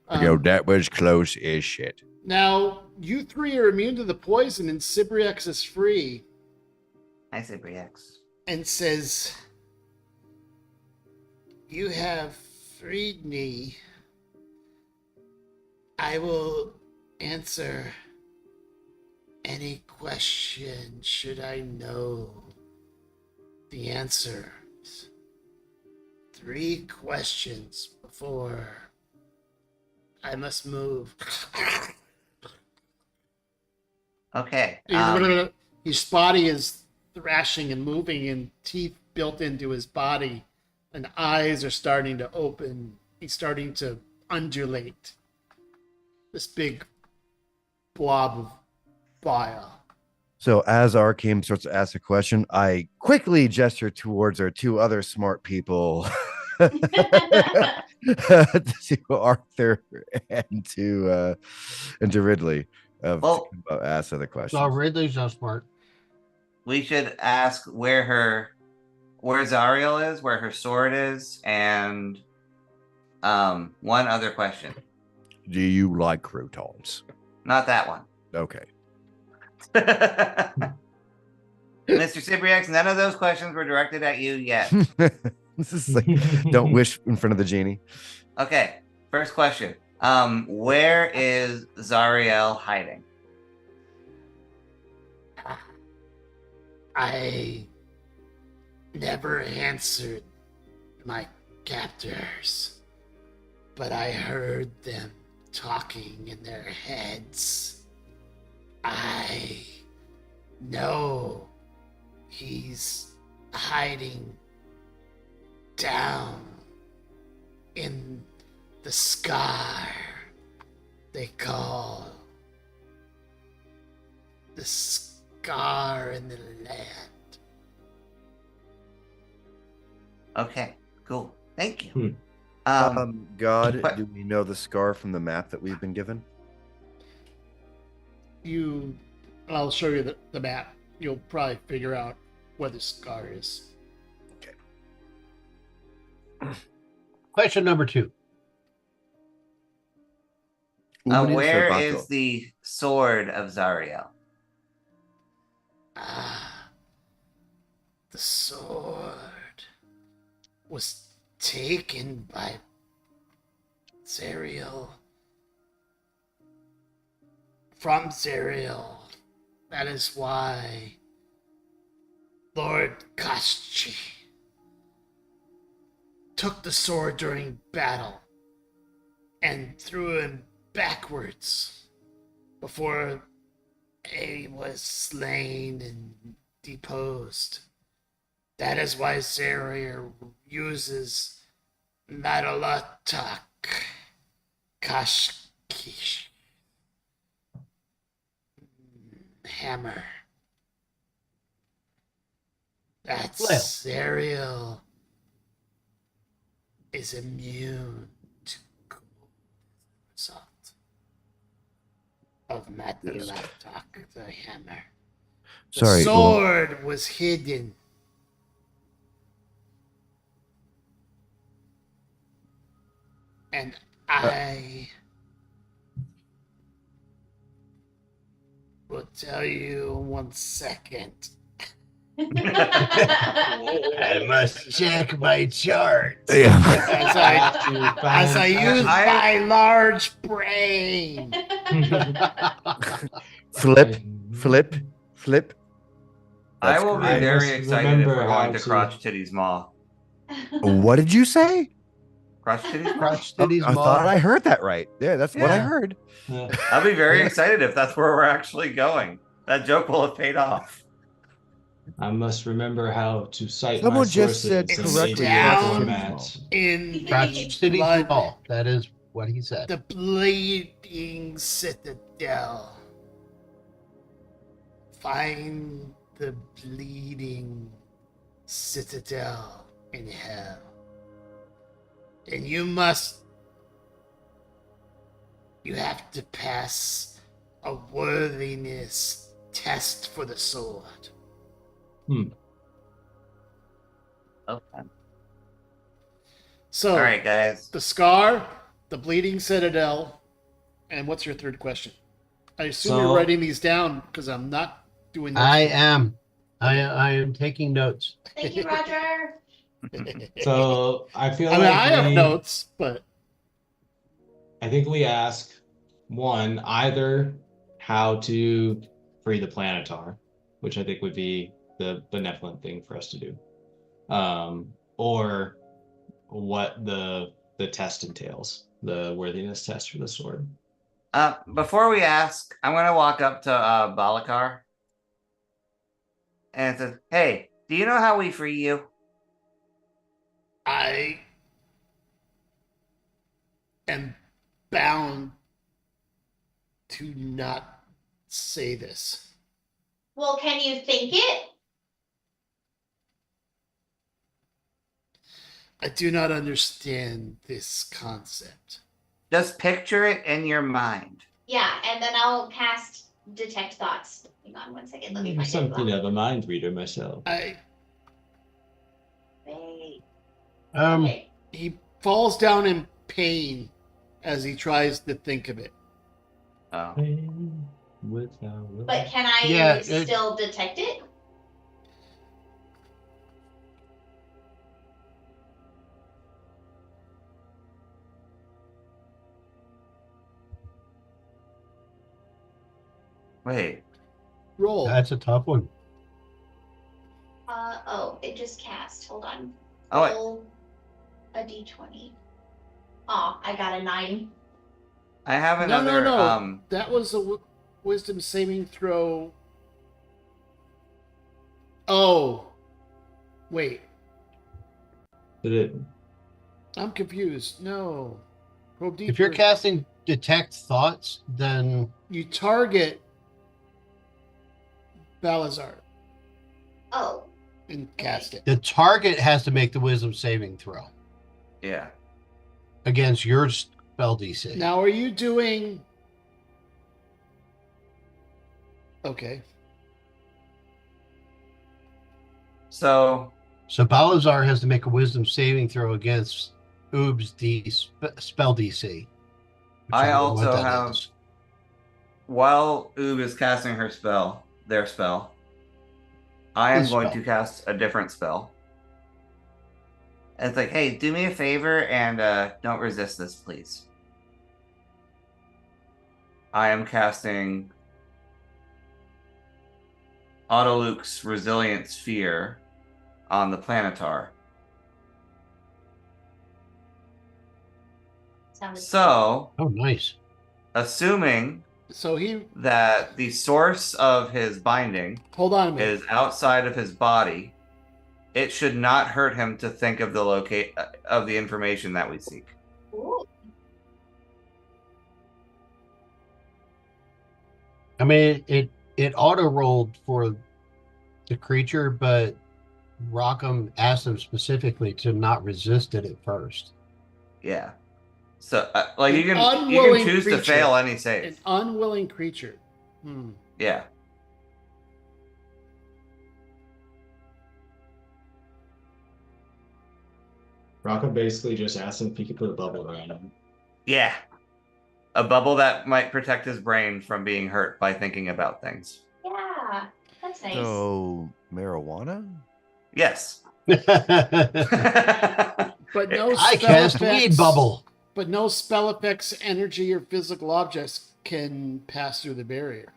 that was close as shit. Now, you 3 are immune to the poison and Cibriex is free I say Briex. and says, you have freed me. I will answer any question should I know the answers. 3 questions before I must move. Okay. His body is thrashing and moving, and teeth built into his body, and eyes are starting to open. He's starting to undulate. This big blob of bile. So as Arkham starts to ask a question, I quickly gesture towards our 2 other smart people to Arthur and to Ridley Well, to ask other No, questions. Ridley's not smart. we should ask where Zariel is, where her sword is, and one other question. Do you like croutons? Not that one. Okay. Mr. Cibriex, none of those questions were directed at you yet. This is like, don't wish in front of the genie. Okay, first question. Where is Zariel hiding? I never answered my captors, but I heard them talking in their heads. I know he's hiding down in the scar they call the scar in the land. Okay, cool. Thank you. Hmm. God, what- do we know the scar from the map that we've been given? I'll show you the map. You'll probably figure out where the scar is. Question number 2. Where is the sword of Zariel? The sword was taken by Zariel. From Zariel. That is why Lord Kashchi took the sword during battle and threw him backwards before he was slain and deposed. That is why Zariel uses Madalatak Kashkish hammer. That Well. Zariel is immune to cold result of Madalatak the hammer. The Sorry. sword was hidden. And I will tell you in 1 second. I must check my chart. Yeah. As I use my large brain. Flip. I That's will be I very must excited if remember we're how going to to- Crotch Titties Mall. What did you say? Crotch Titties Mall? Crotch Titties I Mall. thought I heard that right. Yeah, that's what I Yeah. heard. I'll be very excited if that's where we're actually going. That joke will have paid off. I must remember how to cite Someone my just said sources in correctly, media Crotch format. Titties In Crotch the Titties blood, Mall. That is what he said. the bleeding citadel. Find the bleeding citadel in hell. And you have to pass a worthiness test for the sword. Okay. So, All right, guys. the scar, the bleeding citadel, and what's your third question? I assume you're So- writing these down because I'm not doing those. I am. I am taking notes. Thank you, Roger. So I feel I mean, like I have we- notes, but I think we ask one, either how to free the Planetar, which I think would be the benevolent thing for us to do, or what the test entails, the worthiness test for the sword. Before we ask, I'm gonna walk up to Balakar and say, "Hey, do you know how we free you?" I am bound to not say this. Well, can you think it? I do not understand this concept. Just picture it in your mind. Yeah, and then I'll cast detect thoughts. Hang on one second. Let me I'm find something it. of a mind reader myself. Wait. Um, Okay. He falls down in pain as he tries to think of it. Oh. But can I Yeah, it- still detect it? Wait. Roll. that's a tough one. Oh, it just cast. Hold on. Oh, wait. Roll a d20. Oh, I got a 9. I have No, another. no. That was a wisdom saving throw. Oh. Wait. Did it? I'm confused. No. Probe deeper. If you're casting detect thoughts, then You target Balazar Oh, and cast it. the target has to make the wisdom saving throw Yeah. against your spell DC. Now, are you doing... Okay. So So Balazar has to make a wisdom saving throw against Oob's spell DC. which I don't know what also that have- is. while Oob is casting their spell, I am His going spell. to cast a different spell. And it's like, hey, do me a favor and don't resist this, please. I am casting Autoluke's Resilient Sphere on the Planetar. sounds So, Oh, nice. assuming So he... that the source of his binding Hold on a minute. is outside of his body, it should not hurt him to think of the information that we seek. Ooh. I mean, it auto rolled for the creature, but Rockham asked him specifically to not resist it at first. Yeah. So, like An you can unwilling choose creature. to fail any An save. unwilling creature. Yeah. Rocco basically just asked him if he could put a bubble around him. Yeah. A bubble that might protect his brain from being hurt by thinking about things. Yeah, that's nice. So marijuana? Yes. But no I spell cast effects, weed bubble. But no spell effects, energy, or physical objects can pass through the barrier.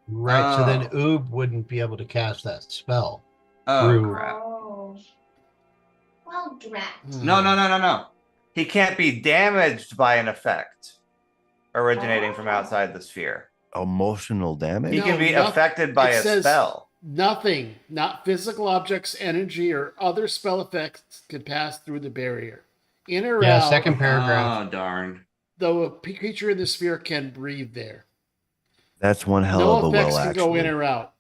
Right. So then Oh. Oob wouldn't be able to cast that spell. Oh Through- crap. Oh. Well, drat. No. He can't be damaged by an effect originating from outside the sphere. Emotional damage? He No, can be nothing. affected by It a says- spell. Nothing, not physical objects, energy, or other spell effects can pass through the barrier. In or Yeah, out, second paragraph. Oh darn. though a creature in the sphere can breathe there. That's one hell No of a effects will, can actually. go in or out.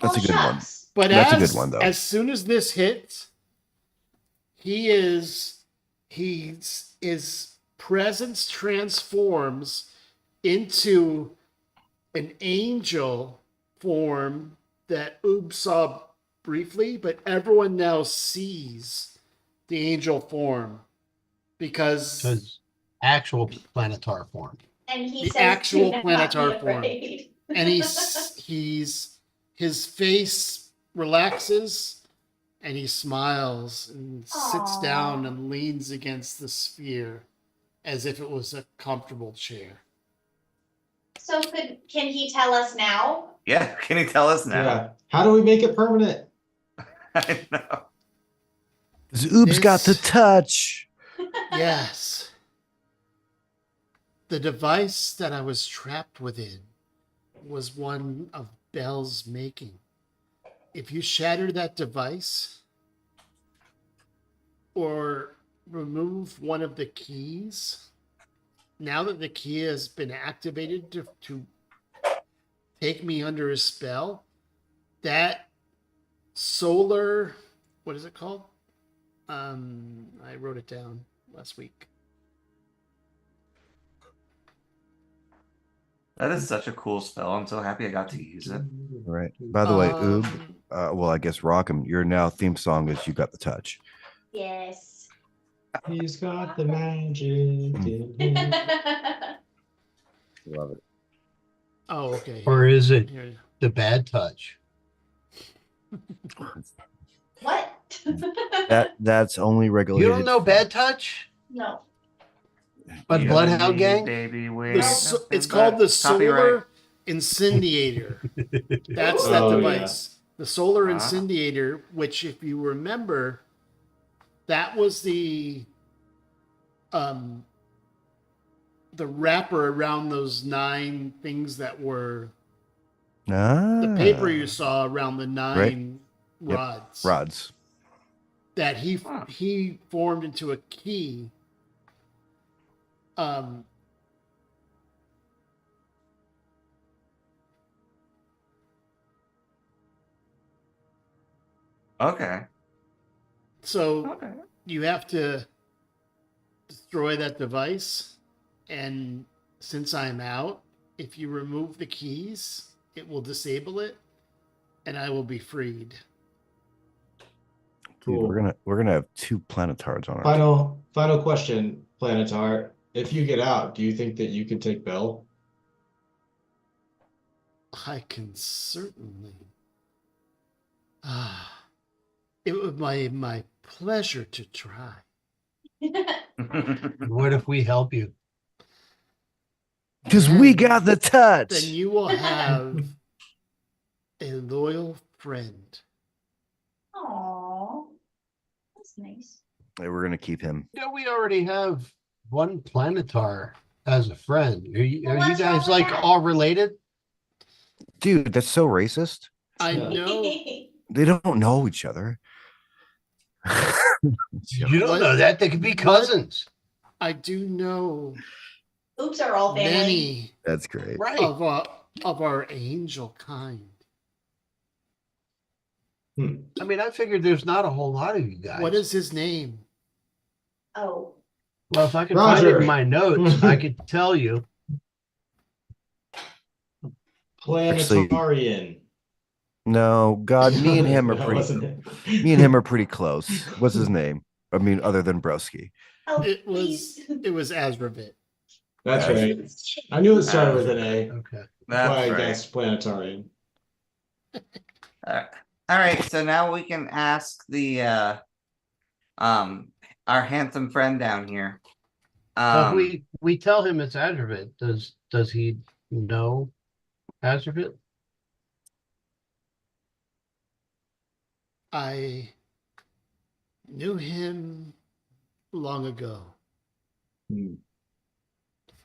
That's a Well, good one. shucks. But That's a as, good one, though. as soon as this hits, his presence transforms into an angel form that Oob saw briefly, but everyone now sees the angel form because His actual planetar form. And he The says, actual "Do not planetar be form. afraid." and his face relaxes and he smiles and sits Aw. down and leans against the sphere as if it was a comfortable chair. So can he tell us now? Yeah, can you tell us now? Yeah. How do we make it permanent? I know. 'Cause Oob's got the This- touch. Yes. The device that I was trapped within was one of Bell's making. If you shatter that device or remove one of the keys, now that the key has been activated to take me under a spell, that solar, what is it called? I wrote it down last week. That is such a cool spell. I'm so happy I got to use it. Right. By the way, Oob, Um, well, I guess Rockham, your now theme song is "You Got the Touch." Yes. He's got the magic in him. Love it. Oh, okay. Or is it Here. the bad touch? What? That's only You regulated. don't know bad touch? No. But You Bloodhound and me, Gang? baby, we're The nothing it's but called the copyright. Solar Incendiator. That's that Oh, device. The Solar Ah. Incendiator, which, if you remember, that was the wrapper around those 9 things that were the paper you saw around the 9 Yep. rods. Rods. That Huh. he formed into a key. Okay. So Okay. you have to destroy that device, and since I'm out, if you remove the keys, it will disable it, and I will be freed. Dude, Cool. we're gonna have 2 planetards on our Final question, Planetar. If you get out, do you think that you could take Bell? I can certainly. It would be my pleasure to try. What if we help you? because we got the touch. Then you will have a loyal friend. Aww. That's nice. Hey, we're gonna keep him. Yeah, we already have one Planetar as a friend. Are you Well, what's wrong guys with like that? all related? Dude, that's so racist. I Yeah. know. They don't know each other. You don't What- know that. They could be what- cousins. I do know Oops are all family. many That's great. Right. of our angel kind. I mean, I figured there's not a whole lot of you guys. What is his name? Oh. Well, if I could find it Roger. in my notes, I could tell you. Planetarian. No, God, me and him are That pretty. wasn't it. Me and him are pretty close. What's his name? I mean, other than Broski. Oh, It please. was Azravit. That's right. I knew it started with an A. Okay. That's why I right. guessed Planetarian. All right, so now we can ask the our handsome friend down here. So if we tell him it's Azravit, does he know Azravit? I knew him long ago. Hmm.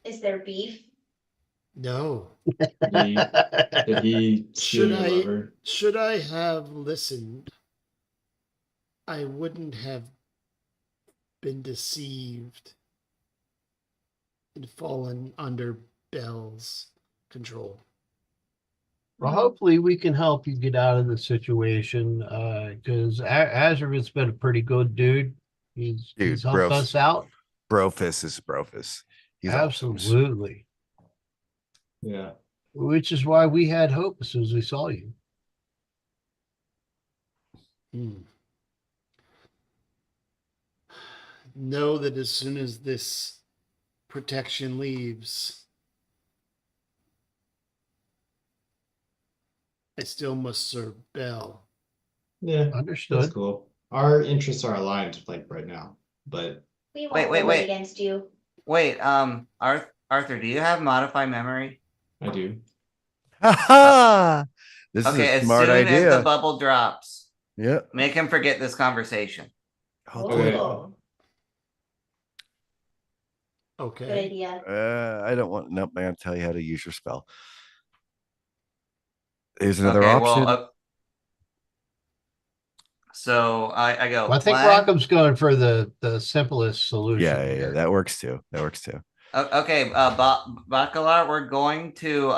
Is there beef? No. Did he steal Should your I- lover? Should I have listened, I wouldn't have been deceived and fallen under Bell's control. Well, hopefully we can help you get out of the situation. Because Azravit's been a pretty good dude. He's Dude, helped bro. us out. Brofist is Brofist. He's awesome. Absolutely. Yeah. Which is why we had hope as soon as we saw you. Know that as soon as this protection leaves, I still must serve Bell. Yeah. That's Understood. cool. Our interests are aligned like right now. But We Wait, won't wait, hold wait. it against you. Wait, Arthur, do you have modify memory? I do. Ha This Okay, is a as smart soon as the idea. bubble drops, Yeah. make him forget this conversation. I'll do Okay. it. Oh, good Okay. idea. I don't want. Nope. I'm gonna tell you how to use your spell. There's another Okay, option. well, so I go. Well, I think flag. Rockham's going for the simplest solution. yeah, here. that works too. That works too. Okay, Bacalar, we're going to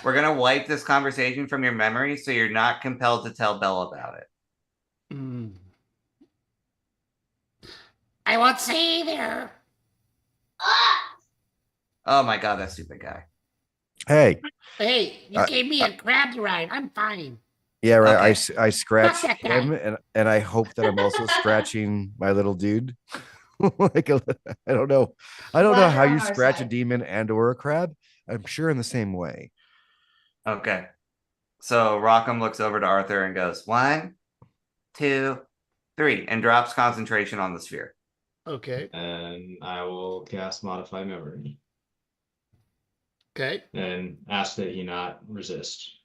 we're gonna wipe this conversation from your memory, so you're not compelled to tell Bell about it. Mm. I won't say either. Oh my god, that stupid guy. Hey, Hey, you gave me a crab to ride. I'm fine. yeah, right. Okay. I scratched that guy. him, and I hope that I'm also scratching my little dude. Like I don't know. I don't know Glad how you're you on our scratch a side. demon and or a crab. I'm sure in the same way. Okay. So Rockham looks over to Arthur and goes, 1, 2, 3, and drops concentration on the sphere. Okay. And I will cast Modify Memory Okay. and ask that he not resist.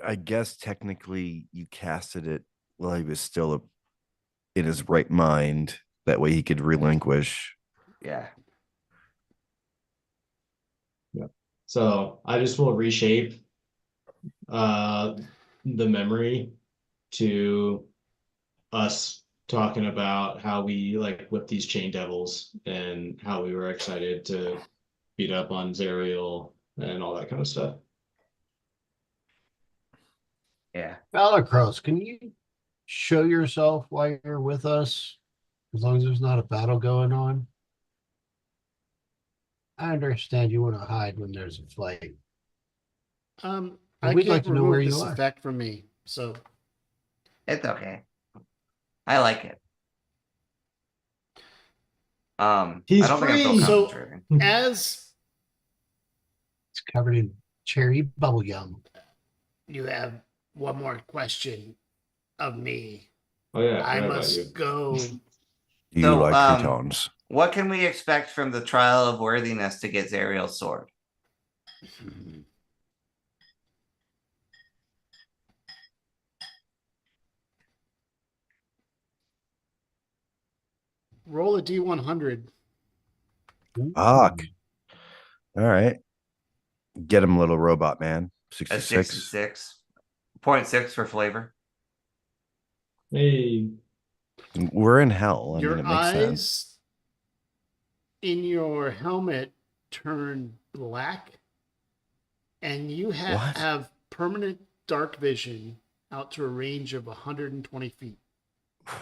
I guess technically you casted it while he was still in his right mind. That way he could relinquish. Yeah. So I just will reshape the memory to us talking about how we like whipped these chain devils and how we were excited to beat up on Zerial and all that kind of stuff. Yeah. Valorcross, can you show yourself while you're with us? As long as there's not a battle going on. I understand you want to hide when there's a fight. I we'd can't like to know remove where you this are. effect from me. So It's okay. I like it. He's I don't think I'm free! still So- concentrating. as It's covered in cherry bubble gum. you have one more question of me, Oh yeah, I forgot about must you. go. You So, like croutons. What can we expect from the trial of worthiness to get Zerial's sword? Roll a D100. Fuck. All right. Get him, little robot man. A 66. 66. 0.6 for flavor. Hey, We're in hell. I Your mean, it makes eyes sense. in your helmet turn black, and you What? have permanent dark vision out to a range of 120 feet.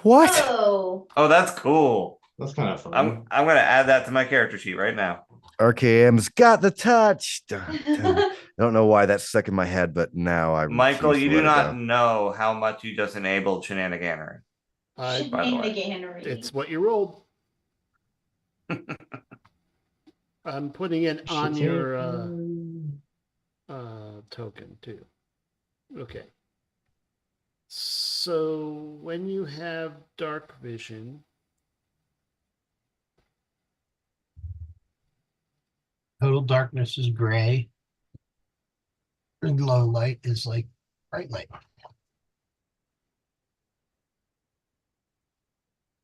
What? Oh, Oh, that's cool. that's kind of fun. I'm gonna add that to my character sheet right now. RKM's got the touch. Dun, dun. I don't know why that's stuck in my head, but now I Michael, refuse you to do let it not go. know how much you just enabled shenaniganery. Uh, By the way. shenaniganery. it's what you rolled. I'm putting it on your token too. Okay. So when you have dark vision, Total darkness is gray. And low light is like bright light.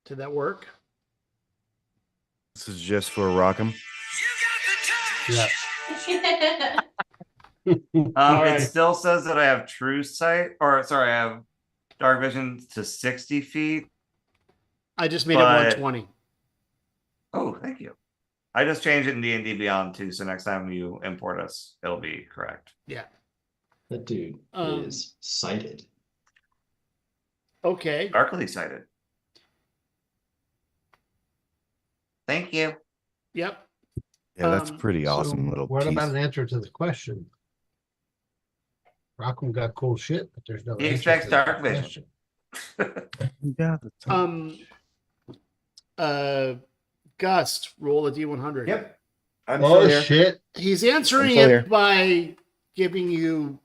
did that work? This is just for Rockham. Yeah. All It right. still says that I have true sight, or sorry, I have dark vision to 60 feet. I just made But- it 120. Oh, thank you. I just changed it in D&D Beyond too, so next time you import us, it'll be correct. Yeah. That dude is sighted. Okay. Darkly sighted. Thank you. Yep. Yeah, that's Um, pretty awesome little What piece. about an answer to the question? Rockham got cool shit, but there's no He answer expects to the dark vision. question. Yeah, the touch. Gust, roll a D100. Yep. I'm Oh shit. He's answering still it here. by giving you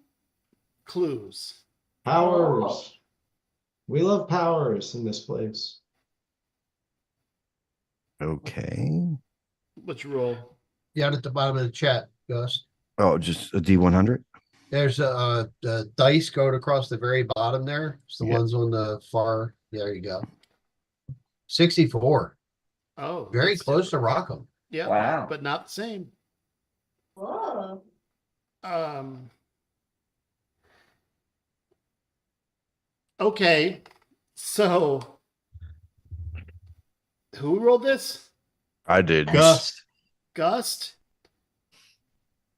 clues. Powers. We love powers in this place. Okay. What's your roll? Down at the bottom of the chat, Gus. Oh, just a D100. There's the dice going across the very bottom there. It's the Yeah. ones on the far. There you go. 64. Oh, Very that's close to different. Rockham. Yeah, Wow. but not the same. Whoa. Okay, so who rolled this? I did. Gust. Gust.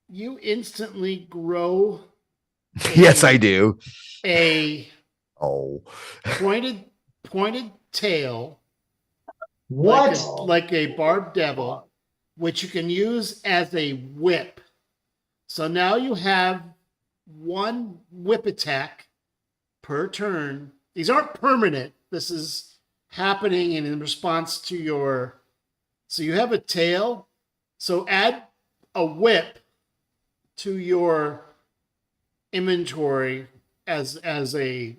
You instantly grow Yes, I do. a Oh, pointed tail, What? like a barbed devil, which you can use as a whip. So now you have one whip attack per turn. These aren't permanent. This is happening in response to your. So you have a tail. So add a whip to your inventory as a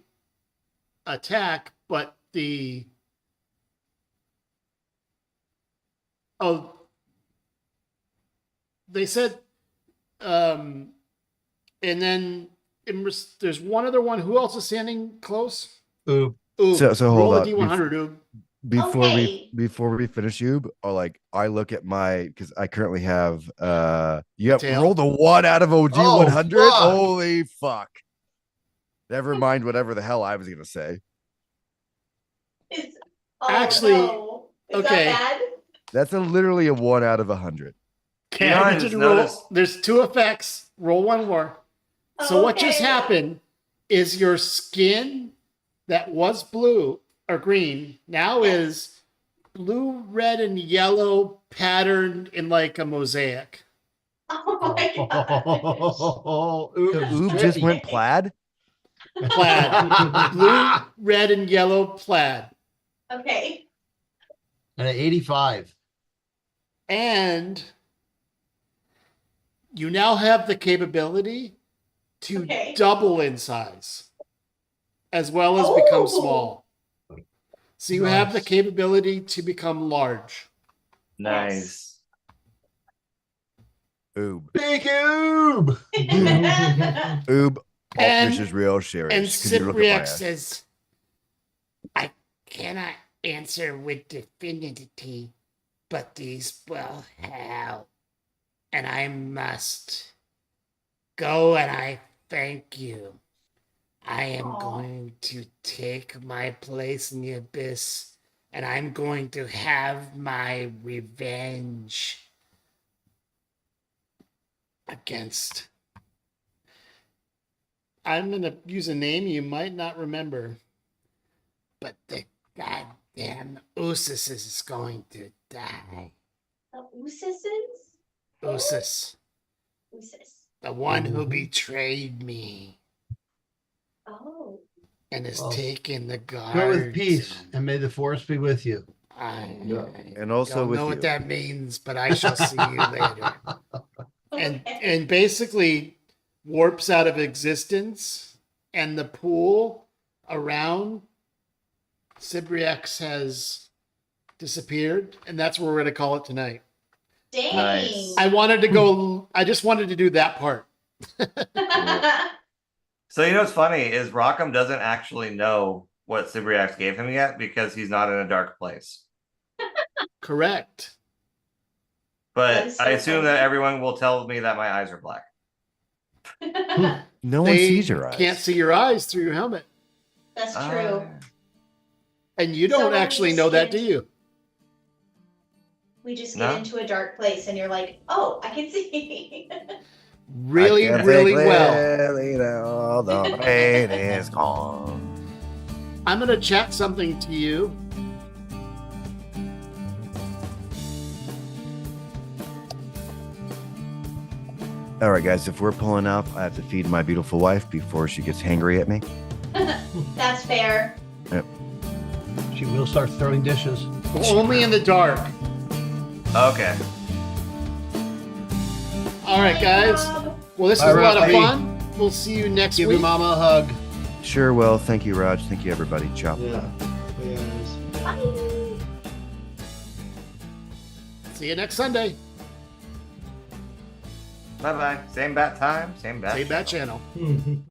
attack, but the they said and then there's one other one. Who else is standing close? Ooh, Ooh, So hold roll a up. D100. Ooh. Okay. before we finish Oob, or like I look at my because I currently have you have Tail. rolled a 1 out of a D100. fuck. Holy fuck. Never mind whatever the hell I was gonna say. Is, Actually, no. Is okay. that bad? That's literally a 1 out of 100. Okay, Yeah, I I need you just to roll. noticed. There's 2 effects. Roll one more. So what just Okay. happened is your skin that was blue or green now is blue, red, and yellow patterned in like a mosaic. Oh my gosh. Oob just went plaid. Plaid. Blue, red, and yellow plaid. Okay. And at 85. And you now have the capability to Okay. double in size as well as become Oh. small. So you have the Nice. capability to become large. Nice. Oob. Big Oob! Oob. And- This is real serious. And Could you look at my Cypriac ass? says, I cannot answer with definitivity, but these will help. And I must go, and I thank you. I am Aw. going to take my place in the abyss, and I'm going to have my revenge against. I'm going to use a name you might not remember. But the goddamn Usus is going to die. The Ususes? Usus, Usus. The one who Mhm. betrayed me Oh. and has Well, taken the guards. Go with peace, and may the force be with you. And also don't with know you. what that means, but I shall see you later. and Okay. and basically warps out of existence, and the pool around Cybriax has disappeared, and that's what we're going to call it tonight. Dang. Nice. I just wanted to do that part. So you know what's funny is Rockham doesn't actually know what Cybriax gave him yet because he's not in a dark place. Correct. But That is so I assume funny. that everyone will tell me that my eyes are black. No one They sees your eyes. can't see your eyes through your helmet, That's Ah. true. and you So don't when actually you know that, skin- do you? We just No. get into a dark place and you're like, oh, I can see. Really, I can really think well. clearly now the pain is gone. I'm going to chat something to you. All right, guys, if we're pulling up, I have to feed my beautiful wife before she gets hangry at me. That's fair. She will start throwing dishes. Only in the dark. Okay. All right, guys. Well, this was Bye, a lot of Robbie. fun. We'll see you next Give week. your mama a hug. Sure will. Thank you, Raj. Thank you, everybody. Ciao. Yeah. Yes. Bye. See you next Sunday. Bye bye. Same bat time, same bat. Same bat channel. Mhm.